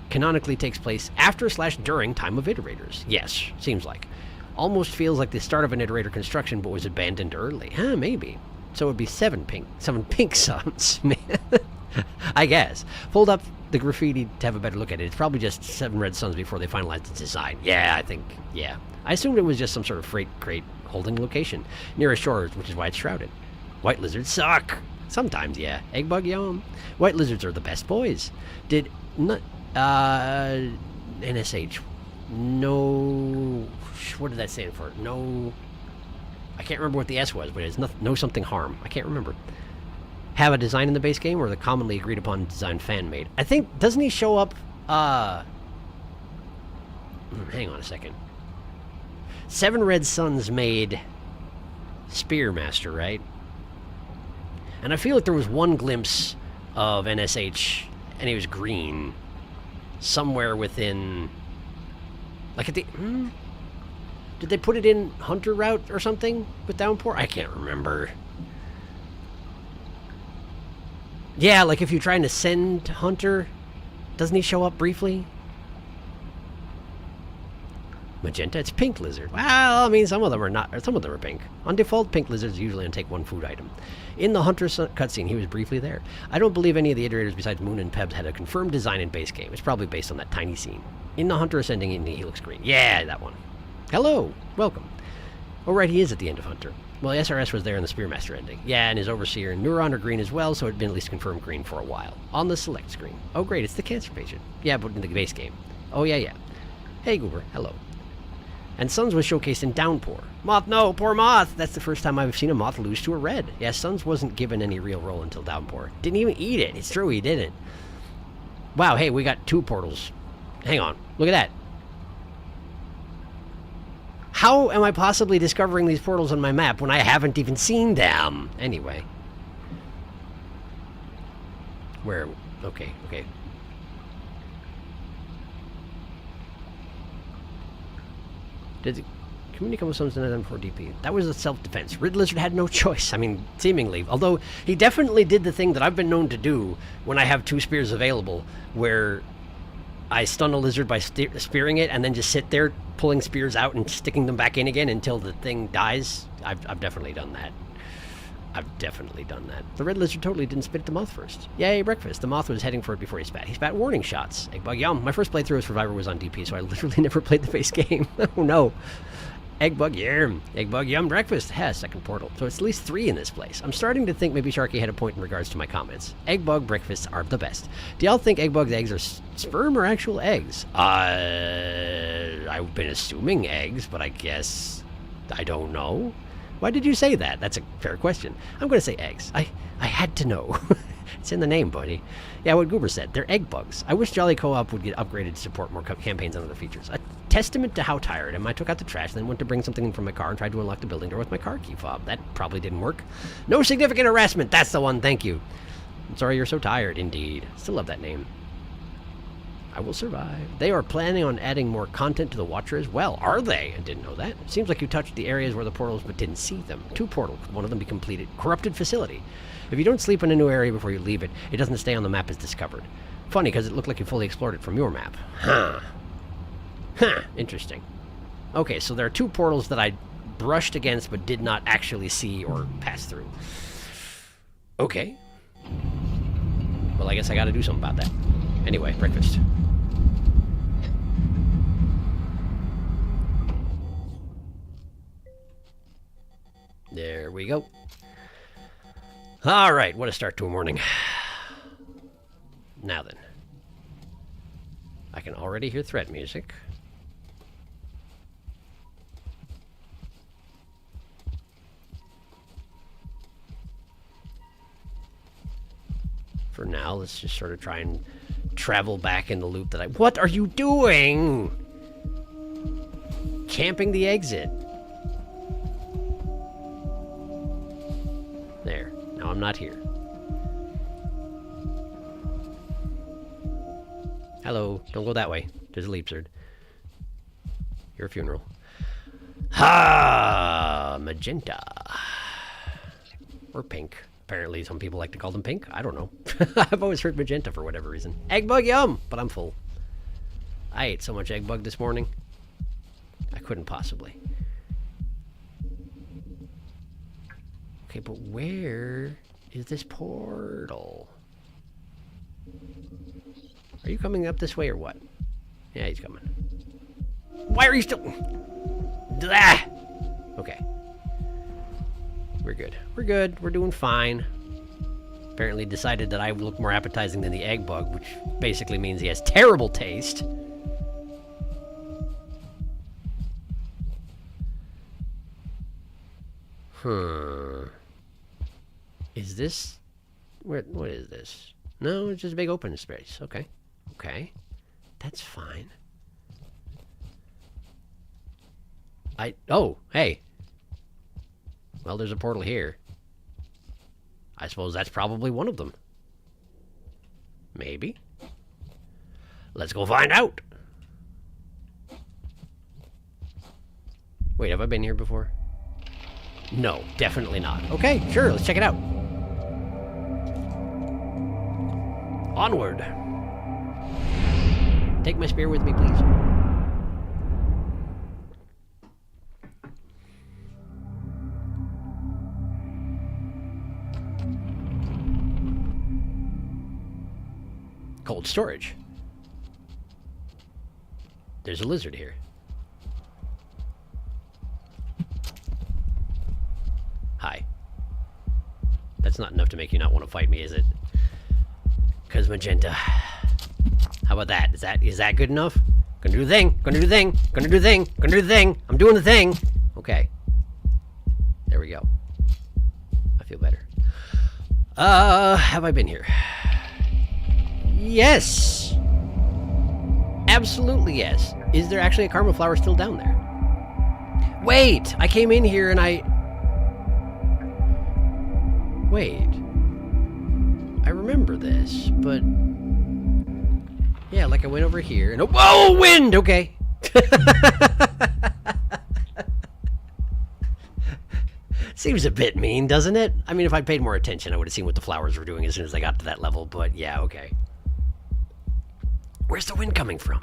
canonically takes place after/during Time of Iterators. Yes, seems like. Almost feels like the start of an iterator construction, but was abandoned early. Huh, maybe. So it would be seven pink suns, man. I guess. Pulled up the graffiti to have a better look at it. It's probably just 7 red suns before they finalized its design. Yeah, I think, yeah. I assumed it was just some sort of freight crate holding location near a shore, which is why it's shrouded. White lizards suck. Sometimes, yeah. Egg bug, yum. White lizards are the best boys. Did not, NSH. No, what did that stand for? No, I can't remember what the S was, but it's no something harm. I can't remember. Have a design in the base game or the commonly agreed upon design fan made? I think, doesn't he show up, hang on a second. 7 red suns made Spearmaster, right? And I feel like there was one glimpse of NSH, and he was green, somewhere within, like at the, did they put it in Hunter route or something with Downpour? I can't remember. Yeah, like if you're trying to send Hunter, doesn't he show up briefly? Magenta, it's pink lizard. Well, I mean, some of them are not, or some of them are pink. On default, pink lizards usually only take 1 food item. In the Hunter cutscene, he was briefly there. I don't believe any of the iterators besides Moon and Pebs had a confirmed design in base game. It's probably based on that tiny scene. In the Hunter ascending in the helix green. Yeah, that one. Hello, welcome. Oh, right, he is at the end of Hunter. Well, SRS was there in the Spearmaster ending. Yeah, and his Overseer and Neuron are green as well, so it'd been at least confirmed green for a while. On the select screen. Oh, great, it's the cancer patient. Yeah, but in the base game. Oh, yeah. Hey, Goober, hello. And Suns was showcased in Downpour. Moth, no, poor Moth! That's the first time I've seen a Moth lose to a red. Yeah, Suns wasn't given any real role until Downpour. Didn't even eat it. It's true, he didn't. Wow, hey, we got 2 portals. Hang on, look at that. How am I possibly discovering these portals on my map when I haven't even seen them? Anyway. Where? Okay. Did the community come with something other than for DP? That was a self-defense. Red Lizard had no choice. I mean, seemingly. Although, he definitely did the thing that I've been known to do when I have 2 spears available, where I stun a lizard by spearing it and then just sit there pulling spears out and sticking them back in again until the thing dies. I've definitely done that. I've definitely done that. The red lizard totally didn't spit at the moth first. Yay, breakfast. The moth was heading for it before he spat. He spat warning shots. Egg bug yum. My first playthrough as Survivor was on DP, so I literally never played the base game. Oh no. Egg bug yum. Egg bug yum breakfast. Has second portal. So it's at least 3 in this place. I'm starting to think maybe Sharky had a point in regards to my comments. Egg bug breakfasts are the best. Do y'all think egg bug's eggs are sperm or actual eggs? I've been assuming eggs, but I guess I don't know. Why did you say that? That's a fair question. I'm going to say eggs. I had to know. It's in the name, buddy. Yeah, what Goober said. They're egg bugs. I wish Jolly Co-op would get upgraded to support more campaigns and other features. A testament to how tired I am. I took out the trash, then went to bring something in from my car and tried to unlock the building door with my car key fob. That probably didn't work. No significant harassment. That's the one. Thank you. I'm sorry you're so tired. Indeed. Still love that name. I will survive. They are planning on adding more content to the Watcher as well. Are they? I didn't know that. Seems like you touched the areas where the portals but didn't see them. 2 portals. One of them be completed. Corrupted facility. If you don't sleep in a new area before you leave it, it doesn't stay on the map as discovered. Funny, because it looked like you fully explored it from your map. Huh. Huh. Interesting. Okay, so there are 2 portals that I brushed against but did not actually see or pass through. Okay. Well, I guess I gotta do something about that. Anyway, breakfast. There we go. All right, what a start to a morning. Now then. I can already hear threat music. For now, let's just sort of try and travel back in the loop that I... What are you doing? Camping the exit. There. Now I'm not here. Hello. Don't go that way. There's a leap, Zerd. Your funeral. Ha! Magenta. Or pink. Apparently some people like to call them pink. I don't know. I've always heard magenta for whatever reason. Egg bug yum! But I'm full. I ate so much egg bug this morning. I couldn't possibly. Okay, but where is this portal? Are you coming up this way or what? Yeah, he's coming. Why are you still... Ah! Okay. We're good. We're good. We're doing fine. Apparently decided that I look more appetizing than the egg bug, which basically means he has terrible taste. Is this... What is this? No, it's just a big open space. Okay. Okay. That's fine. Oh, hey. Well, there's a portal here. I suppose that's probably one of them. Maybe. Let's go find out. Wait, have I been here before? No, definitely not. Okay, sure, let's check it out. Onward. Take my spear with me, please. Cold storage. There's a lizard here. Hi. That's not enough to make you not want to fight me, is it? Because magenta. How about that? Is that good enough? Gonna do the thing. Gonna do the thing. Gonna do the thing. Gonna do the thing. I'm doing the thing. Okay. There we go. I feel better. Have I been here? Yes. Absolutely yes. Is there actually a karma flower still down there? Wait, I came in here and Wait. I remember this, but... Yeah, like I went over here and... Oh, wind! Okay. Seems a bit mean, doesn't it? I mean, if I'd paid more attention, I would have seen what the flowers were doing as soon as I got to that level, but yeah, okay. Where's the wind coming from?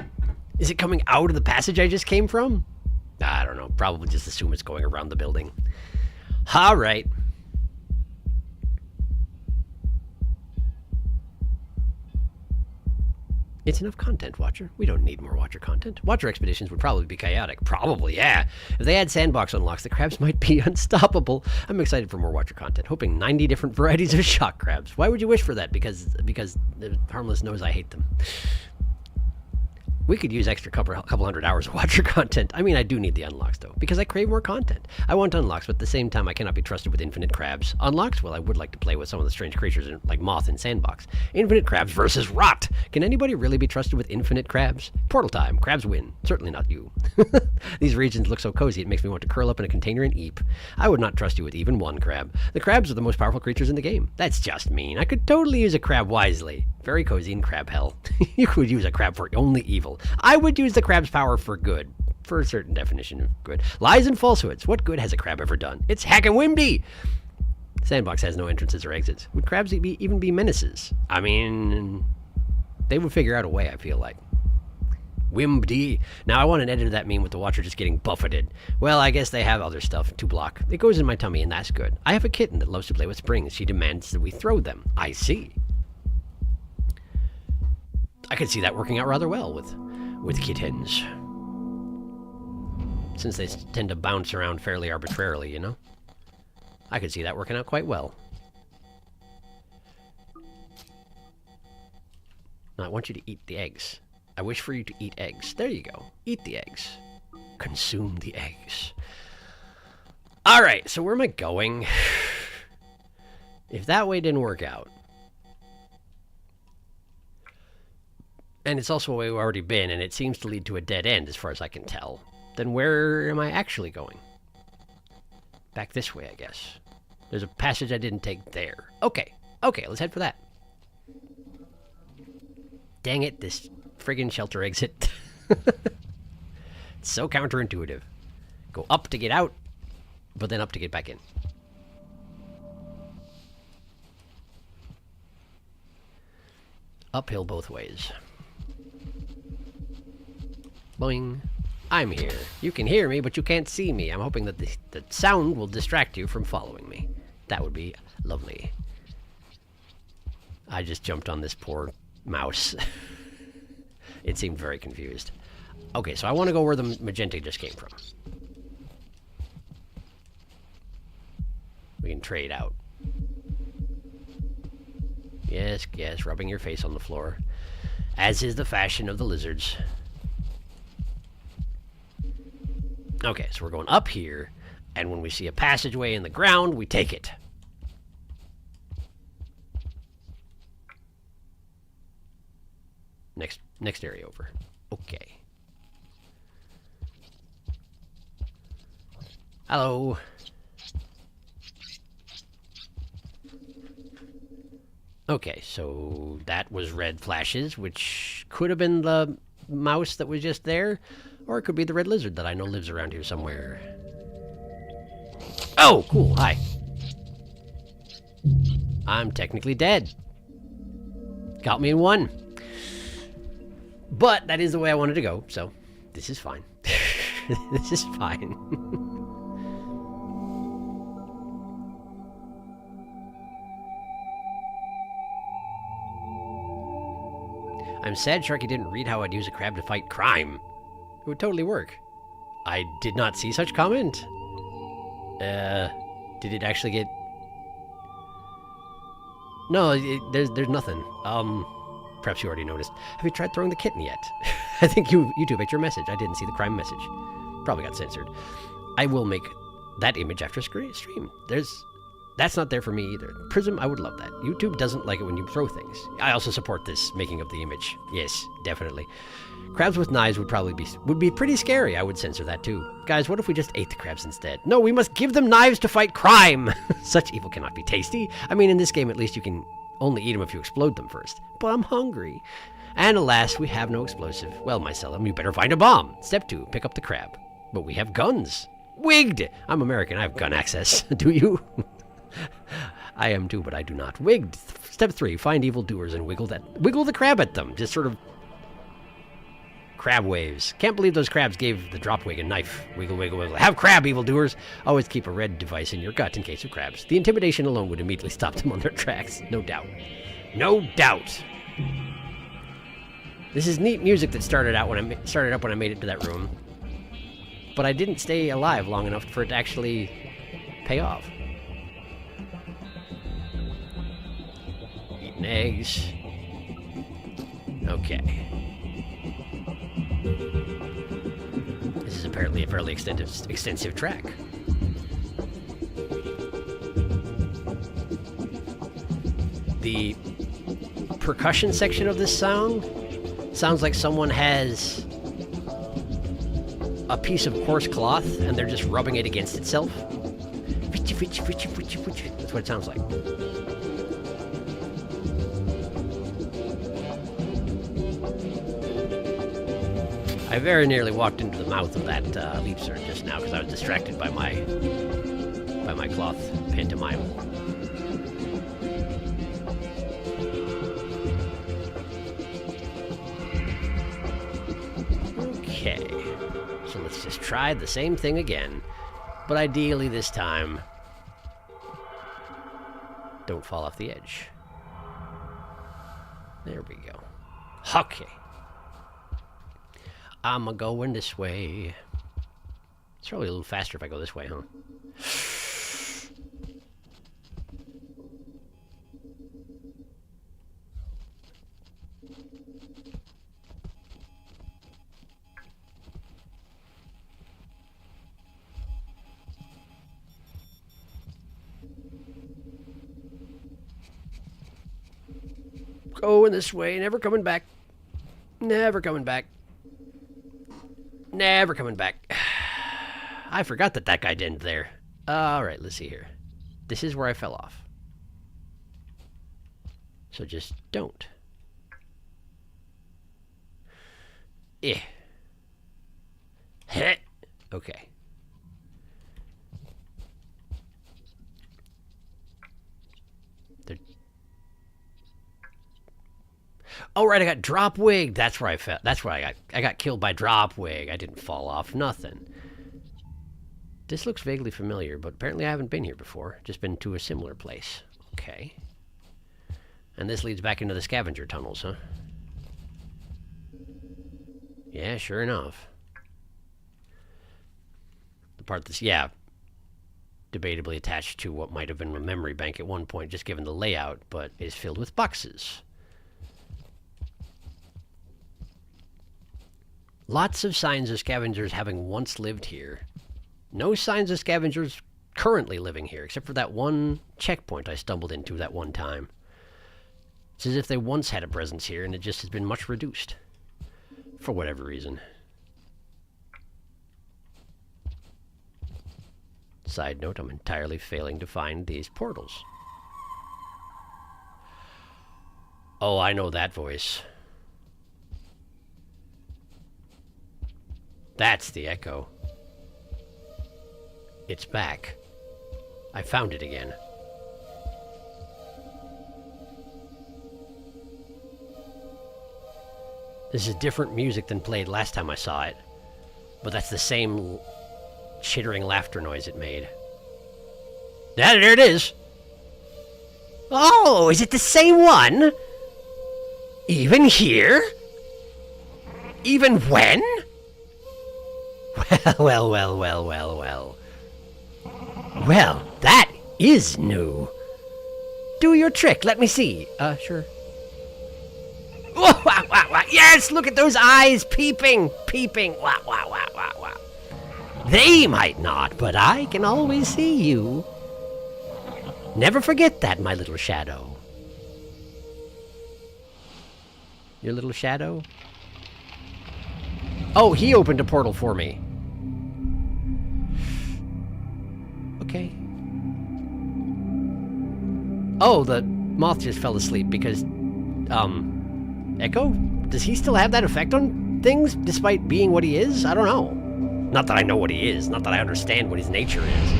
Is it coming out of the passage I just came from? I don't know. Probably just assume it's going around the building. All right. It's enough content, Watcher. We don't need more Watcher content. Watcher expeditions would probably be chaotic. Probably, yeah. If they had sandbox unlocks, the crabs might be unstoppable. I'm excited for more Watcher content, hoping 90 different varieties of shock crabs. Why would you wish for that? Because Harmless knows I hate them. We could use extra couple hundred hours of Watcher content. I mean, I do need the unlocks, though, because I crave more content. I want unlocks, but at the same time, I cannot be trusted with infinite crabs. Unlocks? Well, I would like to play with some of the strange creatures like Moth and Sandbox. Infinite crabs versus Rot! Can anybody really be trusted with infinite crabs? Portal time. Crabs win. Certainly not you. These regions look so cozy, it makes me want to curl up in a container and eep. I would not trust you with even one crab. The crabs are the most powerful creatures in the game. That's just mean. I could totally use a crab wisely. Very cozy in crab hell. You could use a crab for only evil. I would use the crab's power for good. For a certain definition of good. Lies and falsehoods. What good has a crab ever done? It's hackin' Wimby! Sandbox has no entrances or exits. Would crabs even be menaces? I mean, they would figure out a way, I feel like. Wimby. Now, I want an edit of that meme with the Watcher just getting buffeted. Well, I guess they have other stuff to block. It goes in my tummy, and that's good. I have a kitten that loves to play with springs. She demands that we throw them. I see. I could see that working out rather well with kittens. Since they tend to bounce around fairly arbitrarily, you know? I could see that working out quite well. Now, I want you to eat the eggs. I wish for you to eat eggs. There you go. Eat the eggs. Consume the eggs. Alright, so where am I going? If that way didn't work out, and it's also a way we've already been, and it seems to lead to a dead end as far as I can tell, then where am I actually going? Back this way, I guess. There's a passage I didn't take there. Okay, let's head for that. Dang it, this friggin' shelter exit. It's so counterintuitive. Go up to get out, but then up to get back in. Uphill both ways. Boing. I'm here. You can hear me, but you can't see me. I'm hoping that the sound will distract you from following me. That would be lovely. I just jumped on this poor mouse. It seemed very confused. Okay, so I want to go where the magenta just came from. We can trade out. Yes, rubbing your face on the floor. As is the fashion of the lizards. Okay, so we're going up here, and when we see a passageway in the ground, we take it. Next area over. Okay. Hello. Okay, so that was red flashes, which could have been the mouse that was just there, or it could be the red lizard that I know lives around here somewhere. Oh, cool, hi. I'm technically dead. Got me in one. But that is the way I wanted to go, so this is fine. This is fine. I'm sad Sharky didn't read how I'd use a crab to fight crime. It would totally work. I did not see such comment. Did it actually get... No, there's nothing. Perhaps you already noticed. Have you tried throwing the kitten yet? I think YouTube ate your message. I didn't see the crime message. Probably got censored. I will make that image after stream. That's not there for me either. Prism, I would love that. YouTube doesn't like it when you throw things. I also support this making of the image. Yes, definitely. Crabs with knives would be pretty scary. I would censor that too. Guys, what if we just ate the crabs instead? No, we must give them knives to fight crime. Such evil cannot be tasty. I mean, in this game, at least you can only eat them if you explode them first. But I'm hungry. And alas, we have no explosive. Well, Mycelium, you better find a bomb. Step 2, pick up the crab. But we have guns. Wigged! I'm American. I have gun access. Do you? I am too, but I do not. Wigged. Step 3. Find evildoers and wiggle the crab at them. Just sort of crab waves. Can't believe those crabs gave the drop wig a knife. Wiggle, wiggle, wiggle. Have crab, evildoers. Always keep a red device in your gut in case of crabs. The intimidation alone would immediately stop them on their tracks. No doubt. No doubt. This is neat music that started up when I made it to that room. But I didn't stay alive long enough for it to actually pay off. Eating eggs. Okay. This is apparently a fairly extensive track. The percussion section of this song sounds like someone has a piece of coarse cloth and they're just rubbing it against itself. That's what it sounds like. I very nearly walked into the mouth of that leapster just now because I was distracted by my cloth pantomime. Okay, so let's just try the same thing again, but ideally this time, don't fall off the edge. There we go. Okay. I'm a-going this way. It's probably a little faster if I go this way, huh? Going this way, never coming back. Never coming back. Never coming back. I forgot that guy didn't there. Alright, let's see here. This is where I fell off. So just don't. Heh. Okay. Oh, right, I got drop wig. That's where I fell. That's where I got killed by drop wig. I didn't fall off nothing. This looks vaguely familiar, but apparently I haven't been here before. Just been to a similar place. Okay. And this leads back into the scavenger tunnels, huh? Yeah, sure enough. The part that's, yeah, debatably attached to what might have been a memory bank at one point, just given the layout, but is filled with boxes. Lots of signs of scavengers having once lived here. No signs of scavengers currently living here, except for that one checkpoint I stumbled into that one time. It's as if they once had a presence here, and it just has been much reduced. For whatever reason. Side note, I'm entirely failing to find these portals. Oh, I know that voice. That's the echo. It's back. I found it again. This is different music than played last time I saw it, but that's the same chittering laughter noise it made. There it is! Oh, is it the same one? Even here? Even when? Well. Well, that is new. Do your trick, let me see. Sure. Oh, wow. Yes, look at those eyes peeping. Wow. They might not, but I can always see you. Never forget that, my little shadow. Your little shadow? Oh, he opened a portal for me. Okay. Oh, the moth just fell asleep because, Echo? Does he still have that effect on things despite being what he is? I don't know. Not that I know what he is, not that I understand what his nature is.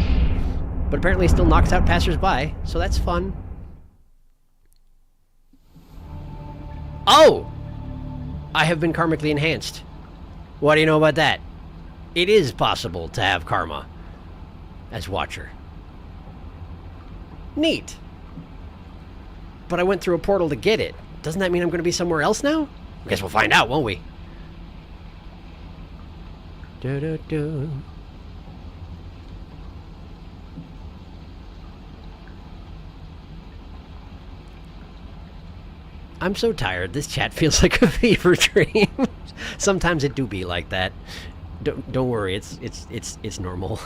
But apparently he still knocks out passersby, so that's fun. Oh! I have been karmically enhanced. What do you know about that? It is possible to have karma as Watcher. Neat. But I went through a portal to get it. Doesn't that mean I'm going to be somewhere else now? I guess we'll find out, won't we? Do-do-do. I'm so tired. This chat feels like a fever dream. Sometimes it do be like that. Don't worry. It's normal.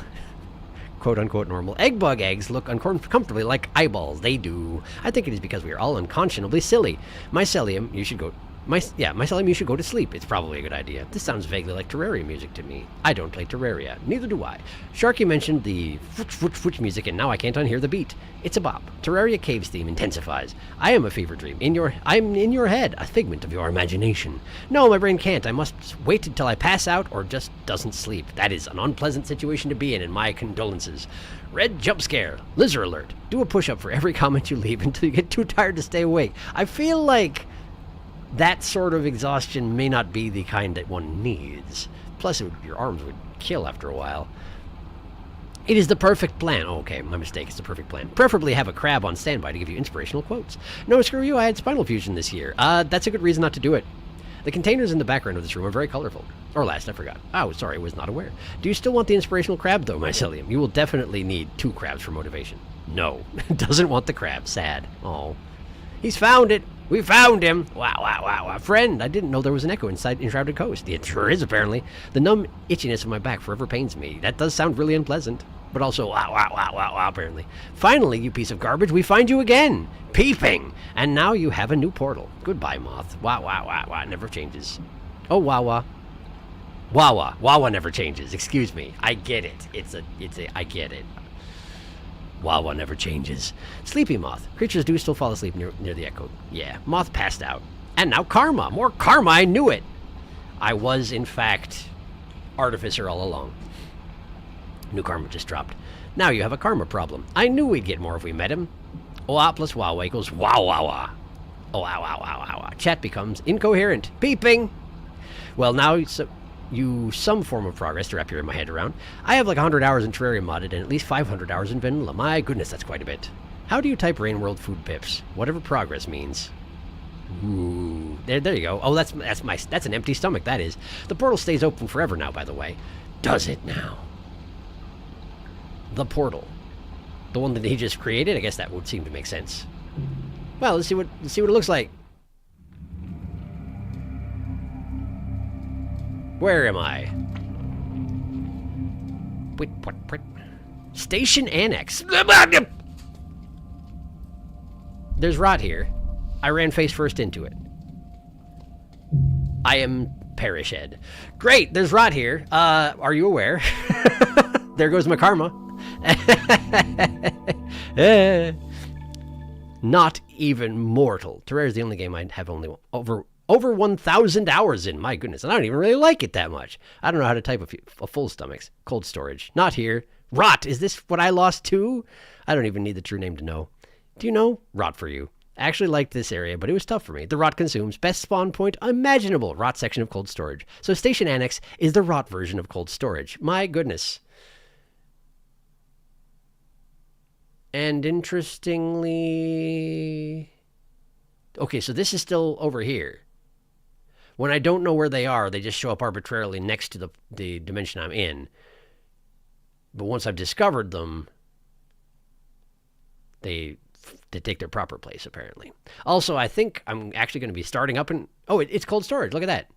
Quote unquote normal. Egg bug eggs look uncomfortably like eyeballs. They do. I think it is because we are all unconscionably silly. Mycelium, you should go. Mycelium, you should go to sleep. It's probably a good idea. This sounds vaguely like Terraria music to me. I don't play Terraria. Neither do I. Sharky mentioned the fwitch music, and now I can't unhear the beat. It's a bop. Terraria Caves theme intensifies. I am a fever dream. I'm in your head, a figment of your imagination. No, my brain can't. I must wait until I pass out or just doesn't sleep. That is an unpleasant situation to be in, and my condolences. Red jump scare. Lizard alert. Do a push-up for every comment you leave until you get too tired to stay awake. I feel like that sort of exhaustion may not be the kind that one needs. Plus, your arms would kill after a while. It is the perfect plan. Oh, okay, my mistake. It's the perfect plan. Preferably have a crab on standby to give you inspirational quotes. No, screw you. I had spinal fusion this year. That's a good reason not to do it. The containers in the background of this room are very colorful. Or last, I forgot. Oh, sorry, I was not aware. Do you still want the inspirational crab, though, Mycelium? You will definitely need 2 crabs for motivation. No, doesn't want the crab. Sad. Oh. He's found it. We found him. Wow. Friend, I didn't know there was an echo inside Enshrouded Coast. It sure is, apparently. The numb itchiness of my back forever pains me. That does sound really unpleasant. But also, wow, apparently. Finally, you piece of garbage, we find you again. Peeping. And now you have a new portal. Goodbye, Moth. Wow, never changes. Oh, Wawa. Wawa never changes. Excuse me. I get it. I get it. Wawa never changes. Sleepy Moth. Creatures do still fall asleep near the echo. Yeah, Moth passed out. And now karma. More karma. I knew it. I was, in fact, Artificer all along. New karma just dropped. Now you have a karma problem. I knew we'd get more if we met him. Oa plus Wawa equals wow. Oh, wow. Chat becomes incoherent. Peeping. Well, now some form of progress to wrap your head around. I have like 100 hours in Terraria modded and at least 500 hours in vanilla. My goodness, that's quite a bit. How do you type Rain World food pips? Whatever progress means. Ooh, there you go. Oh, that's an empty stomach. That is. The portal stays open forever now, by the way. Does it now? The portal, the one that he just created. I guess that would seem to make sense. Well, let's see what it looks like. Where am I? Wait, what? Station Annex. There's rot here. I ran face first into it. I am Perish Head. Great, there's rot here. Are you aware? There goes my karma. Not even mortal. Terraria is the only game I have only over 1,000 hours in. My goodness, and I don't even really like it that much. I don't know how to type a full stomachs. Cold storage. Not here. Rot. Is this what I lost too? I don't even need the true name to know. Do you know? Rot for you. I actually liked this area, but it was tough for me. The rot consumes. Best spawn point imaginable. Rot section of cold storage. So Station Annex is the rot version of cold storage. My goodness. And interestingly... Okay, so this is still over here. When I don't know where they are, they just show up arbitrarily next to the dimension I'm in. But once I've discovered them, they take their proper place, apparently. Also, I think I'm actually going to be starting up in... Oh, it's cold storage. Look at that.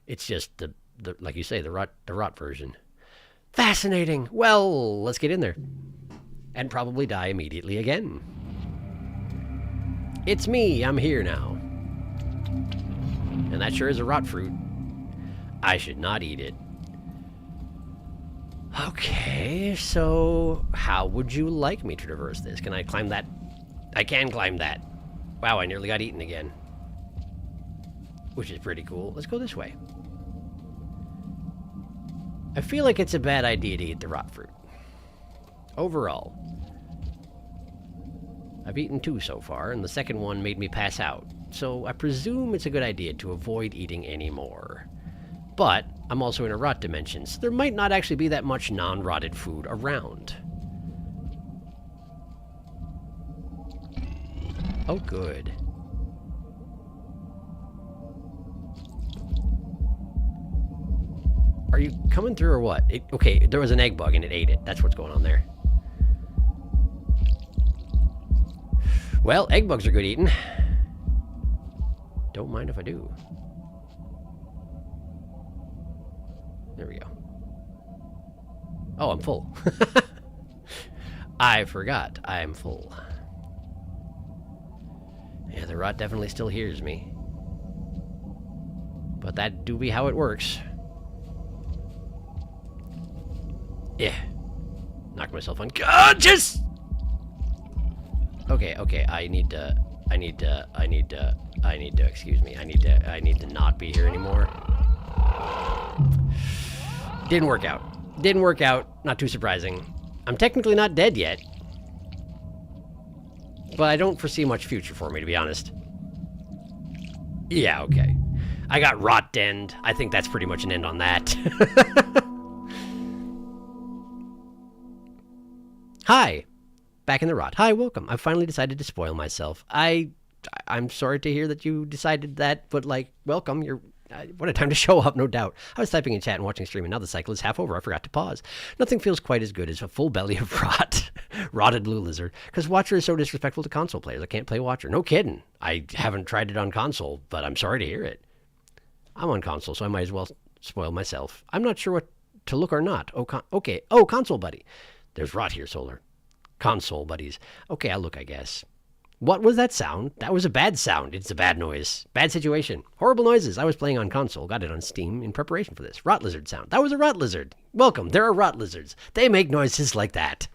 It's just, the like you say, the rot version. Fascinating. Well, let's get in there. And probably die immediately again. It's me. I'm here now. And that sure is a rot fruit. I should not eat it. Okay, so how would you like me to traverse this? Can I climb that? I can climb that. Wow, I nearly got eaten again. Which is pretty cool. Let's go this way. I feel like it's a bad idea to eat the rot fruit. Overall. I've eaten 2 so far, and the second one made me pass out. So I presume it's a good idea to avoid eating any more. But I'm also in a rot dimension, so there might not actually be that much non-rotted food around. Oh, good. Are you coming through or what? Okay, there was an egg bug and it ate it. That's what's going on there. Well, egg bugs are good eating. Don't mind if I do. There we go. Oh, I'm full. I forgot. I'm full. Yeah, the rot definitely still hears me. But that do be how it works. Yeah. Knocked myself unconscious! Okay, I need to, excuse me, I need to not be here anymore. Didn't work out. Not too surprising. I'm technically not dead yet. But I don't foresee much future for me, to be honest. Yeah, okay. I got rot denned. I think that's pretty much an end on that. Hi. Back in the rot. Hi, welcome. I finally decided to spoil myself. I'm sorry to hear that you decided that, but like, welcome. What a time to show up, no doubt. I was typing in chat and watching stream, and now the cycle is half over. I forgot to pause. Nothing feels quite as good as a full belly of rot. Rotted blue lizard. Because Watcher is so disrespectful to console players. I can't play Watcher. No kidding. I haven't tried it on console, but I'm sorry to hear it. I'm on console, so I might as well spoil myself. I'm not sure what to look or not. Okay. Oh, console buddy. There's rot here, Solar. Console buddies. Okay, I'll look, I guess. What was that sound? That was a bad sound. It's a bad noise. Bad situation. Horrible noises. I was playing on console. Got it on Steam in preparation for this. Rot lizard sound. That was a rot lizard. Welcome. There are rot lizards. They make noises like that.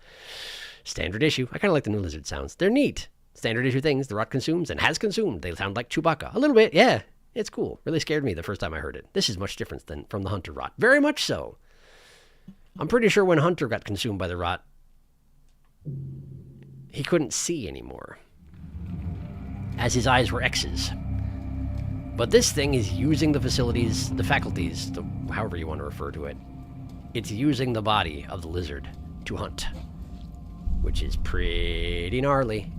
Standard issue. I kind of like the new lizard sounds. They're neat. Standard issue things the rot consumes and has consumed. They sound like Chewbacca. A little bit, yeah. It's cool. Really scared me the first time I heard it. This is much different than from the Hunter rot. Very much so. I'm pretty sure when Hunter got consumed by the rot, he couldn't see anymore, as his eyes were X's. But this thing is using the facilities, the faculties, however you want to refer to it. It's using the body of the lizard to hunt, which is pretty gnarly.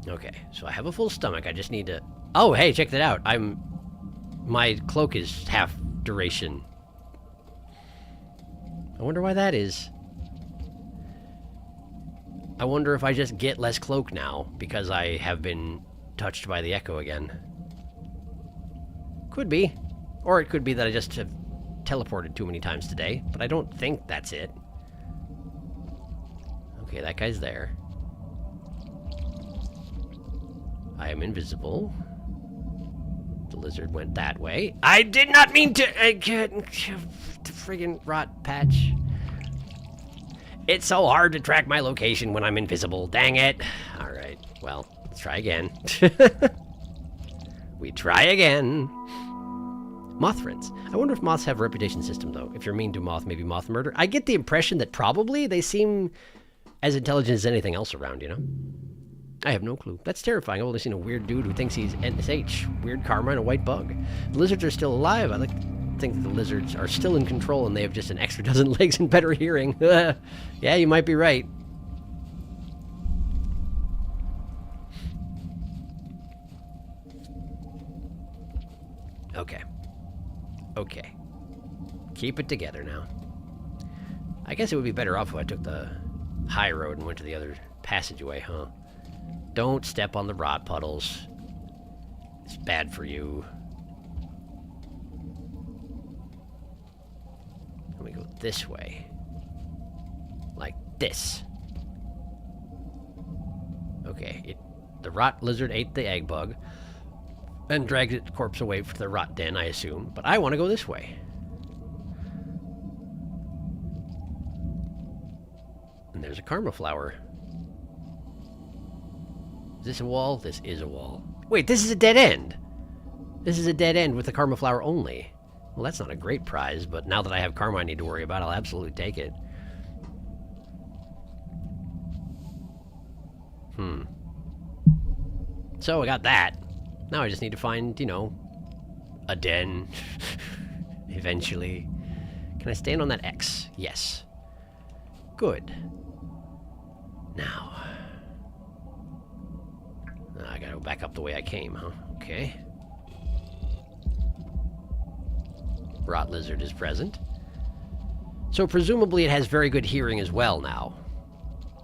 Okay, so I have a full stomach. I just need to... Oh, hey, check that out. My cloak is half duration. I wonder why that is. I wonder if I just get less cloak now because I have been touched by the echo again. Could be. Or it could be that I just have teleported too many times today, but I don't think that's it. Okay, that guy's there. I am invisible. The lizard went that way. I did not mean to... I couldn't... The friggin' rot patch. It's so hard to track my location when I'm invisible. Dang it. Alright, well, let's try again. We try again. Moth friends. I wonder if moths have a reputation system, though. If you're mean to moth, maybe moth murder. I get the impression that probably they seem as intelligent as anything else around, you know? I have no clue. That's terrifying. I've only seen a weird dude who thinks he's NSH. Weird karma and a white bug. The lizards are still alive. I like to think that the lizards are still in control and they have just an extra dozen legs and better hearing. Yeah, you might be right. Okay. Keep it together now. I guess it would be better off if I took the high road and went to the other passageway, huh? Don't step on the rot puddles. It's bad for you. Let me go this way. Like this. Okay, the rot lizard ate the egg bug and dragged its corpse away from the rot den, I assume. But I want to go this way. And there's a karma flower. Is this a wall? This is a wall. Wait, this is a dead end. This is a dead end with the karma flower only. Well, that's not a great prize, but now that I have karma I need to worry about, I'll absolutely take it. So I got that. Now I just need to find, you know, a den. Eventually. Can I stand on that X? Yes. Good. Now. I gotta go back up the way I came, huh? Okay. Rot lizard is present. So presumably it has very good hearing as well now.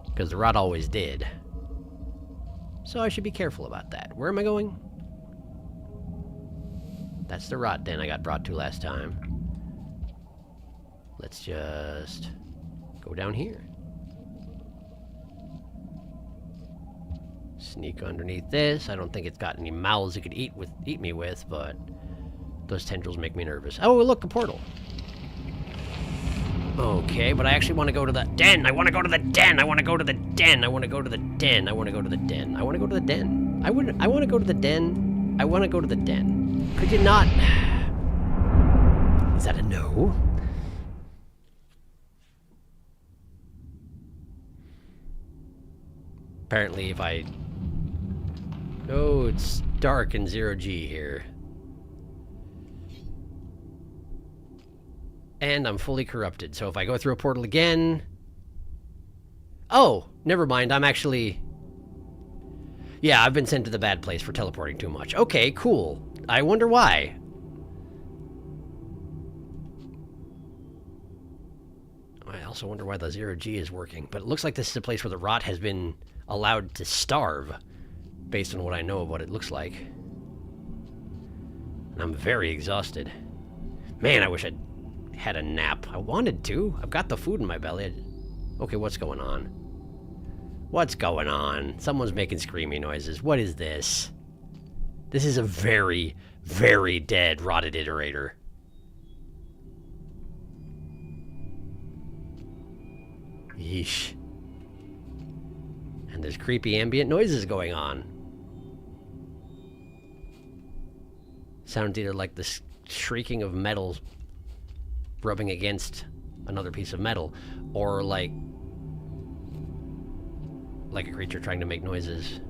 Because the rot always did. So I should be careful about that. Where am I going? That's the rot den I got brought to last time. Let's just go down here. Sneak underneath this. I don't think it's got any mouths it could eat me with, but those tendrils make me nervous. Oh, look, a portal. Okay, but I actually want to go to the den. I want to go to the den. I want to go to the den. I want to go to the den. I want to go to the den. I want to go to the den. I want to go to the den. I want to go to the den. Could you not? Is that a no? Apparently, if I... Oh, it's dark in 0G here. And I'm fully corrupted, so if I go through a portal again... Oh, never mind, I'm actually... Yeah, I've been sent to the bad place for teleporting too much. Okay, cool. I wonder why. I also wonder why the 0G is working, but it looks like this is a place where the rot has been allowed to starve, based on what I know of what it looks like. And I'm very exhausted. Man, I wish I'd had a nap. I wanted to. I've got the food in my belly. Okay, what's going on? What's going on? Someone's making screaming noises. What is this? This is a very, very dead rotted iterator. Yeesh. And there's creepy ambient noises going on. Sounds either like the shrieking of metal rubbing against another piece of metal, or like a creature trying to make noises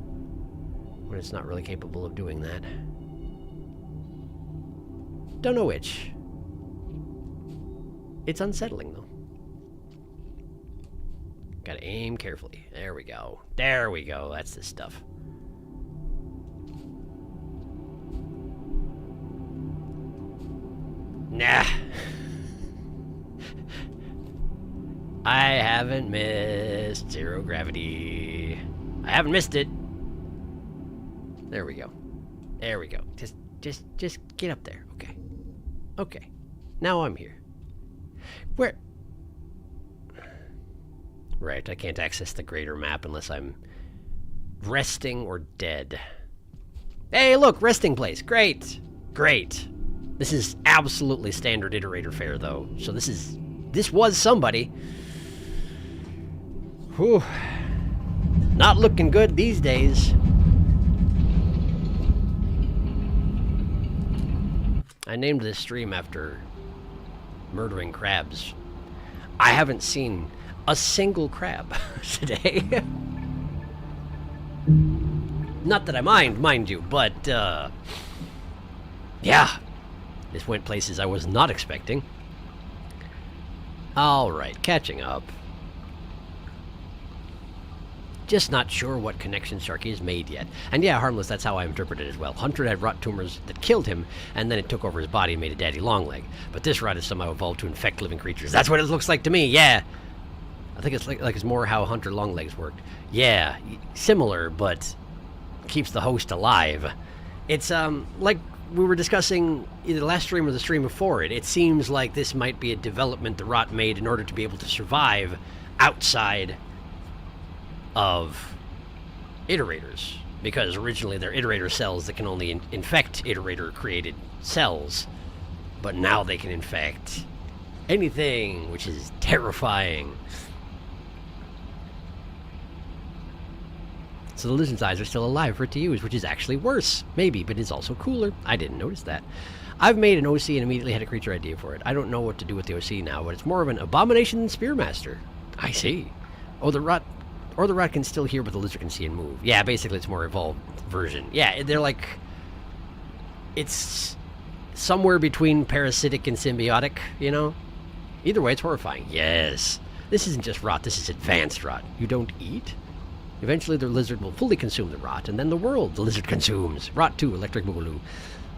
when it's not really capable of doing that. Don't know which. It's unsettling, though. Gotta aim carefully. There we go. There we go. That's the stuff. Nah. I haven't missed zero gravity. I haven't missed it. There we go. There we go. Just get up there. Okay. Okay. Now I'm here. Where? Right, I can't access the greater map unless I'm resting or dead. Hey, look, resting place. Great. Great. This is absolutely standard iterator fare, though. So this was somebody. Whew. Not looking good these days. I named this stream after murdering crabs. I haven't seen a single crab today. Not that I mind you, but, yeah. This went places I was not expecting. Alright, catching up. Just not sure what connection Sharky has made yet. And yeah, Harmless, that's how I interpret it as well. Hunter had rot tumors that killed him, and then it took over his body and made a daddy longleg. But this rot has somehow evolved to infect living creatures. That's what it looks like to me, yeah! I think it's like it's more how Hunter Longlegs worked. Yeah, similar, but keeps the host alive. It's, like we were discussing either the last stream or the stream before it. It seems like this might be a development the rot made in order to be able to survive outside of iterators, because originally they're iterator cells that can only infect iterator-created cells, but now they can infect anything, which is terrifying. so the lizard's eyes are still alive for it to use, which is actually worse. Maybe, but it's also cooler. I didn't notice that. I've made an OC and immediately had a creature idea for it. I don't know what to do with the OC now, but it's more of an abomination than Spearmaster. I see. Oh, the rot can still hear, but the lizard can see and move. Yeah, basically it's a more evolved version. Yeah, they're like... It's somewhere between parasitic and symbiotic, you know? Either way, it's horrifying. Yes. This isn't just rot, this is advanced rot. You don't eat? Eventually the lizard will fully consume the rot, and then the world the lizard consumes. Rot 2, Electric Boogaloo.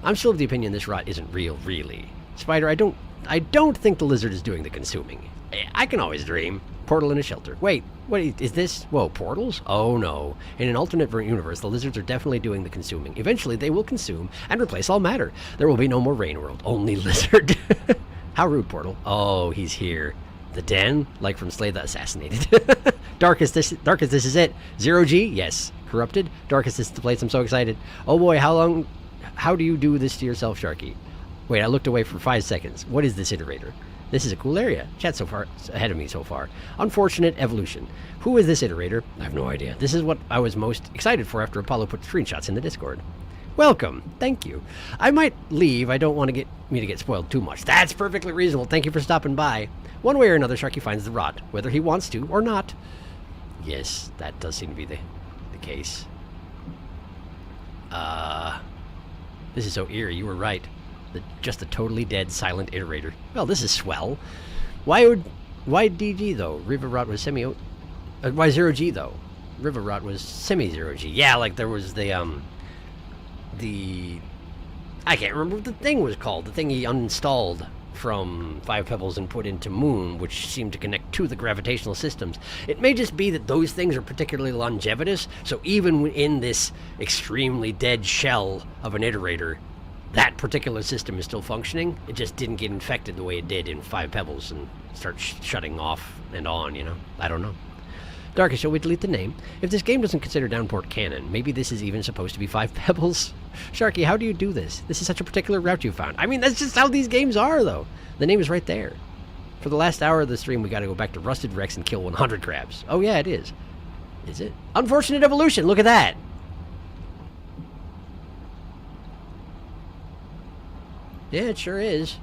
I'm still of the opinion this rot isn't real, really. Spider, I don't think the lizard is doing the consuming. I can always dream. Portal in a shelter. Wait, what is this? Whoa, portals? Oh no. In an alternate universe, the lizards are definitely doing the consuming. Eventually, they will consume and replace all matter. There will be no more rain world, only lizard. How rude, Portal. Oh, he's here. The den? Like from Slay the Assassinated. Darkest, this is it. 0G? Yes. Corrupted? Darkest, this is the place. I'm so excited. Oh boy, how do you do this to yourself, Sharky? Wait, I looked away for 5 seconds. What is this iterator? This is a cool area. Chat so far ahead of me so far. Unfortunate evolution. Who is this iterator? I have no idea. This is what I was most excited for after Apollo put screenshots in the Discord. Welcome. Thank you. I might leave. I don't want to get spoiled too much. That's perfectly reasonable. Thank you for stopping by. One way or another, Sharky finds the rot, whether he wants to or not. Yes, that does seem to be the case. This is so eerie. You were right. Just a totally dead, silent iterator. Well, this is swell. Why DG, though? River Rot was why 0G, though? River Rot was semi-0G. Yeah, like there was the I can't remember what the thing was called. The thing he uninstalled from Five Pebbles and put into Moon, which seemed to connect to the gravitational systems. It may just be that those things are particularly longevitous, so even in this extremely dead shell of an iterator, that particular system is still functioning. It just didn't get infected the way it did in Five Pebbles and start shutting off and on, you know? I don't know. Darkest, shall we delete the name? If this game doesn't consider Downport canon, maybe this is even supposed to be Five Pebbles? Sharky, how do you do this? This is such a particular route you found. I mean, that's just how these games are, though. The name is right there. For the last hour of the stream, we gotta go back to Rusted Rex and kill 100 crabs. Oh yeah, it is. Is it? Unfortunate evolution, look at that! Yeah, it sure is.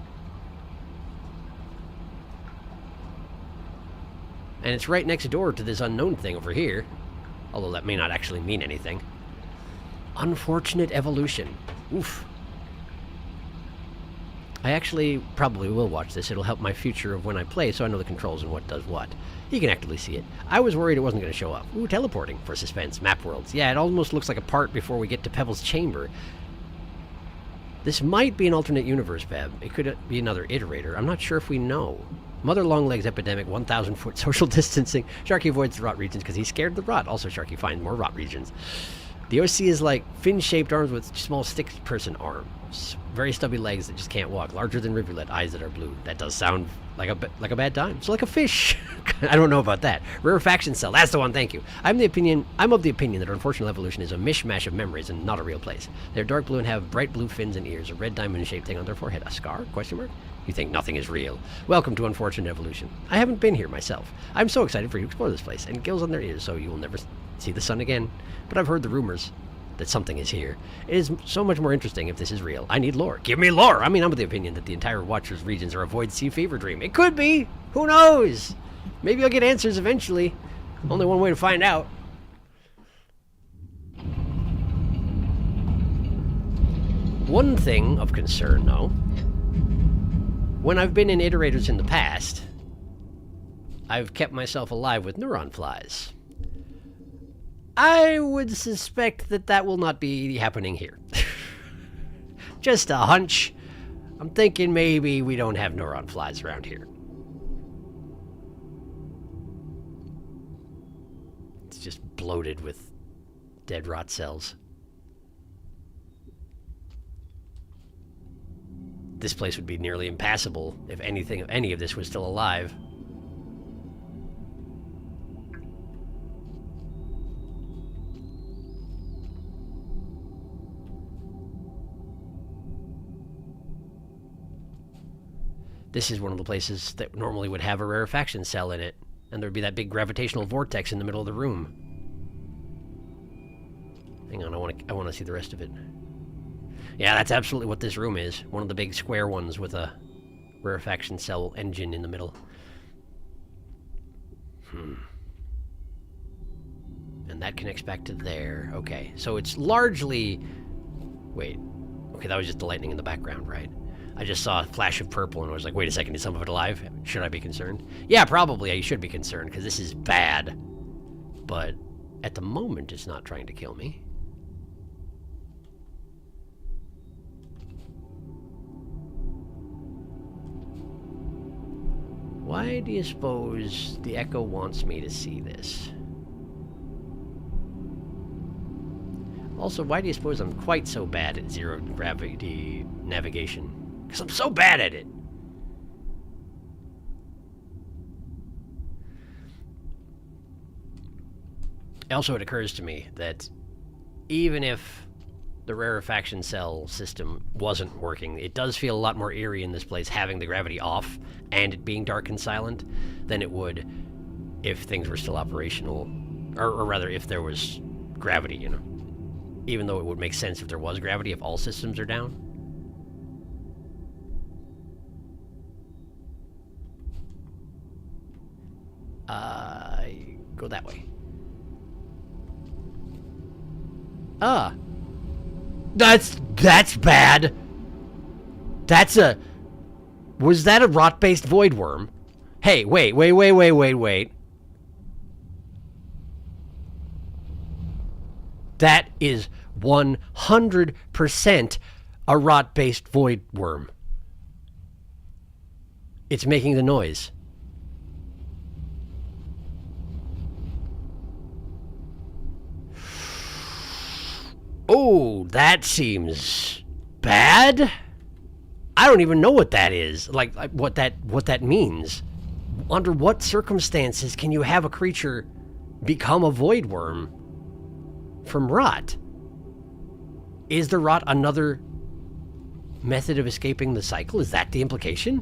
And it's right next door to this unknown thing over here. Although that may not actually mean anything. Unfortunate evolution. Oof. I actually probably will watch this. It'll help my future of when I play, so I know the controls and what does what. You can actively see it. I was worried it wasn't going to show up. Ooh, teleporting for suspense. Map worlds. Yeah, it almost looks like a part before we get to Pebble's chamber. This might be an alternate universe, Peb. It could be another iterator. I'm not sure if we know. Mother Longlegs epidemic, 1,000-foot social distancing. Sharky avoids the rot regions because he's scared of the rot. Also, Sharky finds more rot regions. The OC is like fin-shaped arms with small stick-person arms. Very stubby legs that just can't walk. Larger than rivulet, eyes that are blue. That does sound like a bad time. So like a fish. I don't know about that. Rarefaction cell. That's the one. Thank you. I'm of the opinion that unfortunate evolution is a mishmash of memories and not a real place. They're dark blue and have bright blue fins and ears. A red diamond-shaped thing on their forehead. A scar? Question mark? You think nothing is real. Welcome to Unfortunate Evolution. I haven't been here myself. I'm so excited for you to explore this place. And gills on their ears, so you will never see the sun again. But I've heard the rumors that something is here. It is so much more interesting if this is real. I need lore. Give me lore! I mean, I'm of the opinion that the entire Watcher's regions are a void sea fever dream. It could be! Who knows? Maybe I'll get answers eventually. Only one way to find out. One thing of concern, though. When I've been in iterators in the past, I've kept myself alive with neuron flies. I would suspect that that will not be happening here. Just a hunch. I'm thinking maybe we don't have neuron flies around here. It's just bloated with dead rot cells. This place would be nearly impassable if any of this was still alive. This is one of the places that normally would have a rarefaction cell in it, and there would be that big gravitational vortex in the middle of the room. Hang on, I want to see the rest of it. Yeah, that's absolutely what this room is. One of the big square ones with a rarefaction cell engine in the middle. And that connects back to there. Okay, so it's largely... Wait. Okay, that was just the lightning in the background, right? I just saw a flash of purple and I was like, wait a second, is some of it alive? Should I be concerned? Yeah, probably I should be concerned, because this is bad. But at the moment, it's not trying to kill me. Why do you suppose the Echo wants me to see this? Also, why do you suppose I'm quite so bad at zero gravity navigation? Because I'm so bad at it! Also, it occurs to me that even if the rarefaction cell system wasn't working, it does feel a lot more eerie in this place having the gravity off and it being dark and silent than it would if things were still operational, or rather if there was gravity, you know. Even though it would make sense if there was gravity if all systems are down. Go that way. That's bad. That's a... Was that a rot-based void worm? Hey, wait. That is 100% a rot-based void worm. It's making the noise. Oh, that seems bad. I don't even know what that is. Like what that means. Under what circumstances can you have a creature become a void worm from rot? Is the rot another method of escaping the cycle? Is that the implication?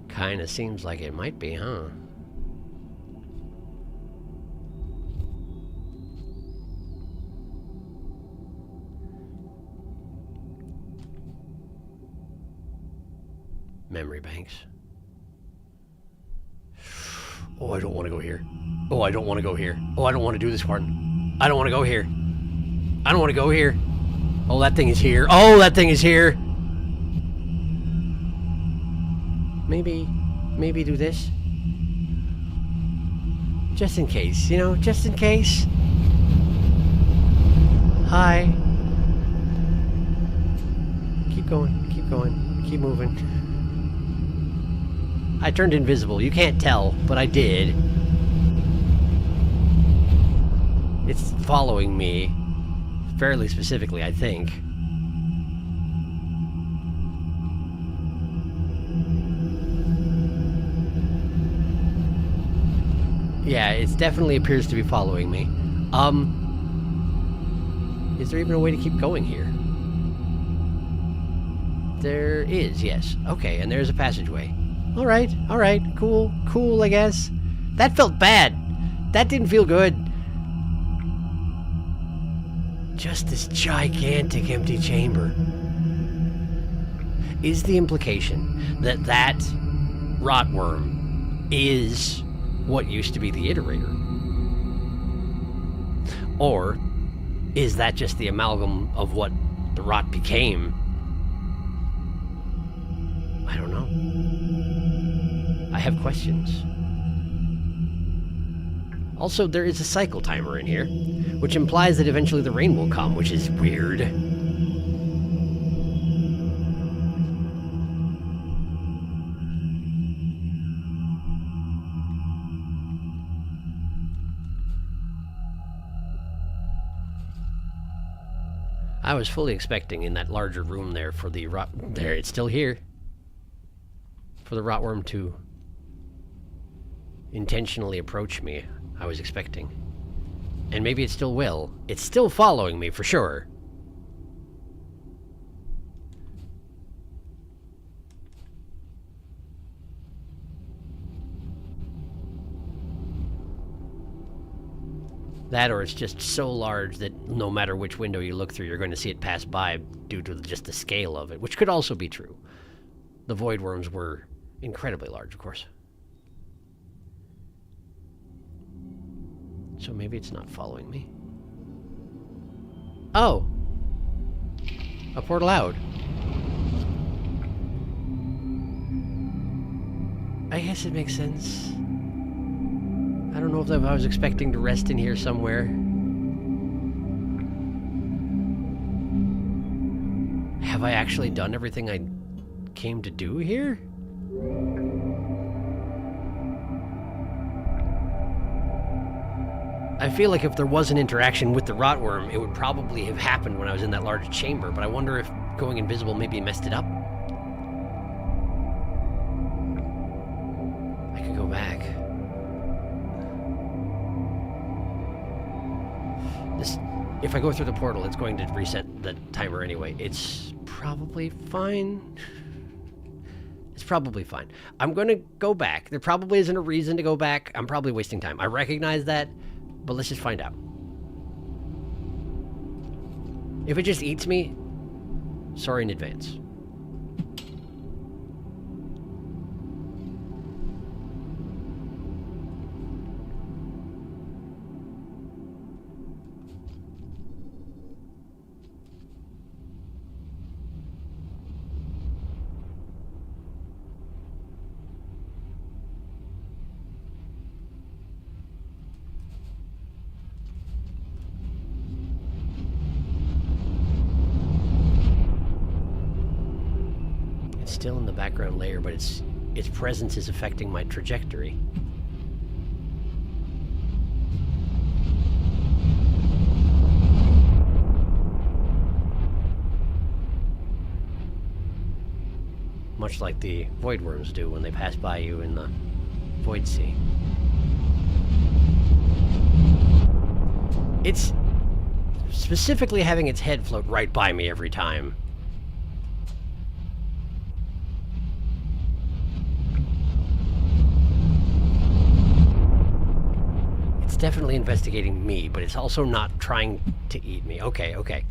Kinda seems like it might be, huh? Memory banks. Oh, I don't want to go here. Oh, I don't want to go here. Oh, I don't want to do this part. I don't want to go here. I don't want to go here. Oh, that thing is here. Oh, that thing is here. Maybe do this. Just in case, you know, just in case. Hi. Keep going, keep moving. I turned invisible. You can't tell, but I did. It's following me. Fairly specifically, I think. Yeah, it definitely appears to be following me. Is there even a way to keep going here? There is, yes. Okay, and there's a passageway. Alright, cool, I guess. That felt bad. That didn't feel good. Just this gigantic empty chamber. Is the implication that that rotworm is what used to be the iterator? Or is that just the amalgam of what the rot became? I don't know. I have questions. Also, there is a cycle timer in here, which implies that eventually the rain will come, which is weird. I was fully expecting in that larger room there for the rot... There, it's still here. For the rotworm to intentionally approach me, I was expecting. And maybe it still will. It's still following me, for sure. That, or it's just so large that no matter which window you look through, you're going to see it pass by due to just the scale of it, which could also be true. The void worms were incredibly large, of course. So maybe it's not following me. Oh! A portal out. I guess it makes sense. I don't know if I was expecting to rest in here somewhere. Have I actually done everything I came to do here? I feel like if there was an interaction with the rotworm, it would probably have happened when I was in that large chamber, but I wonder if going invisible maybe messed it up. I could go back. If I go through the portal, it's going to reset the timer anyway. It's probably fine. It's probably fine. I'm going to go back. There probably isn't a reason to go back. I'm probably wasting time. I recognize that, but let's just find out. If it just eats me, sorry in advance. Still in the background layer, but its presence is affecting my trajectory. Much like the void worms do when they pass by you in the void sea. It's specifically having its head float right by me every time. Definitely investigating me, but it's also not trying to eat me. Okay.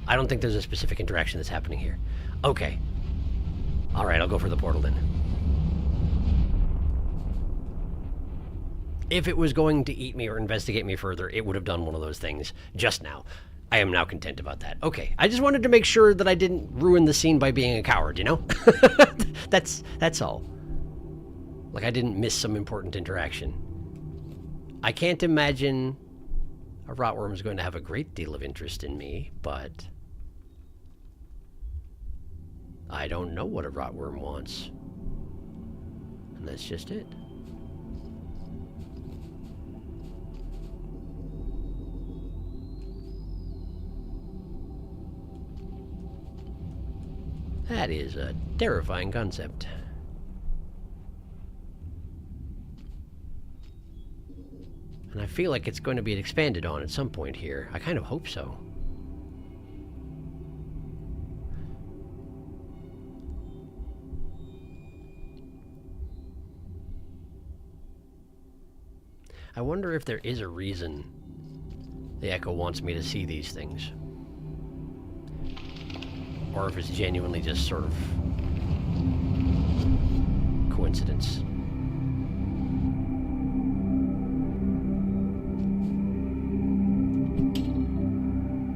I don't think there's a specific interaction that's happening here. Okay. Alright, I'll go for the portal then. If it was going to eat me or investigate me further, it would have done one of those things just now. I am now content about that. Okay, I just wanted to make sure that I didn't ruin the scene by being a coward, you know? That's all. Like I didn't miss some important interaction. I can't imagine a rotworm is going to have a great deal of interest in me, but I don't know what a rotworm wants. And that's just it. That is a terrifying concept. And I feel like it's going to be expanded on at some point here. I kind of hope so. I wonder if there is a reason the Echo wants me to see these things. Or if it's genuinely just sort of coincidence.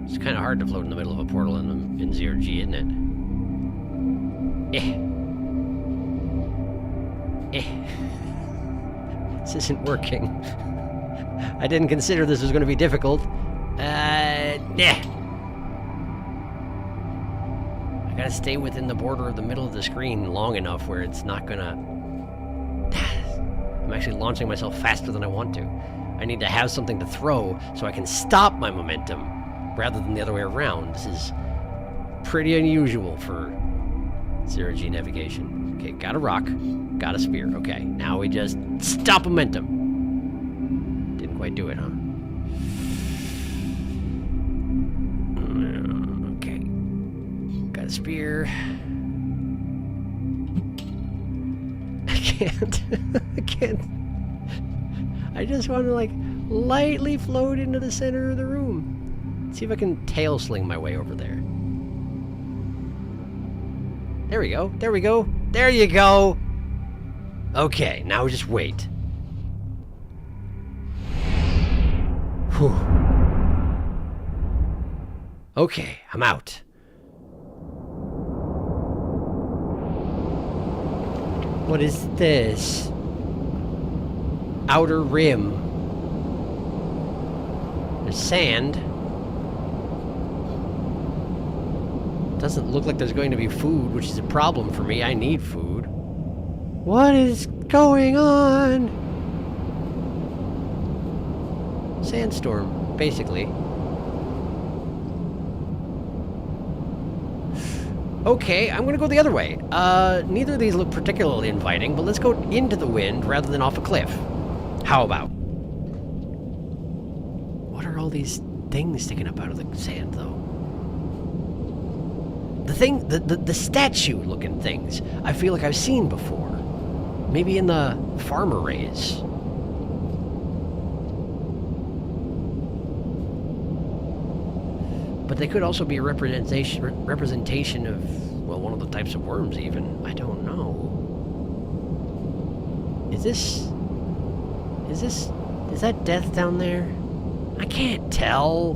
It's kind of hard to float in the middle of a portal in 0G, isn't it? This isn't working. I didn't consider this was going to be difficult. I gotta stay within the border of the middle of the screen long enough where it's not gonna... I'm actually launching myself faster than I want to. I need to have something to throw so I can stop my momentum rather than the other way around. This is pretty unusual for 0G navigation. Okay, got a rock, got a spear. Okay, now we just stop momentum. Didn't quite do it, huh? Okay. Got a spear. I can't. I just want to, like, lightly float into the center of the room. Let's see if I can tail sling my way over there. There we go. There we go. There you go. Okay, now just wait. Whew. Okay, I'm out. What is this? Outer rim. There's sand. Doesn't look like there's going to be food, which is a problem for me. I need food. What is going on? Sandstorm, basically. Okay, I'm gonna go the other way. Neither of these look particularly inviting, but let's go into the wind rather than off a cliff. How about? What are all these things sticking up out of the sand, though? The statue-looking things, I feel like I've seen before. Maybe in the farm arrays. But they could also be a representation of, well, one of the types of worms even. I don't know. Is that death down there? I can't tell.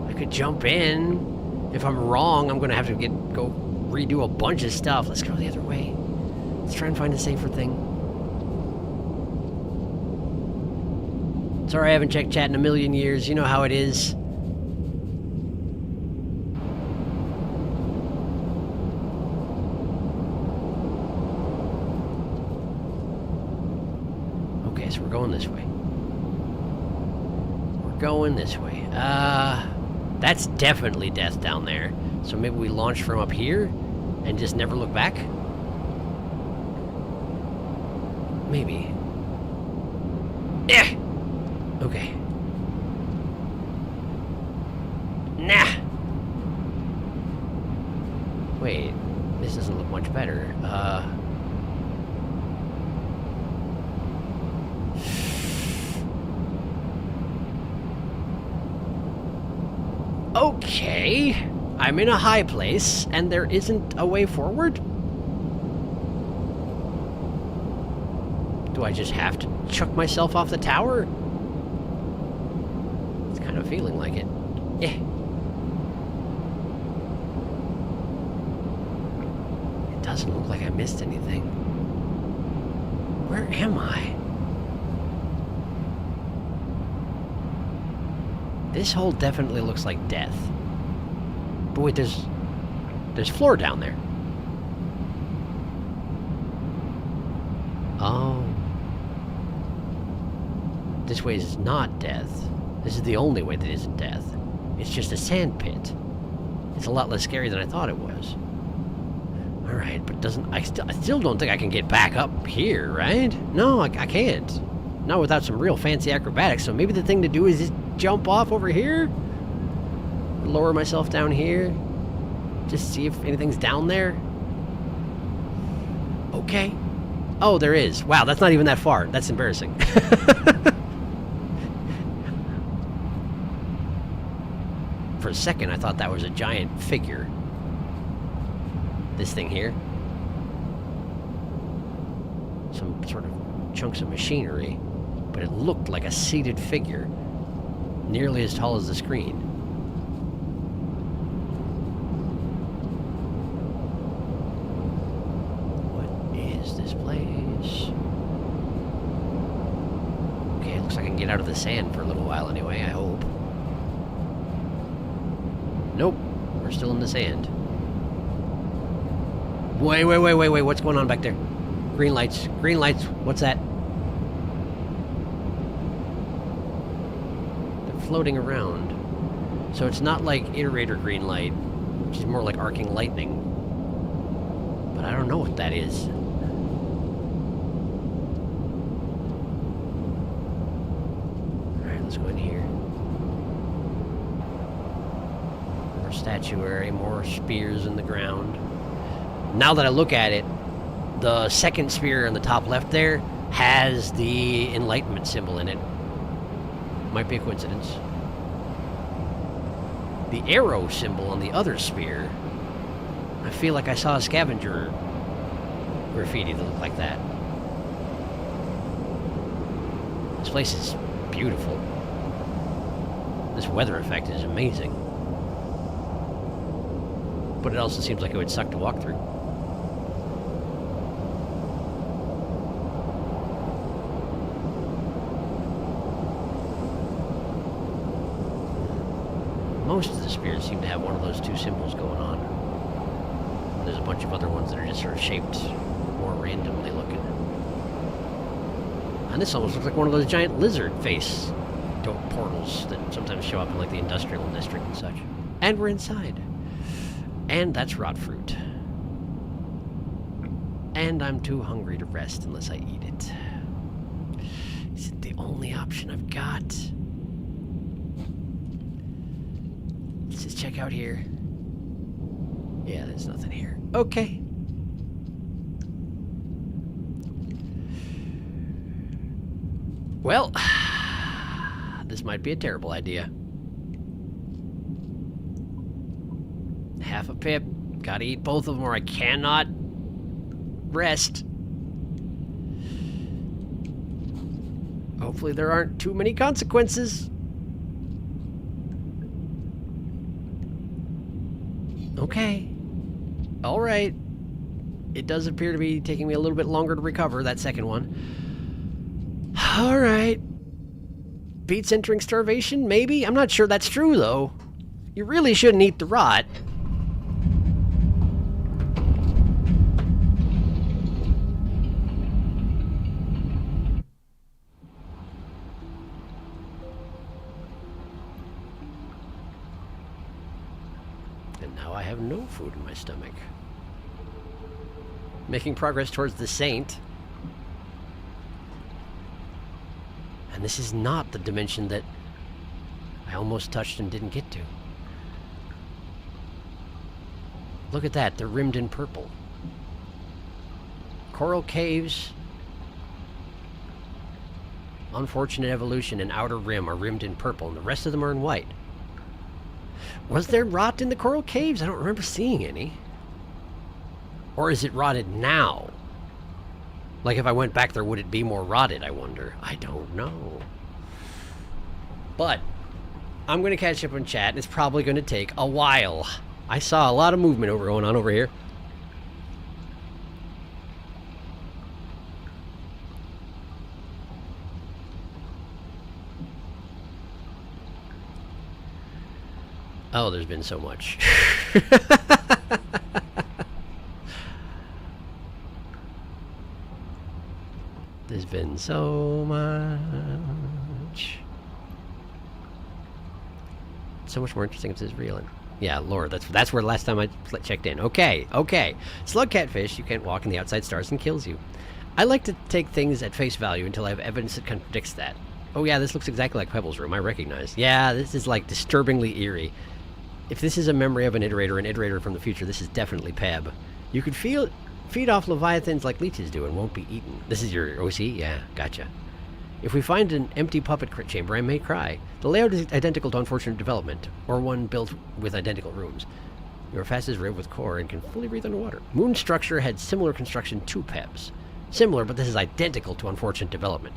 I could jump in. If I'm wrong, I'm gonna have to go redo a bunch of stuff. Let's go the other way. Let's try and find a safer thing. Sorry I haven't checked chat in a million years. You know how it is. Okay, so we're going this way. We're going this way. That's definitely death down there. So maybe we launch from up here and just never look back? Maybe. Eh! Okay. Nah! Wait, this doesn't look much better. Okay, I'm in a high place, and there isn't a way forward? Do I just have to chuck myself off the tower? It's kind of feeling like it. Yeah. It doesn't look like I missed anything. Where am I? This hole definitely looks like death. But wait, there's floor down there. Oh. This way is not death. This is the only way that isn't death. It's just a sand pit. It's a lot less scary than I thought it was. Alright, but I still don't think I can get back up here, right? No, I can't. Not without some real fancy acrobatics, so maybe the thing to do is just jump off over here? Lower myself down here? Just see if anything's down there? Okay. Oh, there is. Wow, that's not even that far. That's embarrassing. For a second, I thought that was a giant figure. This thing here. Some sort of chunks of machinery. But it looked like a seated figure. Nearly as tall as the screen. What is this place? Okay, looks like I can get out of the sand for a little while anyway, I hope. Nope, we're still in the sand. Wait, what's going on back there? Green lights, what's that? Floating around. So it's not like iterator green light, which is more like arcing lightning. But I don't know what that is. Alright, let's go in here. More statuary, more spears in the ground. Now that I look at it, the second spear in the top left there has the Enlightenment symbol in it. Might be a coincidence. The arrow symbol on the other spear, I feel like I saw a scavenger graffiti that looked like that. This place is beautiful. This weather effect is amazing. But it also seems like it would suck to walk through. Most of the spears seem to have one of those two symbols going on. And there's a bunch of other ones that are just sort of shaped more randomly looking. And this almost looks like one of those giant lizard face portals that sometimes show up in like the industrial district and such. And we're inside. And that's rot fruit. And I'm too hungry to rest unless I eat it. Is it the only option I've got? Let's just check out here. Yeah, there's nothing here. Okay. Well, this might be a terrible idea. Half a pip. Gotta eat both of them or I cannot rest. Hopefully there aren't too many consequences. Okay. All right. It does appear to be taking me a little bit longer to recover, that second one. All right. Beats entering starvation, maybe? I'm not sure that's true, though. You really shouldn't eat the rot. And now I have no food in my stomach. Making progress towards the saint. And this is not the dimension that I almost touched and didn't get to. Look at that, they're rimmed in purple. Coral caves, unfortunate evolution, and outer rim are rimmed in purple, and the rest of them are in white. Was there rot in the coral caves? I don't remember seeing any. Or is it rotted now? Like if I went back there, would it be more rotted, I wonder? I don't know. But I'm going to catch up on chat, and it's probably going to take a while. I saw a lot of movement going on over here. Oh, there's been so much. There's been so much. So much more interesting if this is real. Yeah, Lord, that's where last time I checked in. Okay. Slug catfish, you can't walk in the outside stars and kills you. I like to take things at face value until I have evidence that contradicts that. Oh yeah, this looks exactly like Pebble's room, I recognize. Yeah, this is like disturbingly eerie. If this is a memory of an iterator from the future, this is definitely Peb. You could feed off leviathans like leeches do and won't be eaten. This is your OC? Yeah, gotcha. If we find an empty puppet chamber, I may cry. The layout is identical to Unfortunate Development, or one built with identical rooms. You are fast as Rib with core and can fully breathe underwater. Moon Structure had similar construction to Peb's. Similar, but this is identical to Unfortunate Development.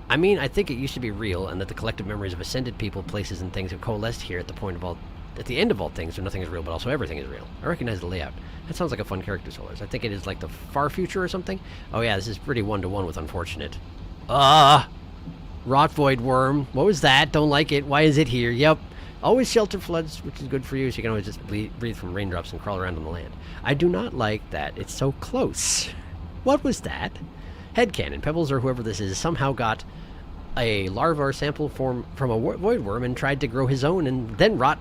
I mean, I think it used to be real, and that the collective memories of ascended people, places, and things have coalesced here at the end of all things, so nothing is real, but also everything is real. I recognize the layout. That sounds like a fun character source. I think it is like the far future or something. Oh yeah, this is pretty one-to-one with Unfortunate. Rot Void Worm. What was that? Don't like it. Why is it here? Yep. Always shelter floods, which is good for you, so you can always just breathe from raindrops and crawl around on the land. I do not like that. It's so close. What was that? Headcanon. Pebbles or whoever this is somehow got a larva or sample form from a void worm and tried to grow his own and then rot.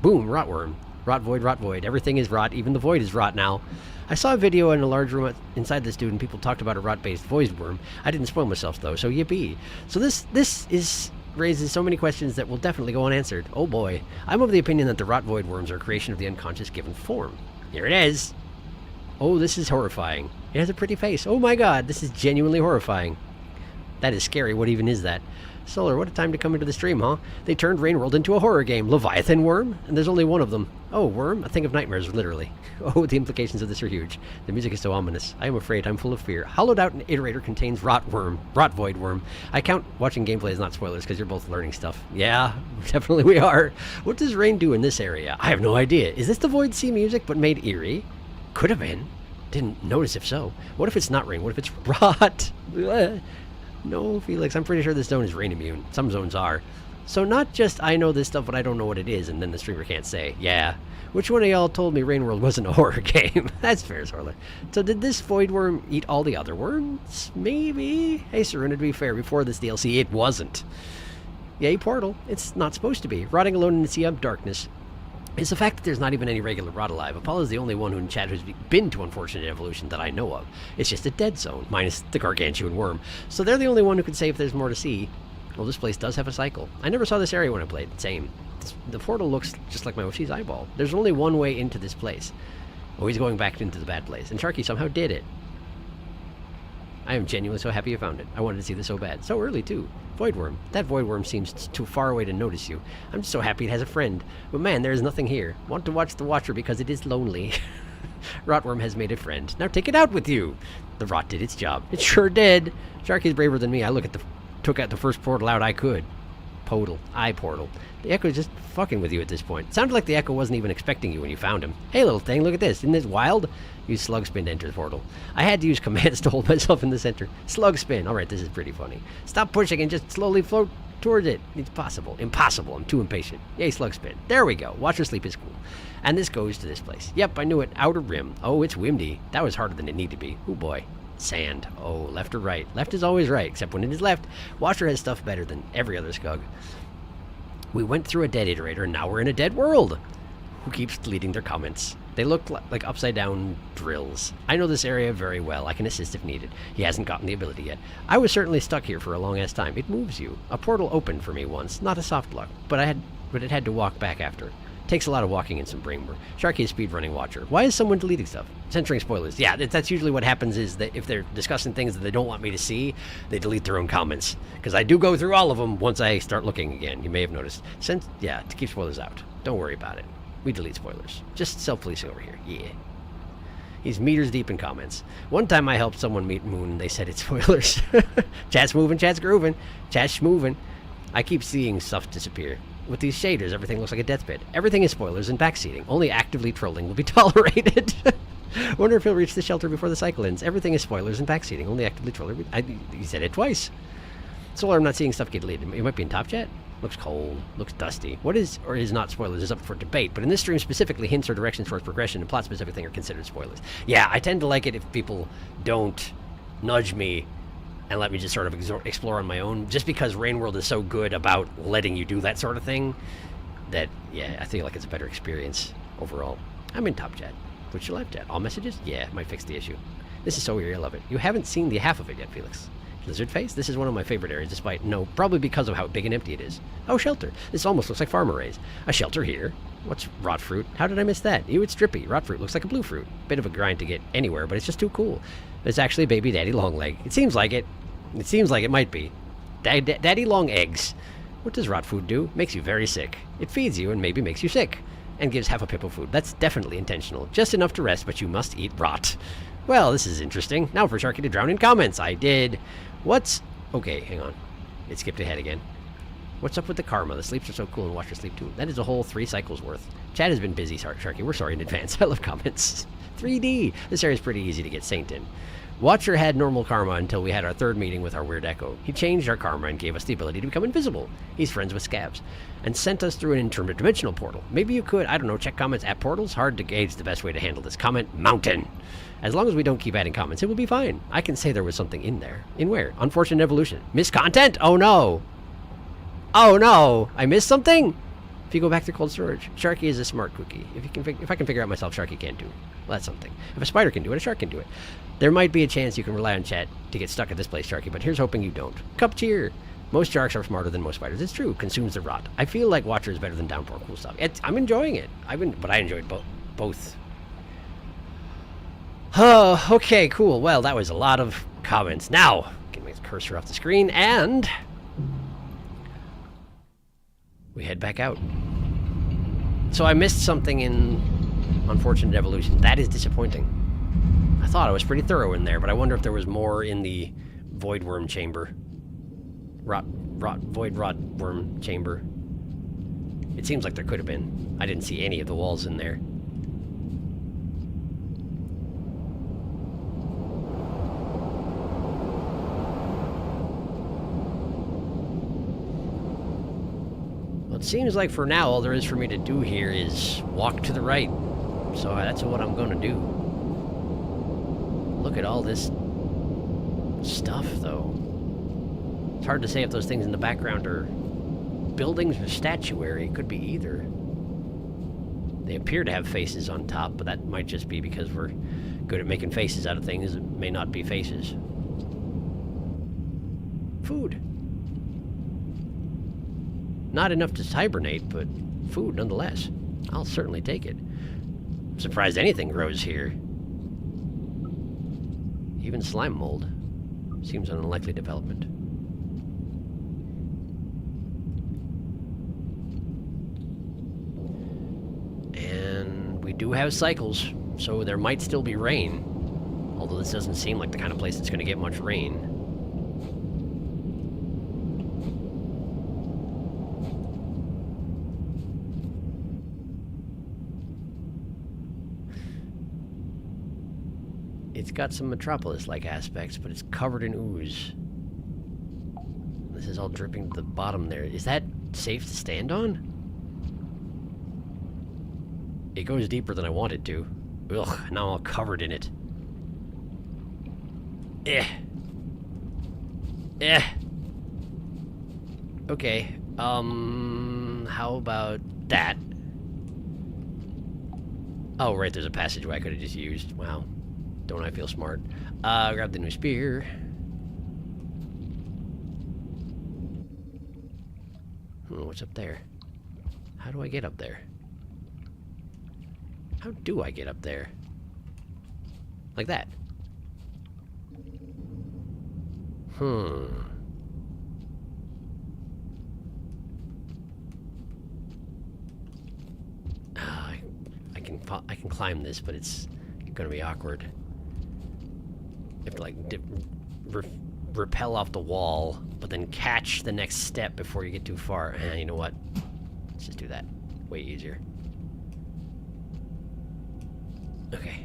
Boom, rot worm. Rot void. Everything is rot. Even the void is rot now. I saw a video in a large room inside this dude, and people talked about a rot-based void worm. I didn't spoil myself, though, so yippee. So this raises so many questions that will definitely go unanswered. Oh boy. I'm of the opinion that the rot void worms are a creation of the unconscious given form. Here it is. Oh, this is horrifying. It has a pretty face. Oh my god, this is genuinely horrifying. That is scary. What even is that? Solar, what a time to come into the stream, huh? They turned Rain World into a horror game. Leviathan Worm? And there's only one of them. Oh, Worm? A thing of nightmares, literally. Oh, the implications of this are huge. The music is so ominous. I am afraid. I'm full of fear. Hollowed out iterator contains Rot Void Worm. I count watching gameplay as not spoilers because you're both learning stuff. Yeah, definitely we are. What does Rain do in this area? I have no idea. Is this the Void Sea music but made eerie? Could have been. Didn't notice if so. What if it's not Rain? What if it's Rot? No, Felix, I'm pretty sure this zone is rain immune. Some zones are. So not just I know this stuff, but I don't know what it is, and then the streamer can't say. Yeah. Which one of y'all told me Rain World wasn't a horror game? That's fair, Sorler. So did this Void Worm eat all the other worms? Maybe? Hey, Serena, to be fair, before this DLC, it wasn't. Yay, Portal. It's not supposed to be. Rotting alone in the sea of darkness. It's the fact that there's not even any regular rot alive. Apollo's the only one who in chat who's been to Unfortunate Evolution that I know of. It's just a dead zone, minus the gargantuan worm. So they're the only one who can say if there's more to see. Well, this place does have a cycle. I never saw this area when I played. Same. The portal looks just like my Oshi's eyeball. There's only one way into this place. Oh, he's going back into the bad place. And Sharky somehow did it. I am genuinely so happy you found it. I wanted to see this so bad. So early, too. Void Worm. That Void Worm seems too far away to notice you. I'm just so happy it has a friend. But man, there is nothing here. Want to watch the Watcher because it is lonely. Rotworm has made a friend. Now take it out with you. The rot did its job. It sure did. Sharky's braver than me. I took out the first portal out I could. Portal. The Echo's just fucking with you at this point. Sounded like the Echo wasn't even expecting you when you found him. Hey, little thing, look at this. Isn't this wild? Use slug spin to enter the portal. I had to use commands to hold myself in the center. Slug spin. Alright, this is pretty funny. Stop pushing and just slowly float towards it. It's possible. Impossible. I'm too impatient. Yay, slug spin. There we go. Watch her sleep is cool. And this goes to this place. Yep, I knew it. Outer rim. Oh, it's windy. That was harder than it needed to be. Oh boy. Sand. Oh, left or right. Left is always right, except when it is left. Watcher has stuff better than every other Scug. We went through a dead iterator, and now we're in a dead world. Who keeps deleting their comments? They look like upside-down drills. I know this area very well. I can assist if needed. He hasn't gotten the ability yet. I was certainly stuck here for a long-ass time. It moves you. A portal opened for me once. Not a soft lock, but it had to walk back after. Takes a lot of walking and some brain work. Sharky is speedrunning Watcher. Why is someone deleting stuff? Censoring spoilers. Yeah, that's usually what happens is that if they're discussing things that they don't want me to see, they delete their own comments. Because I do go through all of them once I start looking again. You may have noticed. Yeah, to keep spoilers out. Don't worry about it. We delete spoilers. Just self-policing over here. Yeah. He's meters deep in comments. One time I helped someone meet Moon and they said it's spoilers. Chat's moving, chat's grooving, chat's schmoving. I keep seeing stuff disappear. With these shaders, everything looks like a deathbed. Everything is spoilers and backseating. Only actively trolling will be tolerated. Wonder if he'll reach the shelter before the cycle ends. Everything is spoilers and backseating. Only actively trolling. He said it twice. Solar, I'm not seeing stuff get deleted. It might be in top chat. Looks cold. Looks dusty. What is or is not spoilers is up for debate, but in this stream specifically, hints or directions towards progression and plot-specific thing are considered spoilers. Yeah, I tend to like it if people don't nudge me and let me just sort of explore on my own, just because Rain World is so good about letting you do that sort of thing, that, yeah, I feel like it's a better experience overall. I'm in top chat. Switch to live chat. All messages? Yeah, might fix the issue. This is so weird, I love it. You haven't seen the half of it yet, Felix. Lizard face? This is one of my favorite areas, despite, no, probably because of how big and empty it is. Oh, shelter. This almost looks like farm arrays. A shelter here. What's rot fruit? How did I miss that? Ew, it's drippy. Rot fruit looks like a blue fruit. Bit of a grind to get anywhere, but it's just too cool. It's actually a baby daddy long leg. It seems like it. It seems like it might be. Daddy long eggs. What does rot food do? Makes you very sick. It feeds you and maybe makes you sick. And gives half a pip of food. That's definitely intentional. Just enough to rest, but you must eat rot. Well, this is interesting. Now for Sharky to drown in comments. I did. What's... Okay, hang on. It skipped ahead again. What's up with the karma? The sleeps are so cool and watch her sleep too. That is a whole 3 cycles worth. Chat has been busy, Sharky. We're sorry in advance. I love comments. 3D. This area is pretty easy to get saint in. Watcher had normal karma until we had our 3rd meeting with our weird Echo. He changed our karma and gave us the ability to become invisible. He's friends with scabs. And sent us through an interdimensional portal. Maybe you could, I don't know, check comments at portals? Hard to gauge the best way to handle this. Comment mountain. As long as we don't keep adding comments, it will be fine. I can say there was something in there. In where? Unfortunate Evolution. Missed content? Oh no. Oh no. I missed something? If you go back to cold storage, Sharky is a smart cookie. If I can figure out myself, Sharky can too. Well, that's something. If a spider can do it, a shark can do it. There might be a chance you can rely on chat to get stuck at this place, Sharky, but here's hoping you don't. Cup cheer. Most sharks are smarter than most spiders. It's true. Consumes the rot. I feel like Watcher is better than Downpour. Cool stuff. I'm enjoying it. But I enjoyed both. Oh, okay, cool. Well, that was a lot of comments. Now, get my cursor off the screen, and we head back out. So I missed something in Unfortunate Evolution. That is disappointing. I thought I was pretty thorough in there, but I wonder if there was more in the Void Worm Chamber. Void Rot Worm Chamber. It seems like there could have been. I didn't see any of the walls in there. Well, it seems like for now all there is for me to do here is walk to the right. So that's what I'm going to do. Look at all this stuff, though. It's hard to say if those things in the background are buildings or statuary. It could be either. They appear to have faces on top, but that might just be because we're good at making faces out of things. It may not be faces. Food. Not enough to hibernate, but food nonetheless. I'll certainly take it. I'm surprised anything grows here. Even slime mold. Seems an unlikely development. And we do have cycles, so there might still be rain. Although this doesn't seem like the kind of place that's going to get much rain. It's got some Metropolis-like aspects, but it's covered in ooze. This is all dripping to the bottom there. Is that safe to stand on? It goes deeper than I want it to. Ugh, now I'm all covered in it. Okay, how about that? Oh, right, there's a passageway I could have just used. Wow. Don't I feel smart? Grab the new spear. What's up there? How do I get up there? How do I get up there? Like that. I can climb this, but it's gonna be awkward. You have to like rappel off the wall, but then catch the next step before you get too far. You know what? Let's just do that. Way easier. Okay.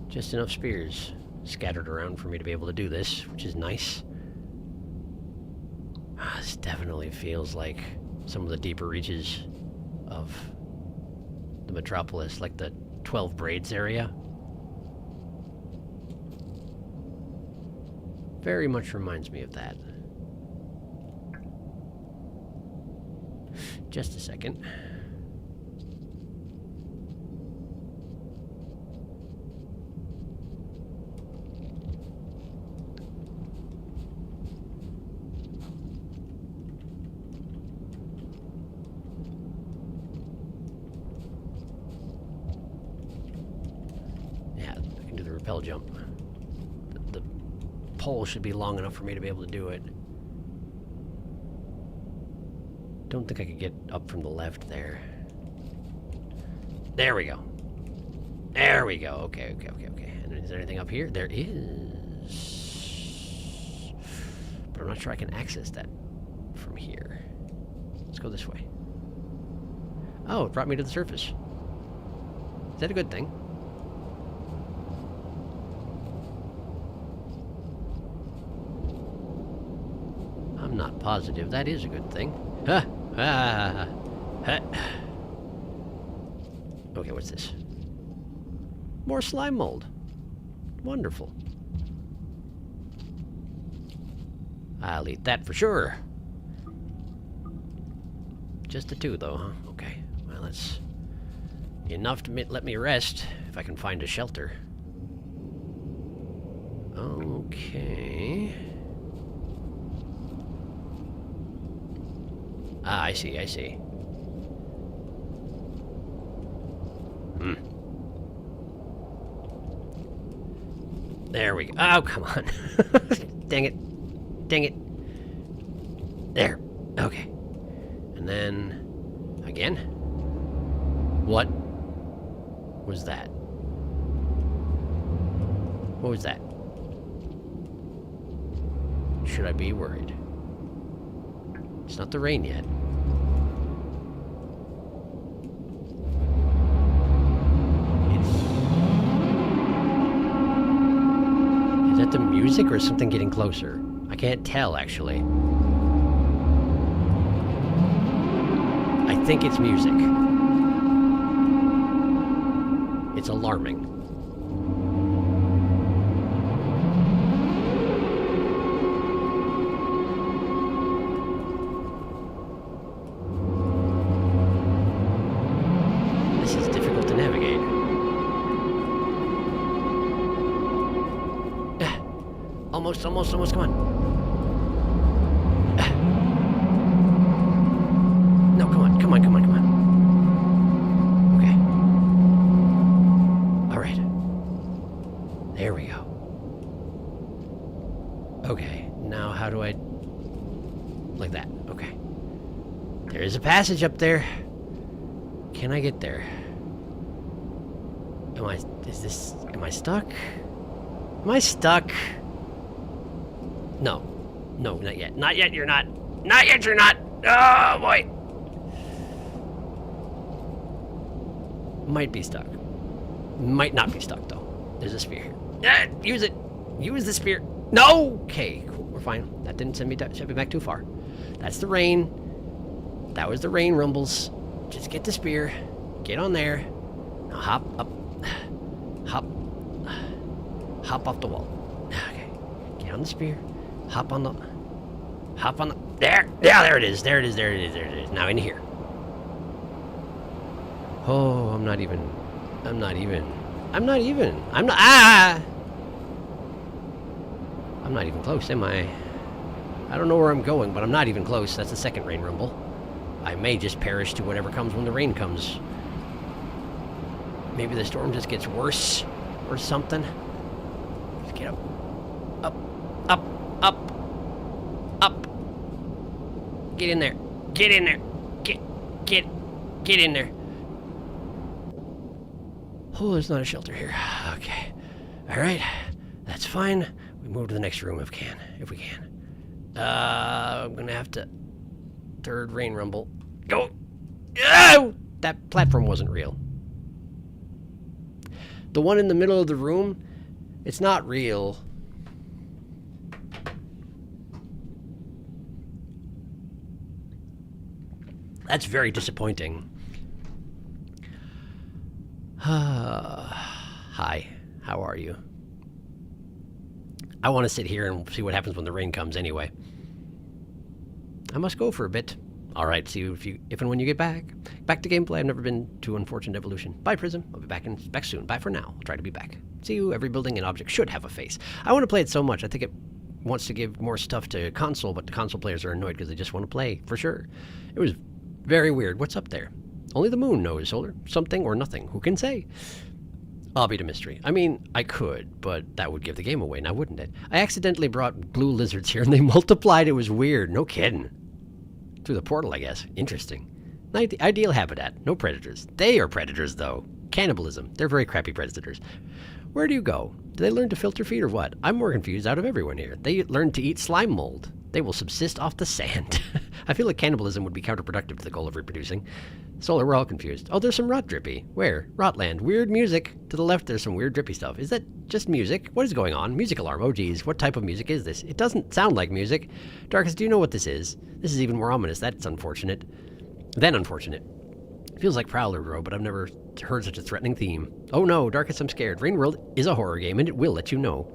Just enough spears scattered around for me to be able to do this, which is nice. This definitely feels like some of the deeper reaches of the Metropolis, like the 12 Braids area. Very much reminds me of that. Just a second. Rappel jump. The pole should be long enough for me to be able to do it. Don't think I could get up from the left there. There we go. There we go. Okay. And is there anything up here? There is. But I'm not sure I can access that from here. Let's go this way. Oh, it brought me to the surface. Is that a good thing? I'm not positive that is a good thing. Okay, what's this? More slime mold. Wonderful. I'll eat that for sure. Just the two, though, huh? Okay. Well, let's Enough to let me rest, if I can find a shelter. Okay. Ah, I see, I see. There we go. Oh, come on. Dang it. Dang it. There. Okay. And then... again? What was that? What was that? Should I be worried? It's not the rain yet. Is that the music or is something getting closer? I can't tell, actually. I think it's music. It's alarming. This is difficult to navigate. Almost, come on. No, come on. Okay. All right. There we go. Okay, now how do I... like that, okay. There is a passage up there. Can I get there? Am I stuck? Am I stuck? No, not yet. Not yet, you're not. Not yet, you're not. Oh, boy. Might be stuck. Might not be stuck, though. There's a spear here. Use it. Use the spear. No! Okay, cool. We're fine. That didn't send me back too far. That's the rain. That was the rain rumbles. Just get the spear. Get on there. Now hop up. Hop off the wall. Okay. Get on the spear. Hop on the... There! Yeah, there it is. There it is. Now in here. Oh, I'm not even close, am I? I don't know where I'm going, but I'm not even close. That's the second rain rumble. I may just perish to whatever comes when the rain comes. Maybe the storm just gets worse or something. Just get up. Up. Get in there. Get in there. Get in there. Oh, there's not a shelter here. Okay. All right. That's fine. We move to the next room if we can. I'm gonna have to... third rain rumble. Go! Oh! That platform wasn't real. The one in the middle of the room, it's not real. That's very disappointing. Hi, how are you? I want to sit here and see what happens when the rain comes anyway. I must go for a bit. All right, see you if and when you get back. Back to gameplay. I've never been to Unfortunate Evolution. Bye, Prism. I'll be back soon. Bye for now. I'll try to be back. See you. Every building and object should have a face. I want to play it so much. I think it wants to give more stuff to console, but the console players are annoyed because they just want to play, for sure. It was very weird. What's up there? Only the moon knows, Solar. Something or nothing. Who can say? I'll be the mystery. I mean, I could, but that would give the game away, now wouldn't it? I accidentally brought blue lizards here, and they multiplied. It was weird. No kidding. Through the portal, I guess. Interesting. Ideal habitat. No predators. They are predators, though. Cannibalism. They're very crappy predators. Where do you go? Do they learn to filter feed or what? I'm more confused out of everyone here. They learn to eat slime mold. They will subsist off the sand. I feel like cannibalism would be counterproductive to the goal of reproducing. Solar, we're all confused. Oh, there's some rot drippy. Where? Rotland. Weird music. To the left, there's some weird drippy stuff. Is that just music? What is going on? Music alarm. Oh, geez. What type of music is this? It doesn't sound like music. Darkus, do you know what this is? This is even more ominous. That's unfortunate. Then unfortunate. It feels like Prowler Row, but I've never heard such a threatening theme. Oh no, Darkus, I'm scared. Rain World is a horror game, and it will let you know.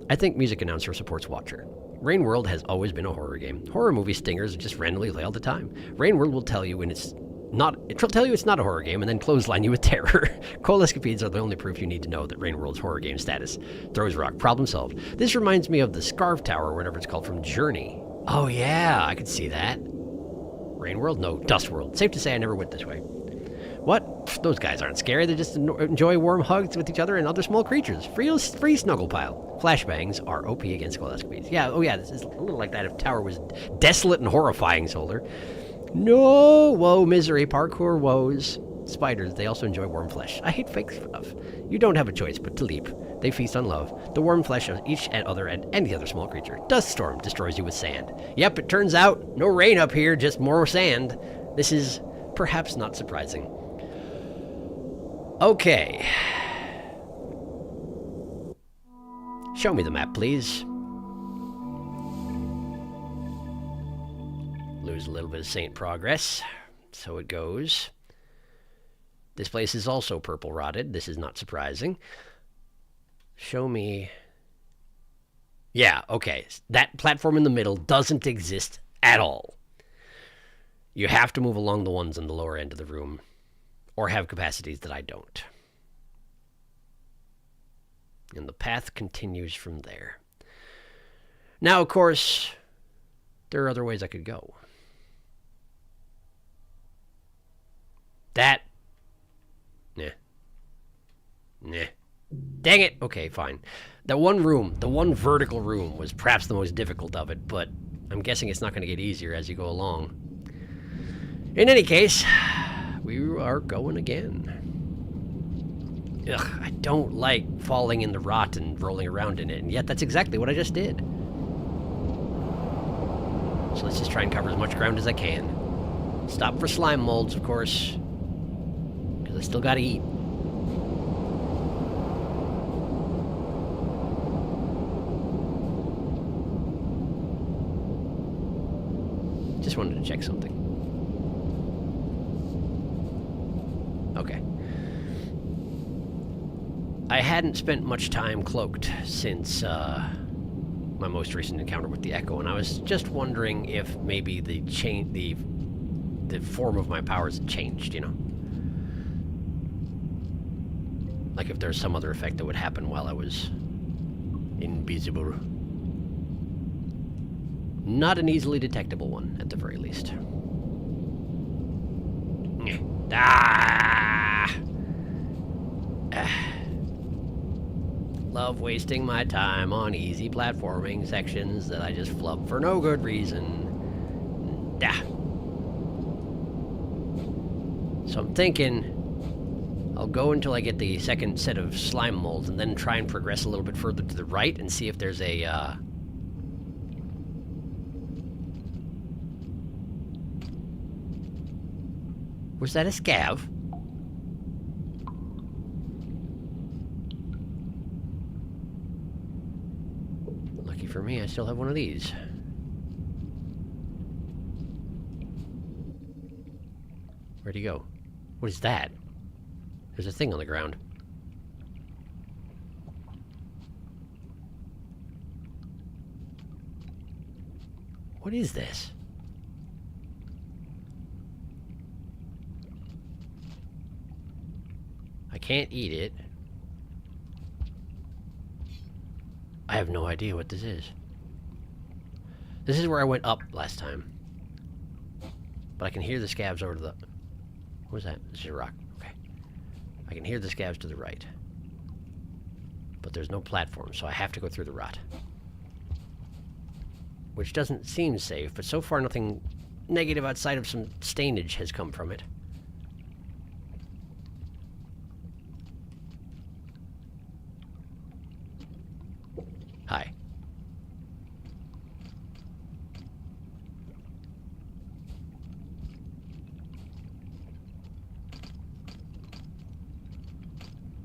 I think music announcer supports Watcher. Rain World has always been a horror game. Horror movie stingers just randomly play all the time. Rain World will tell you when it's It'll tell you it's not a horror game and then clothesline you with terror. Cold escapades are the only proof you need to know that Rain World's horror game status. Throws rock, problem solved. This reminds me of the Scarf Tower, or whatever it's called, from Journey. Oh yeah, I could see that. Rain World? No, Dust World. Safe to say I never went this way. What? Pfft, those guys aren't scary. They just enjoy warm hugs with each other and other small creatures. Free snuggle pile. Flashbangs are OP against cold escapades. Yeah, oh yeah, this is a little like that if Tower was desolate and horrifying, Solder. No! Woe, misery, parkour, woes. Spiders, they also enjoy warm flesh. I hate fake stuff. You don't have a choice but to leap. They feast on love. The warm flesh of each and any other small creature. Dust storm destroys you with sand. Yep, it turns out, no rain up here, just more sand. This is perhaps not surprising. Okay. Show me the map, please. Lose a little bit of Saint progress. So it goes. This place is also purple rotted. This is not surprising. Show me. Yeah, okay. That platform in the middle doesn't exist at all. You have to move along the ones in the lower end of the room, or have capacities that I don't. And the path continues from there. Now, of course, there are other ways I could go. That. Nah. Dang it. Okay, fine. That one room, the one vertical room, was perhaps the most difficult of it, but I'm guessing it's not going to get easier as you go along. In any case, we are going again. Ugh, I don't like falling in the rot and rolling around in it, and yet that's exactly what I just did. So let's just try and cover as much ground as I can. Stop for slime molds, of course, because I still gotta eat. Just wanted to check something. Okay. I hadn't spent much time cloaked since my most recent encounter with the Echo, and I was just wondering if maybe the form of my powers had changed, you know? Like if there's some other effect that would happen while I was invisible. Not an easily detectable one, at the very least. Love wasting my time on easy platforming sections that I just flub for no good reason. So I'm thinking I'll go until I get the second set of slime molds and then try and progress a little bit further to the right and see if there's a was that a scav? Lucky for me, I still have one of these. Where'd he go? What is that? There's a thing on the ground. What is this? I can't eat it. I have no idea what this is. This is where I went up last time. But I can hear the scavs over to the... What was that? This is a rock. Okay. I can hear the scavs to the right. But there's no platform, so I have to go through the rot. Which doesn't seem safe, but so far nothing negative outside of some stainage has come from it. Hi.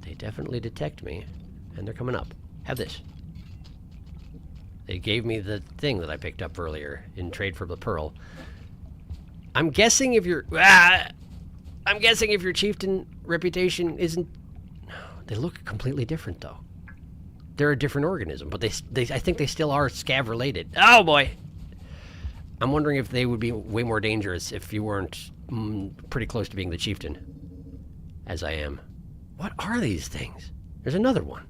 They definitely detect me, and they're coming up. Have this. They gave me the thing that I picked up earlier in trade for the pearl. I'm guessing if your chieftain reputation isn't... They look completely different, though. They're a different organism, but I think they still are scav related. Oh boy! I'm wondering if they would be way more dangerous if you weren't pretty close to being the chieftain, as I am. What are these things? There's another one.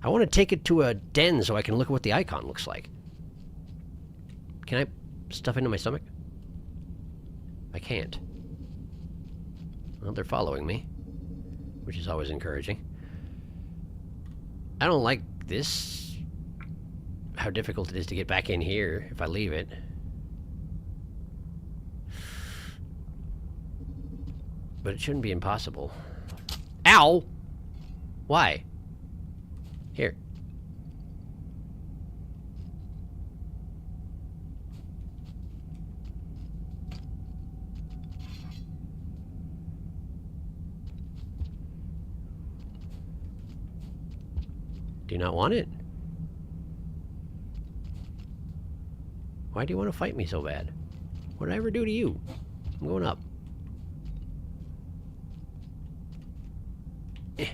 I want to take it to a den so I can look at what the icon looks like. Can I stuff into my stomach? I can't. Well, they're following me, which is always encouraging. I don't like this. How difficult it is to get back in here if I leave it. But it shouldn't be impossible. Ow! Why? Here. Do you not want it? Why do you want to fight me so bad? What did I ever do to you? I'm going up. Eh.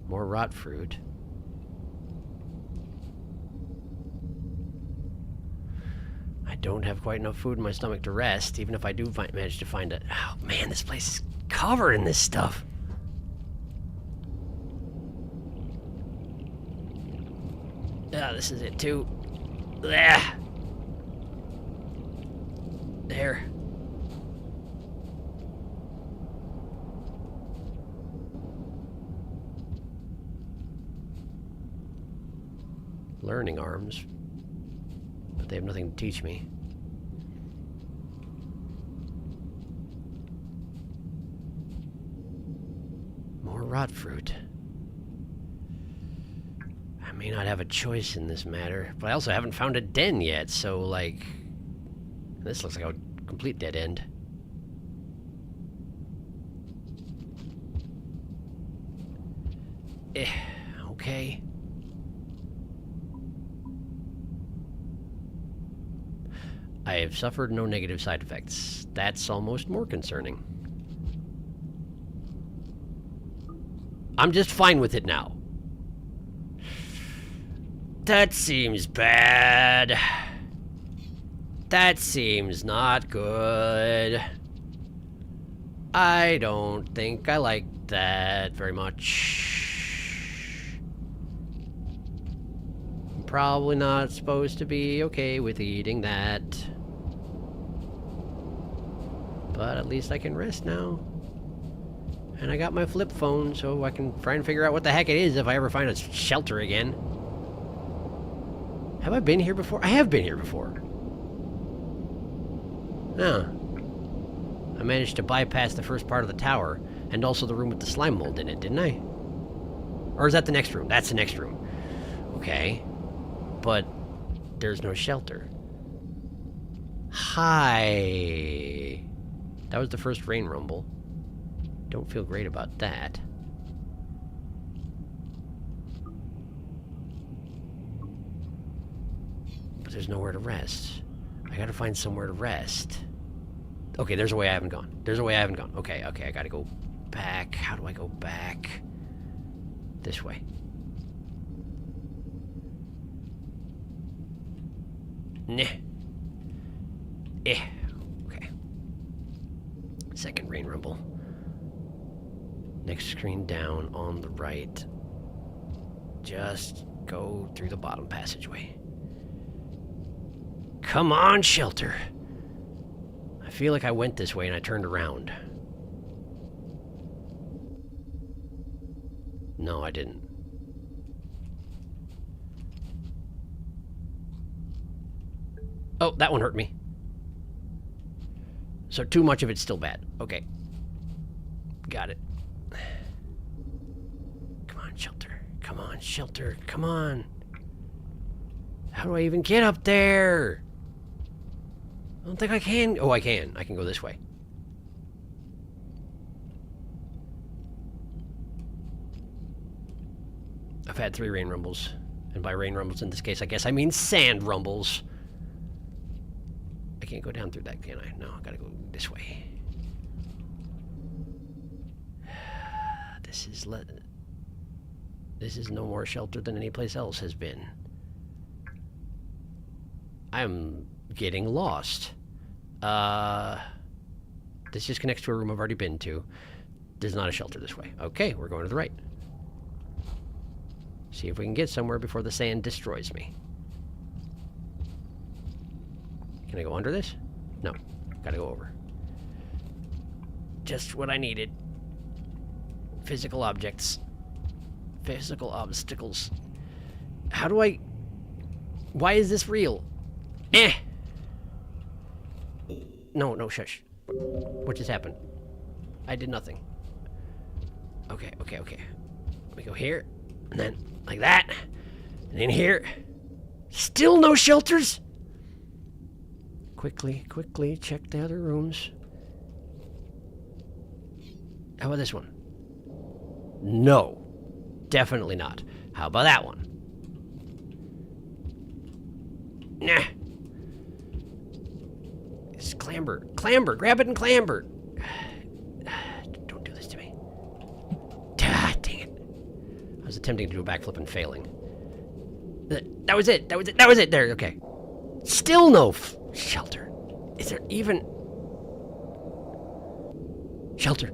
More rot fruit. I don't have quite enough food in my stomach to rest, even if I do manage to find it. Oh man, this place is covered in this stuff. Ah, this is it too. There. Learning arms, but they have nothing to teach me. More rot fruit. I may not have a choice in this matter, but I also haven't found a den yet, so, like, this looks like a complete dead end. Okay. I have suffered no negative side effects. That's almost more concerning. I'm just fine with it now. That seems bad. That seems not good. I don't think I like that very much. I'm probably not supposed to be okay with eating that. But at least I can rest now. And I got my flip phone, so I can try and figure out what the heck it is if I ever find a shelter again. Have I been here before? I have been here before. No. I managed to bypass the first part of the tower, and also the room with the slime mold in it, didn't I? Or is that the next room? That's the next room. Okay. But there's no shelter. Hi. That was the first rain rumble. Don't feel great about that. But there's nowhere to rest. I gotta find somewhere to rest. Okay, there's a way I haven't gone. There's a way I haven't gone. Okay, I gotta go back. How do I go back? This way. Nah. Okay. Second rain rumble. Next screen down on the right. Just go through the bottom passageway. Come on, shelter. I feel like I went this way and I turned around. No, I didn't. Oh, that one hurt me. So too much of it's still bad. Okay. Got it. Come on, shelter. Come on, shelter. Come on. How do I even get up there? I don't think I can. Oh, I can. I can go this way. I've had 3 rain rumbles. And by rain rumbles in this case, I guess I mean sand rumbles. I can't go down through that, can I? No, I gotta go this way. This is no more shelter than any place else has been. I'm getting lost. This just connects to a room I've already been to. There's not a shelter this way. Okay, we're going to the right. See if we can get somewhere before the sand destroys me. Can I go under this? No. Gotta go over. Just what I needed. Physical objects. Physical obstacles. How do I... Why is this real? Eh! No, shush. What just happened? I did nothing. Okay. We go here, and then like that, and in here. Still no shelters? Quickly, check the other rooms. How about this one? No. Definitely not. How about that one? Nah. Just clamber. Grab it and clamber. Don't do this to me. Ah, dang it. I was attempting to do a backflip and failing. That was it. There, okay. Still no shelter. Is there even... Shelter.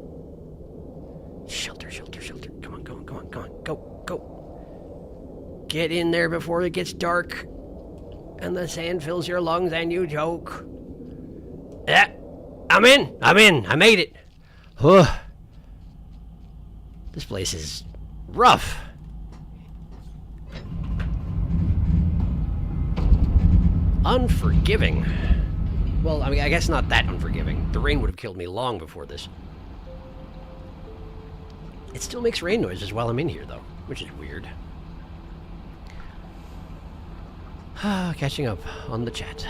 Come on. Go. Get in there before it gets dark and the sand fills your lungs and you choke. Yeah, I'm in. I made it. This place is rough. Unforgiving. Well, I mean, I guess not that unforgiving. The rain would have killed me long before this. It still makes rain noises while I'm in here, though, which is weird. Catching up on the chat.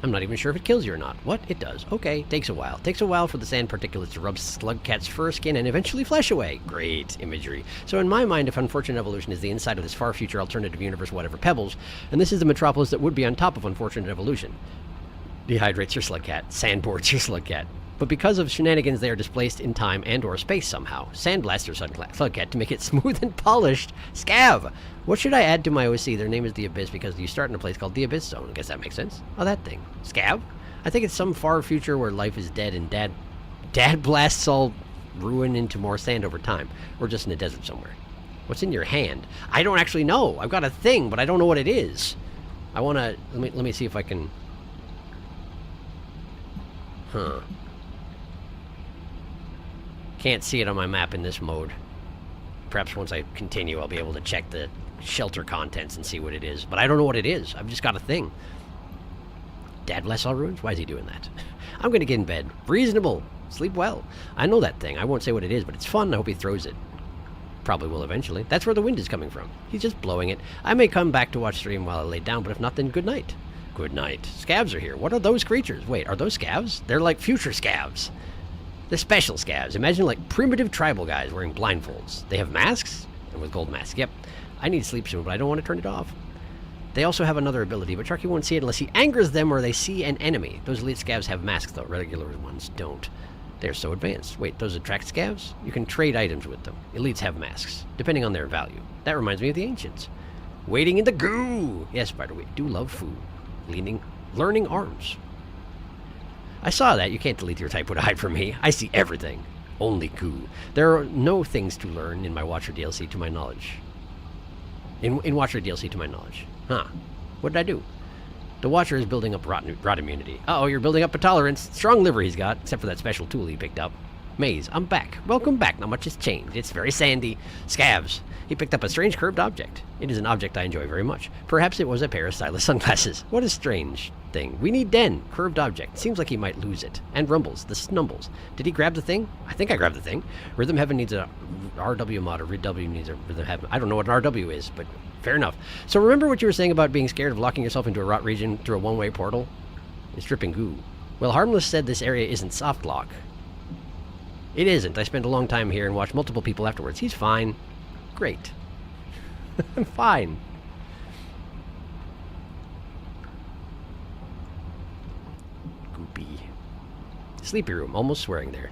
I'm not even sure if it kills you or not. What? It does. Okay, takes a while. Takes a while for the sand particulates to rub Slugcat's fur, skin, and eventually flesh away. Great imagery. So in my mind, if Unfortunate Evolution is the inside of this far future alternative universe, whatever, Pebbles, and this is the metropolis that would be on top of Unfortunate Evolution. Dehydrates your Slugcat. Sandboards your Slugcat. But because of shenanigans, they are displaced in time and or space somehow. Sandblast your Slugcat to make it smooth and polished. Scav! What should I add to my OC? Their name is the Abyss because you start in a place called the Abyss Zone. I guess that makes sense. Oh, that thing. Scav? I think it's some far future where life is dead and dad blasts all ruin into more sand over time. Or just in a desert somewhere. What's in your hand? I don't actually know. I've got a thing, but I don't know what it is. I want to... Let me see if I can... Huh. Can't see it on my map in this mode. Perhaps once I continue, I'll be able to check the shelter contents and see what it is. But I don't know what it is. I've just got a thing. Dad bless all ruins? Why is he doing that? I'm going to get in bed. Reasonable. Sleep well. I know that thing. I won't say what it is, but it's fun. I hope he throws it. Probably will eventually. That's where the wind is coming from. He's just blowing it. I may come back to watch stream while I lay down, but if not, then good night. Good night. Scavs are here. What are those creatures? Wait, are those scavs? They're like future scavs. They're special scavs. Imagine like primitive tribal guys wearing blindfolds. They have masks? And with gold masks. Yep. I need sleep soon, but I don't want to turn it off. They also have another ability, but Sharky won't see it unless he angers them or they see an enemy. Those elite scavs have masks, though. Regular ones don't. They're so advanced. Wait, those attract scavs? You can trade items with them. Elites have masks, depending on their value. That reminds me of the ancients. Waiting in the goo! Yes, by the way, do love food. Learning arms. I saw that. You can't delete your type would hide from me. I see everything. Only goo. There are no things to learn in my Watcher DLC to my knowledge. In Watcher DLC to my knowledge. Huh. What did I do? The Watcher is building up rot immunity. Uh-oh, you're building up a tolerance. Strong liver he's got, except for that special tool he picked up. Maze, I'm back. Welcome back. Not much has changed. It's very sandy. Scavs. He picked up a strange curved object. It is an object I enjoy very much. Perhaps it was a pair of stylish sunglasses. What a strange thing. We need Den. Curved object. Seems like he might lose it. And Rumbles. The Snumbles. Did he grab the thing? I think I grabbed the thing. Rhythm Heaven needs a RW mod, or RW needs a Rhythm Heaven. I don't know what an RW is, but fair enough. So remember what you were saying about being scared of locking yourself into a rot region through a one-way portal? It's dripping goo. Well, Harmless said this area isn't soft lock. It isn't. I spent a long time here and watched multiple people afterwards. He's fine. Great. I'm fine. sleepy. Sleepy room, almost swearing there.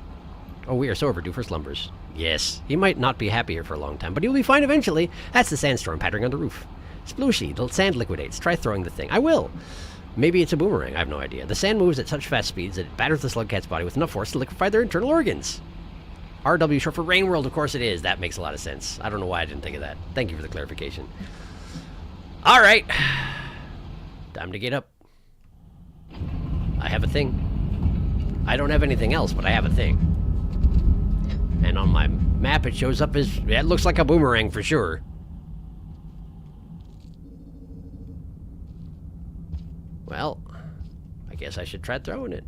Oh, we are so overdue for slumbers. Yes, he might not be happy here for a long time, but he'll be fine eventually. That's the sandstorm pattering on the roof. Splooshy, the sand liquidates. Try throwing the thing. I will. Maybe it's a boomerang, I have no idea. The sand moves at such fast speeds that it batters the slug cat's body with enough force to liquefy their internal organs. RW short for Rain World, of course it is. That makes a lot of sense. I don't know why I didn't think of that. Thank you for the clarification. All right. Time to get up. I have a thing. I don't have anything else, but I have a thing. And on my map, it shows up as... It looks like a boomerang for sure. Well, I guess I should try throwing it.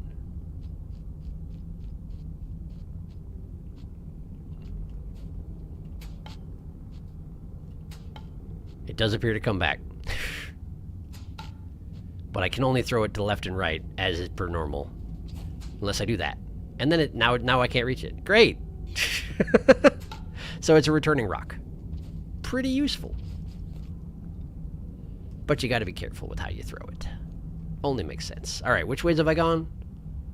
It does appear to come back. But I can only throw it to left and right, as is per normal. Unless I do that. And then now I can't reach it. Great! So it's a returning rock. Pretty useful. But you gotta be careful with how you throw it. Only makes sense. Alright, which ways have I gone?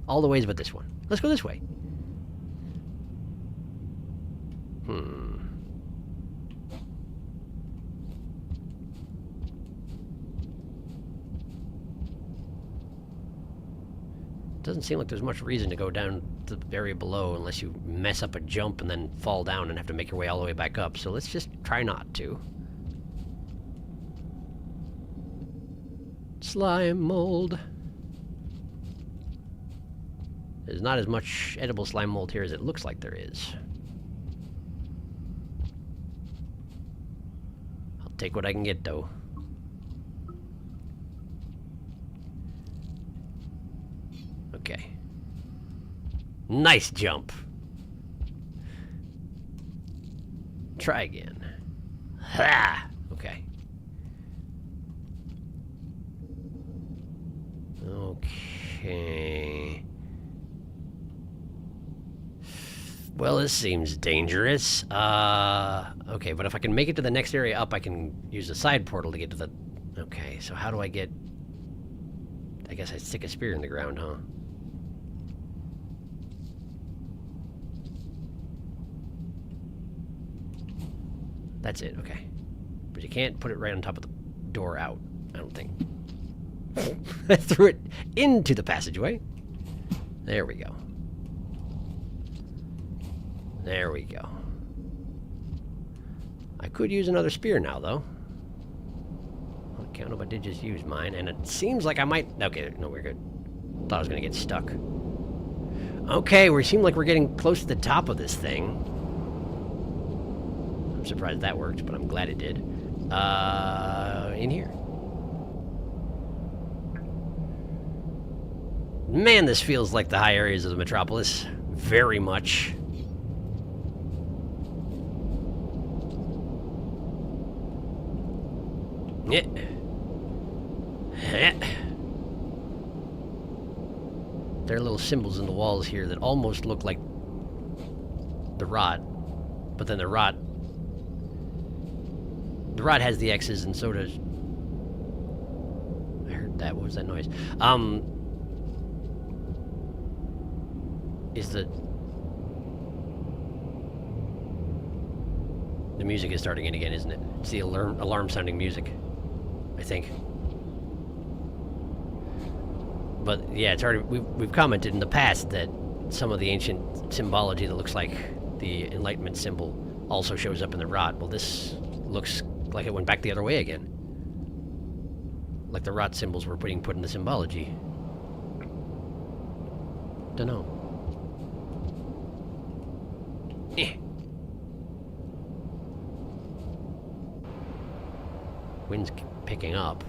All the ways but this one. Let's go this way. Doesn't seem like there's much reason to go down to the area below unless you mess up a jump and then fall down and have to make your way all the way back up. So let's just try not to. Slime mold. There's not as much edible slime mold here as it looks like there is. I'll take what I can get, though. Okay. Nice jump. Try again. Ha! Okay. Okay. Well, this seems dangerous. Okay, but if I can make it to the next area up, I can use the side portal to get to the... Okay, so how do I get... I guess I stick a spear in the ground, huh? That's it, okay. But you can't put it right on top of the door out, I don't think. I threw it into the passageway. There we go. There we go. I could use another spear now, though. I can't know if I did just use mine, and it seems like I might... Okay, no, we're good. Thought I was going to get stuck. Okay, we seem like we're getting close to the top of this thing. I'm surprised that worked, but I'm glad it did. In here. Man, this feels like the high areas of the metropolis. Very much. Yeah. There are little symbols in the walls here that almost look like the rod, but then the rod has the X's, and so does... I heard that. What was that noise? Is the music is starting in again, isn't it? It's the alarm sounding music, I think. But yeah, it's already we've commented in the past that some of the ancient symbology that looks like the Enlightenment symbol also shows up in the rod. Well, this looks like it went back the other way again. Like the rot symbols were put in the symbology. Dunno. Wind's picking up.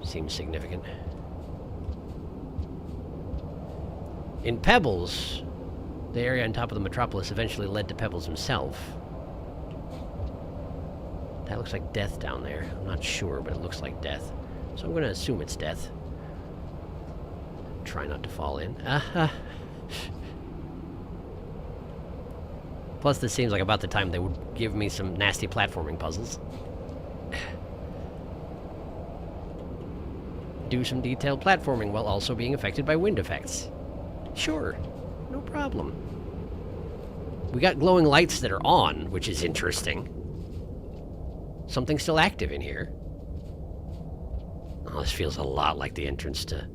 Seems significant. In Pebbles, the area on top of the metropolis eventually led to Pebbles himself. That looks like death down there. I'm not sure, but it looks like death. So I'm going to assume it's death. Try not to fall in. Plus, this seems like about the time they would give me some nasty platforming puzzles. do some detailed platforming while also being affected by wind effects. Sure, no problem. We got glowing lights that are on, which is interesting. Something's still active in here. Oh, this feels a lot like the entrance to...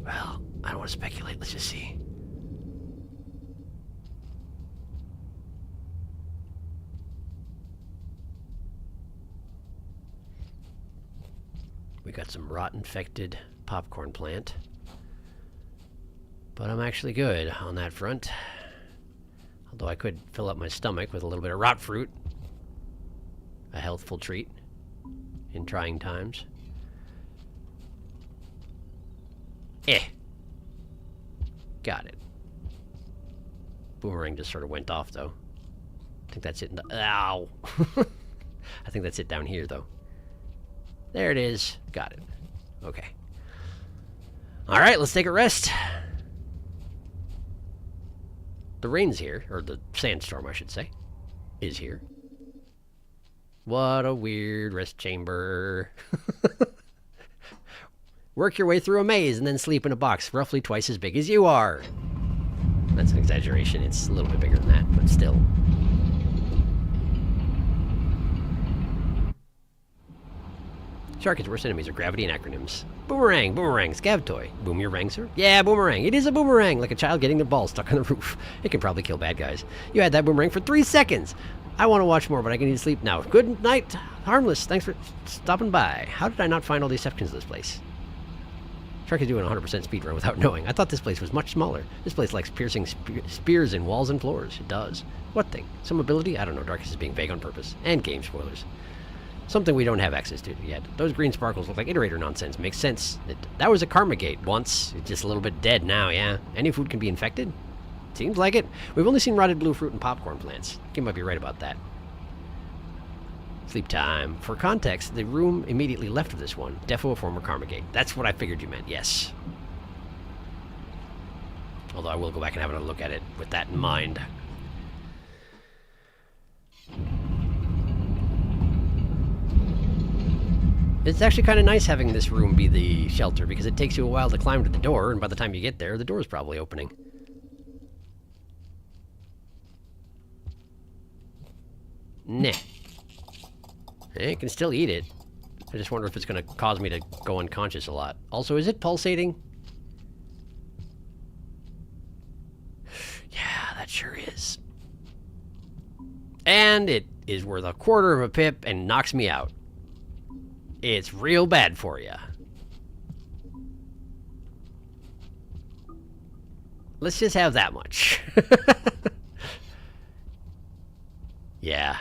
Well, I don't want to speculate. Let's just see. We got some rot-infected popcorn plant. But I'm actually good on that front. Although I could fill up my stomach with a little bit of rot fruit. A healthful treat in trying times. Got it. Boomerang just sort of went off, though. I think that's it. Ow! I think that's it down here, though. There it is. Got it. Okay. Alright, let's take a rest. The rain's here, or the sandstorm, I should say, is here. What a weird rest chamber. Work your way through a maze and then sleep in a box roughly twice as big as you are. That's an exaggeration. It's a little bit bigger than that, but still. Sharky's worst enemies are gravity and acronyms. Boomerang, boomerang, scav toy. Boom your rang, sir? Yeah, boomerang. It is a boomerang, like a child getting their ball stuck on the roof. It can probably kill bad guys. You had that boomerang for 3 seconds. I want to watch more, but I need to sleep now. Good night, Harmless. Thanks for stopping by. How did I not find all these sections of this place? Sharky's doing a 100% speedrun without knowing. I thought this place was much smaller. This place likes piercing spears in walls and floors. It does. What thing? Some ability? I don't know. Darkness is being vague on purpose. And game spoilers. Something we don't have access to yet. Those green sparkles look like iterator nonsense. Makes sense. That was a karma gate once. It's just a little bit dead now, yeah. Any food can be infected? Seems like it. We've only seen rotted blue fruit and popcorn plants. You might be right about that. Sleep time. For context, the room immediately left of this one. Defo a former karma gate. That's what I figured you meant, yes. Although I will go back and have another look at it with that in mind. It's actually kind of nice having this room be the shelter, because it takes you a while to climb to the door, and by the time you get there, the door is probably opening. Nah. You can still eat it. I just wonder if it's going to cause me to go unconscious a lot. Also, is it pulsating? Yeah, that sure is. And it is worth a quarter of a pip and knocks me out. It's real bad for you. Let's just have that much. Yeah.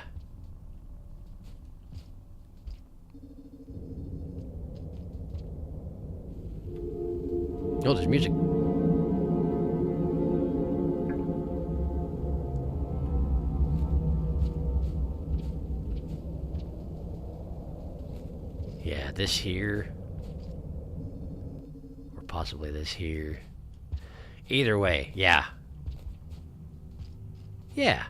Oh, there's music. Yeah, this here. Or possibly this here. Either way, yeah. Yeah.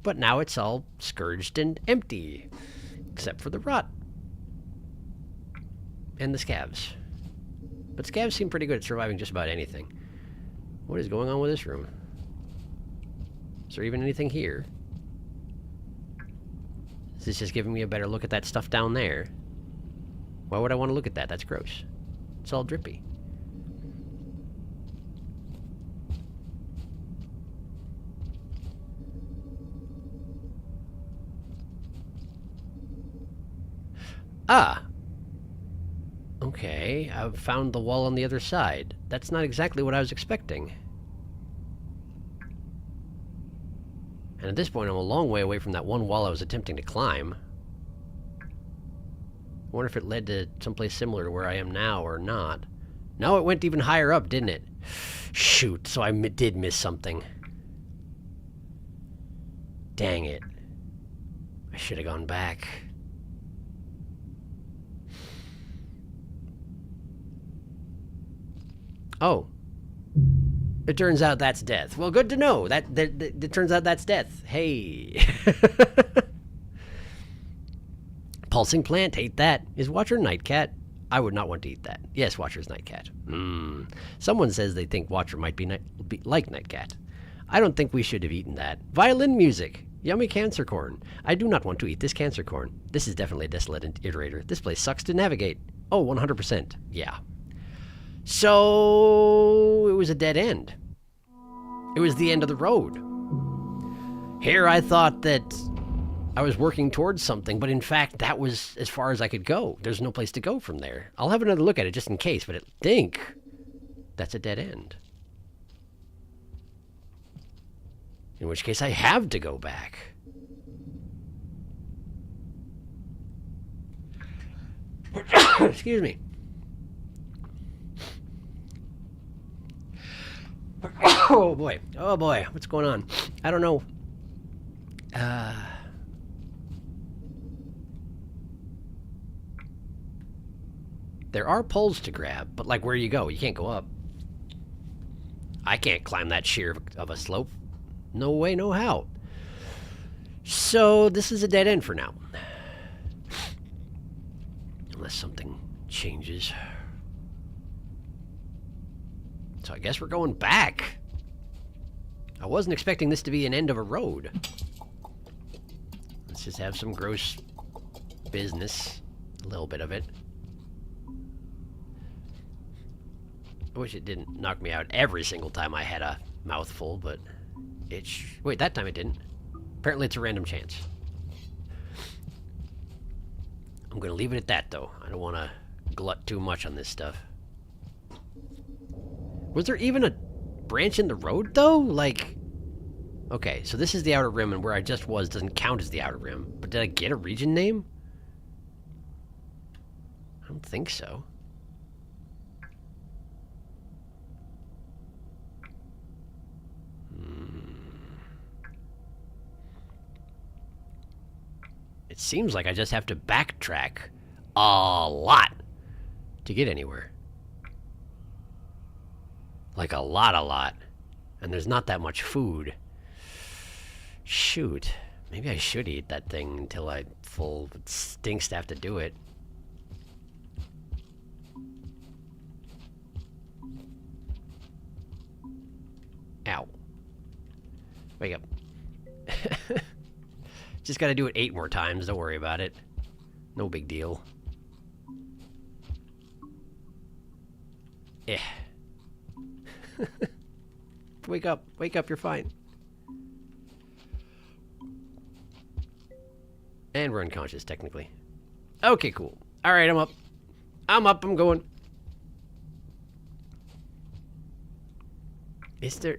But now it's all scourged and empty. Except for the rot. And the scavs. But scavs seem pretty good at surviving just about anything. What is going on with this room? Is there even anything here? Is this just giving me a better look at that stuff down there? Why would I want to look at that? That's gross. It's all drippy. Ah! Okay, I've found the wall on the other side. That's not exactly what I was expecting. And at this point, I'm a long way away from that one wall I was attempting to climb. I wonder if it led to someplace similar to where I am now or not. No, it went even higher up, didn't it? Shoot, so I did miss something. Dang it. I should have gone back. Oh. It turns out that's death. Well, good to know. It turns out that's death. Hey. Pulsing plant, hate that. Is Watcher nightcat? I would not want to eat that. Yes, Watcher's nightcat. Someone says they think Watcher might be like nightcat. I don't think we should have eaten that. Violin music. Yummy cancer corn. I do not want to eat this cancer corn. This is definitely a desolate iterator. This place sucks to navigate. Oh, 100%. Yeah. So it was a dead end. It was the end of the road. Here I thought that I was working towards something, but in fact that was as far as I could go. There's no place to go from there. I'll have another look at it just in case, but I think that's a dead end. In which case I have to go back. Excuse me. Oh boy. Oh boy. What's going on? I don't know. There are poles to grab, but like where you go? You can't go up. I can't climb that sheer of a slope. No way, no how. So this is a dead end for now. Unless something changes. So I guess we're going back. I wasn't expecting this to be an end of a road. Let's just have some gross business. A little bit of it. I wish it didn't knock me out every single time I had a mouthful, but wait, that time it didn't. Apparently it's a random chance. I'm gonna leave it at that, though. I don't want to glut too much on this stuff. Was there even a branch in the road, though? Like, okay, so this is the Outer Rim, and where I just was doesn't count as the Outer Rim. But did I get a region name? I don't think so. It seems like I just have to backtrack a lot to get anywhere. Like a lot. And there's not that much food. Shoot. Maybe I should eat that thing until I'm full. It stinks to have to do it. Ow. Wake up. Just gotta do it 8 more times, don't worry about it. No big deal. Yeah. Wake up, you're fine. And we're unconscious, technically. Okay, cool. Alright, I'm up, I'm going. Is there...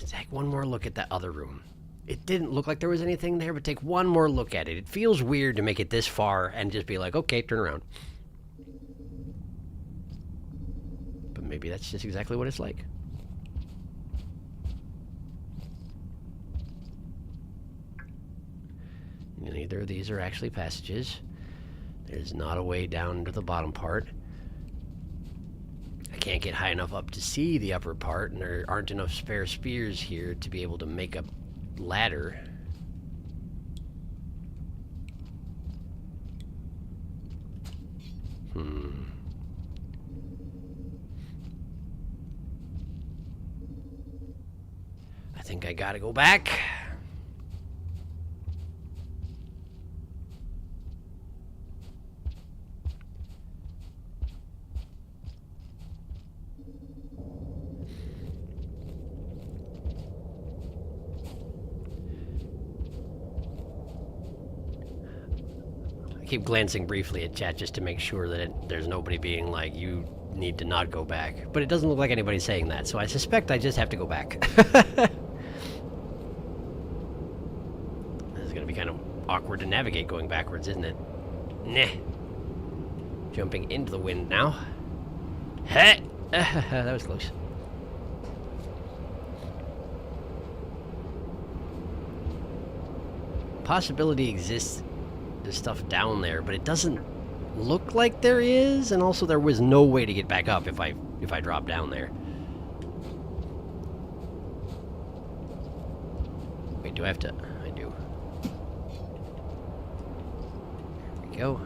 Take one more look at that other room. It didn't look like there was anything there, but take one more look at it. It feels weird to make it this far and just be like, okay, turn around. But maybe that's just exactly what it's like. Neither of these are actually passages. There's not a way down to the bottom part. I can't get high enough up to see the upper part, and there aren't enough spare spears here to be able to make a ladder. I think I gotta go back. Keep glancing briefly at chat just to make sure that there's nobody being like, you need to not go back. But it doesn't look like anybody's saying that, so I suspect I just have to go back. This is going to be kind of awkward to navigate going backwards, isn't it? Nah. Jumping into the wind now. Hey! That was close. Possibility exists. There's stuff down there, but it doesn't look like there is, and also there was no way to get back up if I drop down there. Wait, do I have to? I do. go.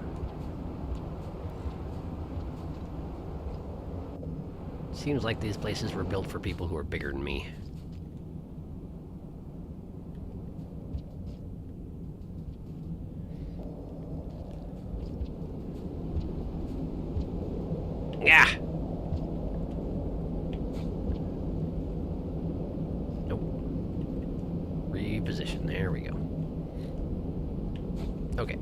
Seems like these places were built for people who are bigger than me. Yeah. Nope. Reposition. There we go. Okay.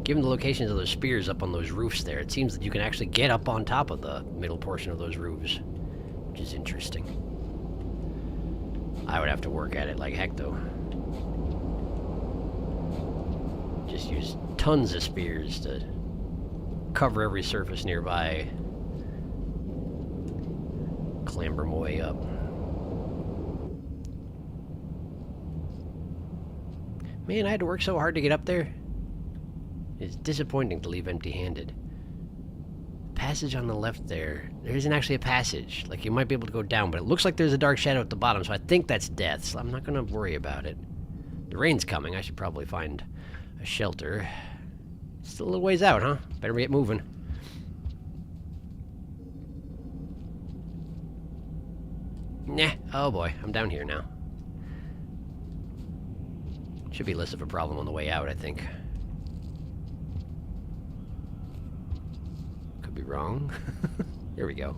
Given the locations of those spears up on those roofs there, it seems that you can actually get up on top of the middle portion of those roofs, which is interesting. I would have to work at it like heck, though. Just use tons of spears to cover every surface nearby. Clamber my way up. Man, I had to work so hard to get up there. It's disappointing to leave empty-handed. Passage on the left there. There isn't actually a passage. Like, you might be able to go down, but it looks like there's a dark shadow at the bottom, so I think that's death, so I'm not going to worry about it. The rain's coming. I should probably find a shelter. Still a little ways out, huh? Better get moving. Nah. Oh, boy. I'm down here now. Should be less of a problem on the way out, I think. Be wrong. Here we go.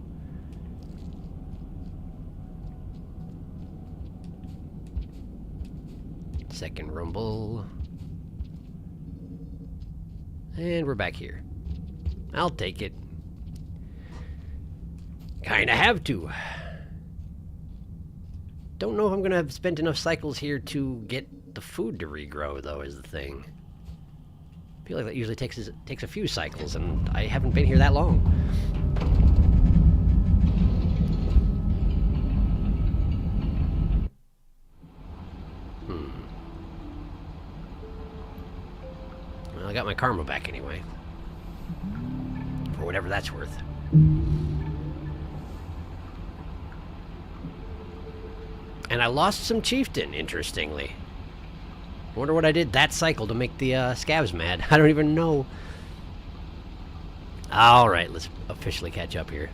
Second rumble. And we're back here. I'll take it. Kinda have to. Don't know if I'm gonna have spent enough cycles here to get the food to regrow, though, is the thing. I feel like that usually takes a few cycles, and I haven't been here that long. Well, I got my karma back anyway. For whatever that's worth. And I lost some chieftain, interestingly. Wonder what I did that cycle to make the scavs mad. I don't even know. Alright, let's officially catch up here.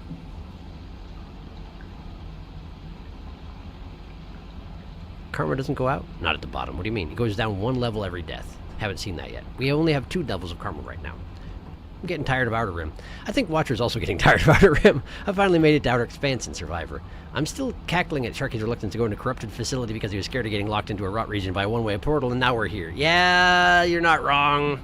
Karma doesn't go out? Not at the bottom. What do you mean? It goes down one level every death. Haven't seen that yet. We only have 2 levels of karma right now. I'm getting tired of Outer Rim. I think Watcher's also getting tired of Outer Rim. I finally made it to Outer Expanse in Survivor. I'm still cackling at Sharky's reluctance to go into a corrupted facility because he was scared of getting locked into a rot region by a one-way portal, and now we're here. Yeah, you're not wrong.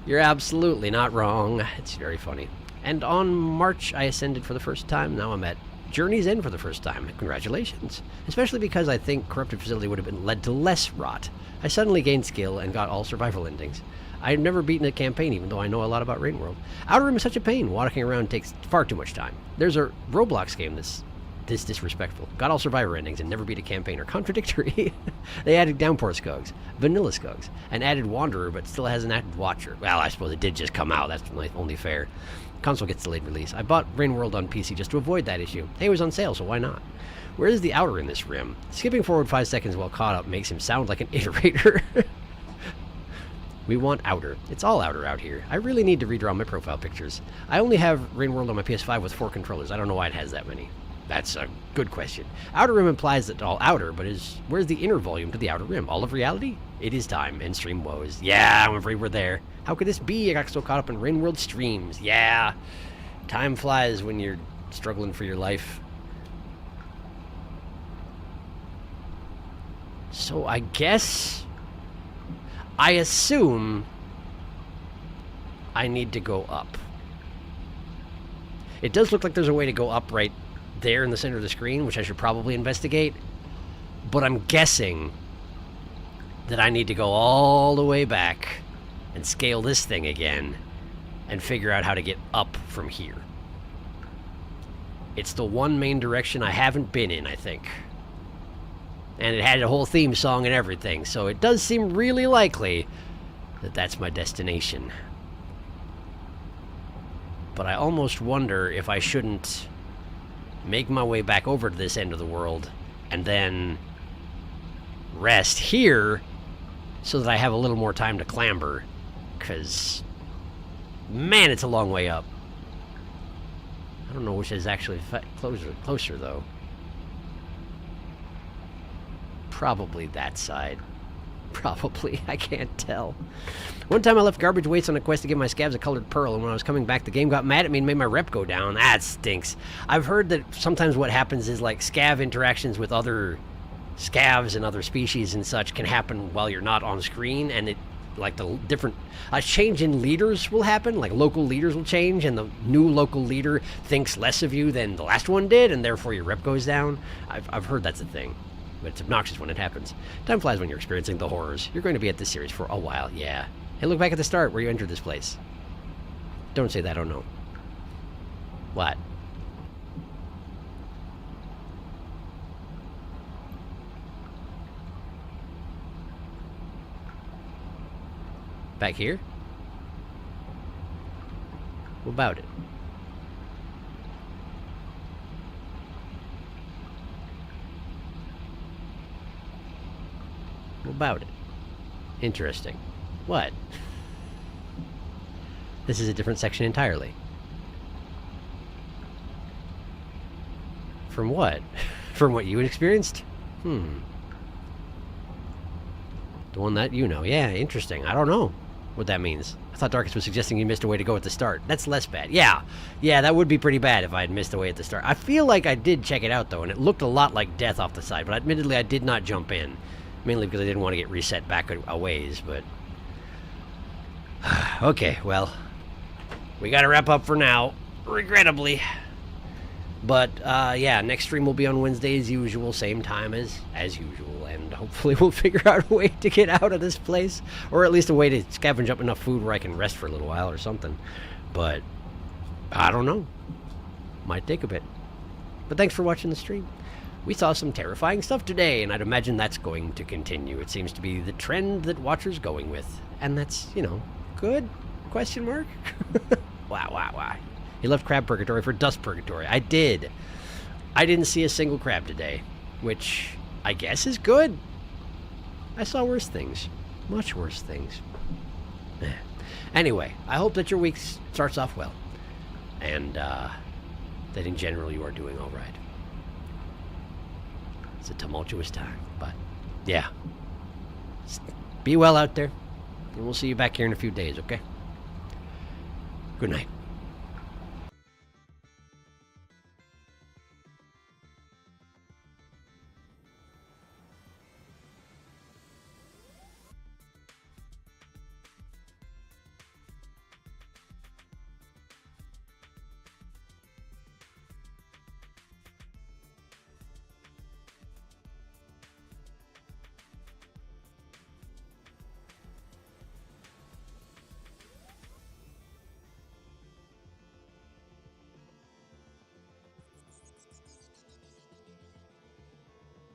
You're absolutely not wrong. It's very funny. And on March, I ascended for the first time. Now I'm at Journey's End for the first time. Congratulations. Especially because I think corrupted facility would have been led to less rot. I suddenly gained skill and got all survival endings. I've never beaten a campaign, even though I know a lot about Rain World. Outer Rim is such a pain. Walking around takes far too much time. There's a Roblox game that's this disrespectful. Got all survivor endings and never beat a campaign, are contradictory. They added Downpour Skogs, Vanilla Skogs, and added Wanderer, but still hasn't added Watcher. Well, I suppose it did just come out. That's only fair. Console gets delayed release. I bought Rain World on PC just to avoid that issue. Hey, it was on sale, so why not? Where is the outer in this rim? Skipping forward 5 seconds while caught up makes him sound like an iterator. We want outer. It's all outer out here. I really need to redraw my profile pictures. I only have Rain World on my PS5 with 4 controllers. I don't know why it has that many. That's a good question. Outer Rim implies that all outer, but where's the inner volume to the outer rim? All of reality? It is time. End stream woes. Yeah, I'm afraid we're there. How could this be? I got so caught up in Rain World streams. Yeah. Time flies when you're struggling for your life. So I guess... I assume I need to go up. It does look like there's a way to go up right there in the center of the screen, which I should probably investigate. But I'm guessing that I need to go all the way back and scale this thing again and figure out how to get up from here. It's the one main direction I haven't been in, I think. And it had a whole theme song and everything, so it does seem really likely that that's my destination. But I almost wonder if I shouldn't make my way back over to this end of the world and then rest here so that I have a little more time to clamber. Because, man, it's a long way up. I don't know which is actually closer though. Probably that side. Probably. I can't tell. One time I left garbage weights on a quest to give my scavs a colored pearl, and when I was coming back, the game got mad at me and made my rep go down. That stinks. I've heard that sometimes what happens is, like, scav interactions with other scavs and other species and such can happen while you're not on screen, and it, like, the different... A change in leaders will happen, like local leaders will change, and the new local leader thinks less of you than the last one did, and therefore your rep goes down. I've heard that's a thing. But it's obnoxious when it happens. Time flies when you're experiencing the horrors. You're going to be at this series for a while, yeah. Hey, look back at the start where you entered this place. Don't say that, oh no. What? Back here? What about it? About it. Interesting. What? This is a different section entirely. From what? From what you experienced? The one that you know. Yeah, interesting. I don't know what that means. I thought Darkus was suggesting you missed a way to go at the start. That's less bad. Yeah, that would be pretty bad if I had missed a way at the start. I feel like I did check it out, though, and it looked a lot like death off the side, but admittedly I did not jump in. Mainly because I didn't want to get reset back a ways, but... Okay, well... We gotta wrap up for now, regrettably. But, yeah, next stream will be on Wednesday as usual, same time as usual, and hopefully we'll figure out a way to get out of this place, or at least a way to scavenge up enough food where I can rest for a little while or something. But, I don't know. Might take a bit. But thanks for watching the stream. We saw some terrifying stuff today, and I'd imagine that's going to continue. It seems to be the trend that Watcher's going with. And that's, you know, good? Question mark? Wow. He left Crab Purgatory for Dust Purgatory. I did. I didn't see a single crab today, which I guess is good. I saw worse things. Much worse things. Anyway, I hope that your week starts off well. And, that in general you are doing all right. It's a tumultuous time, but yeah. Be well out there, and we'll see you back here in a few days, okay? Good night.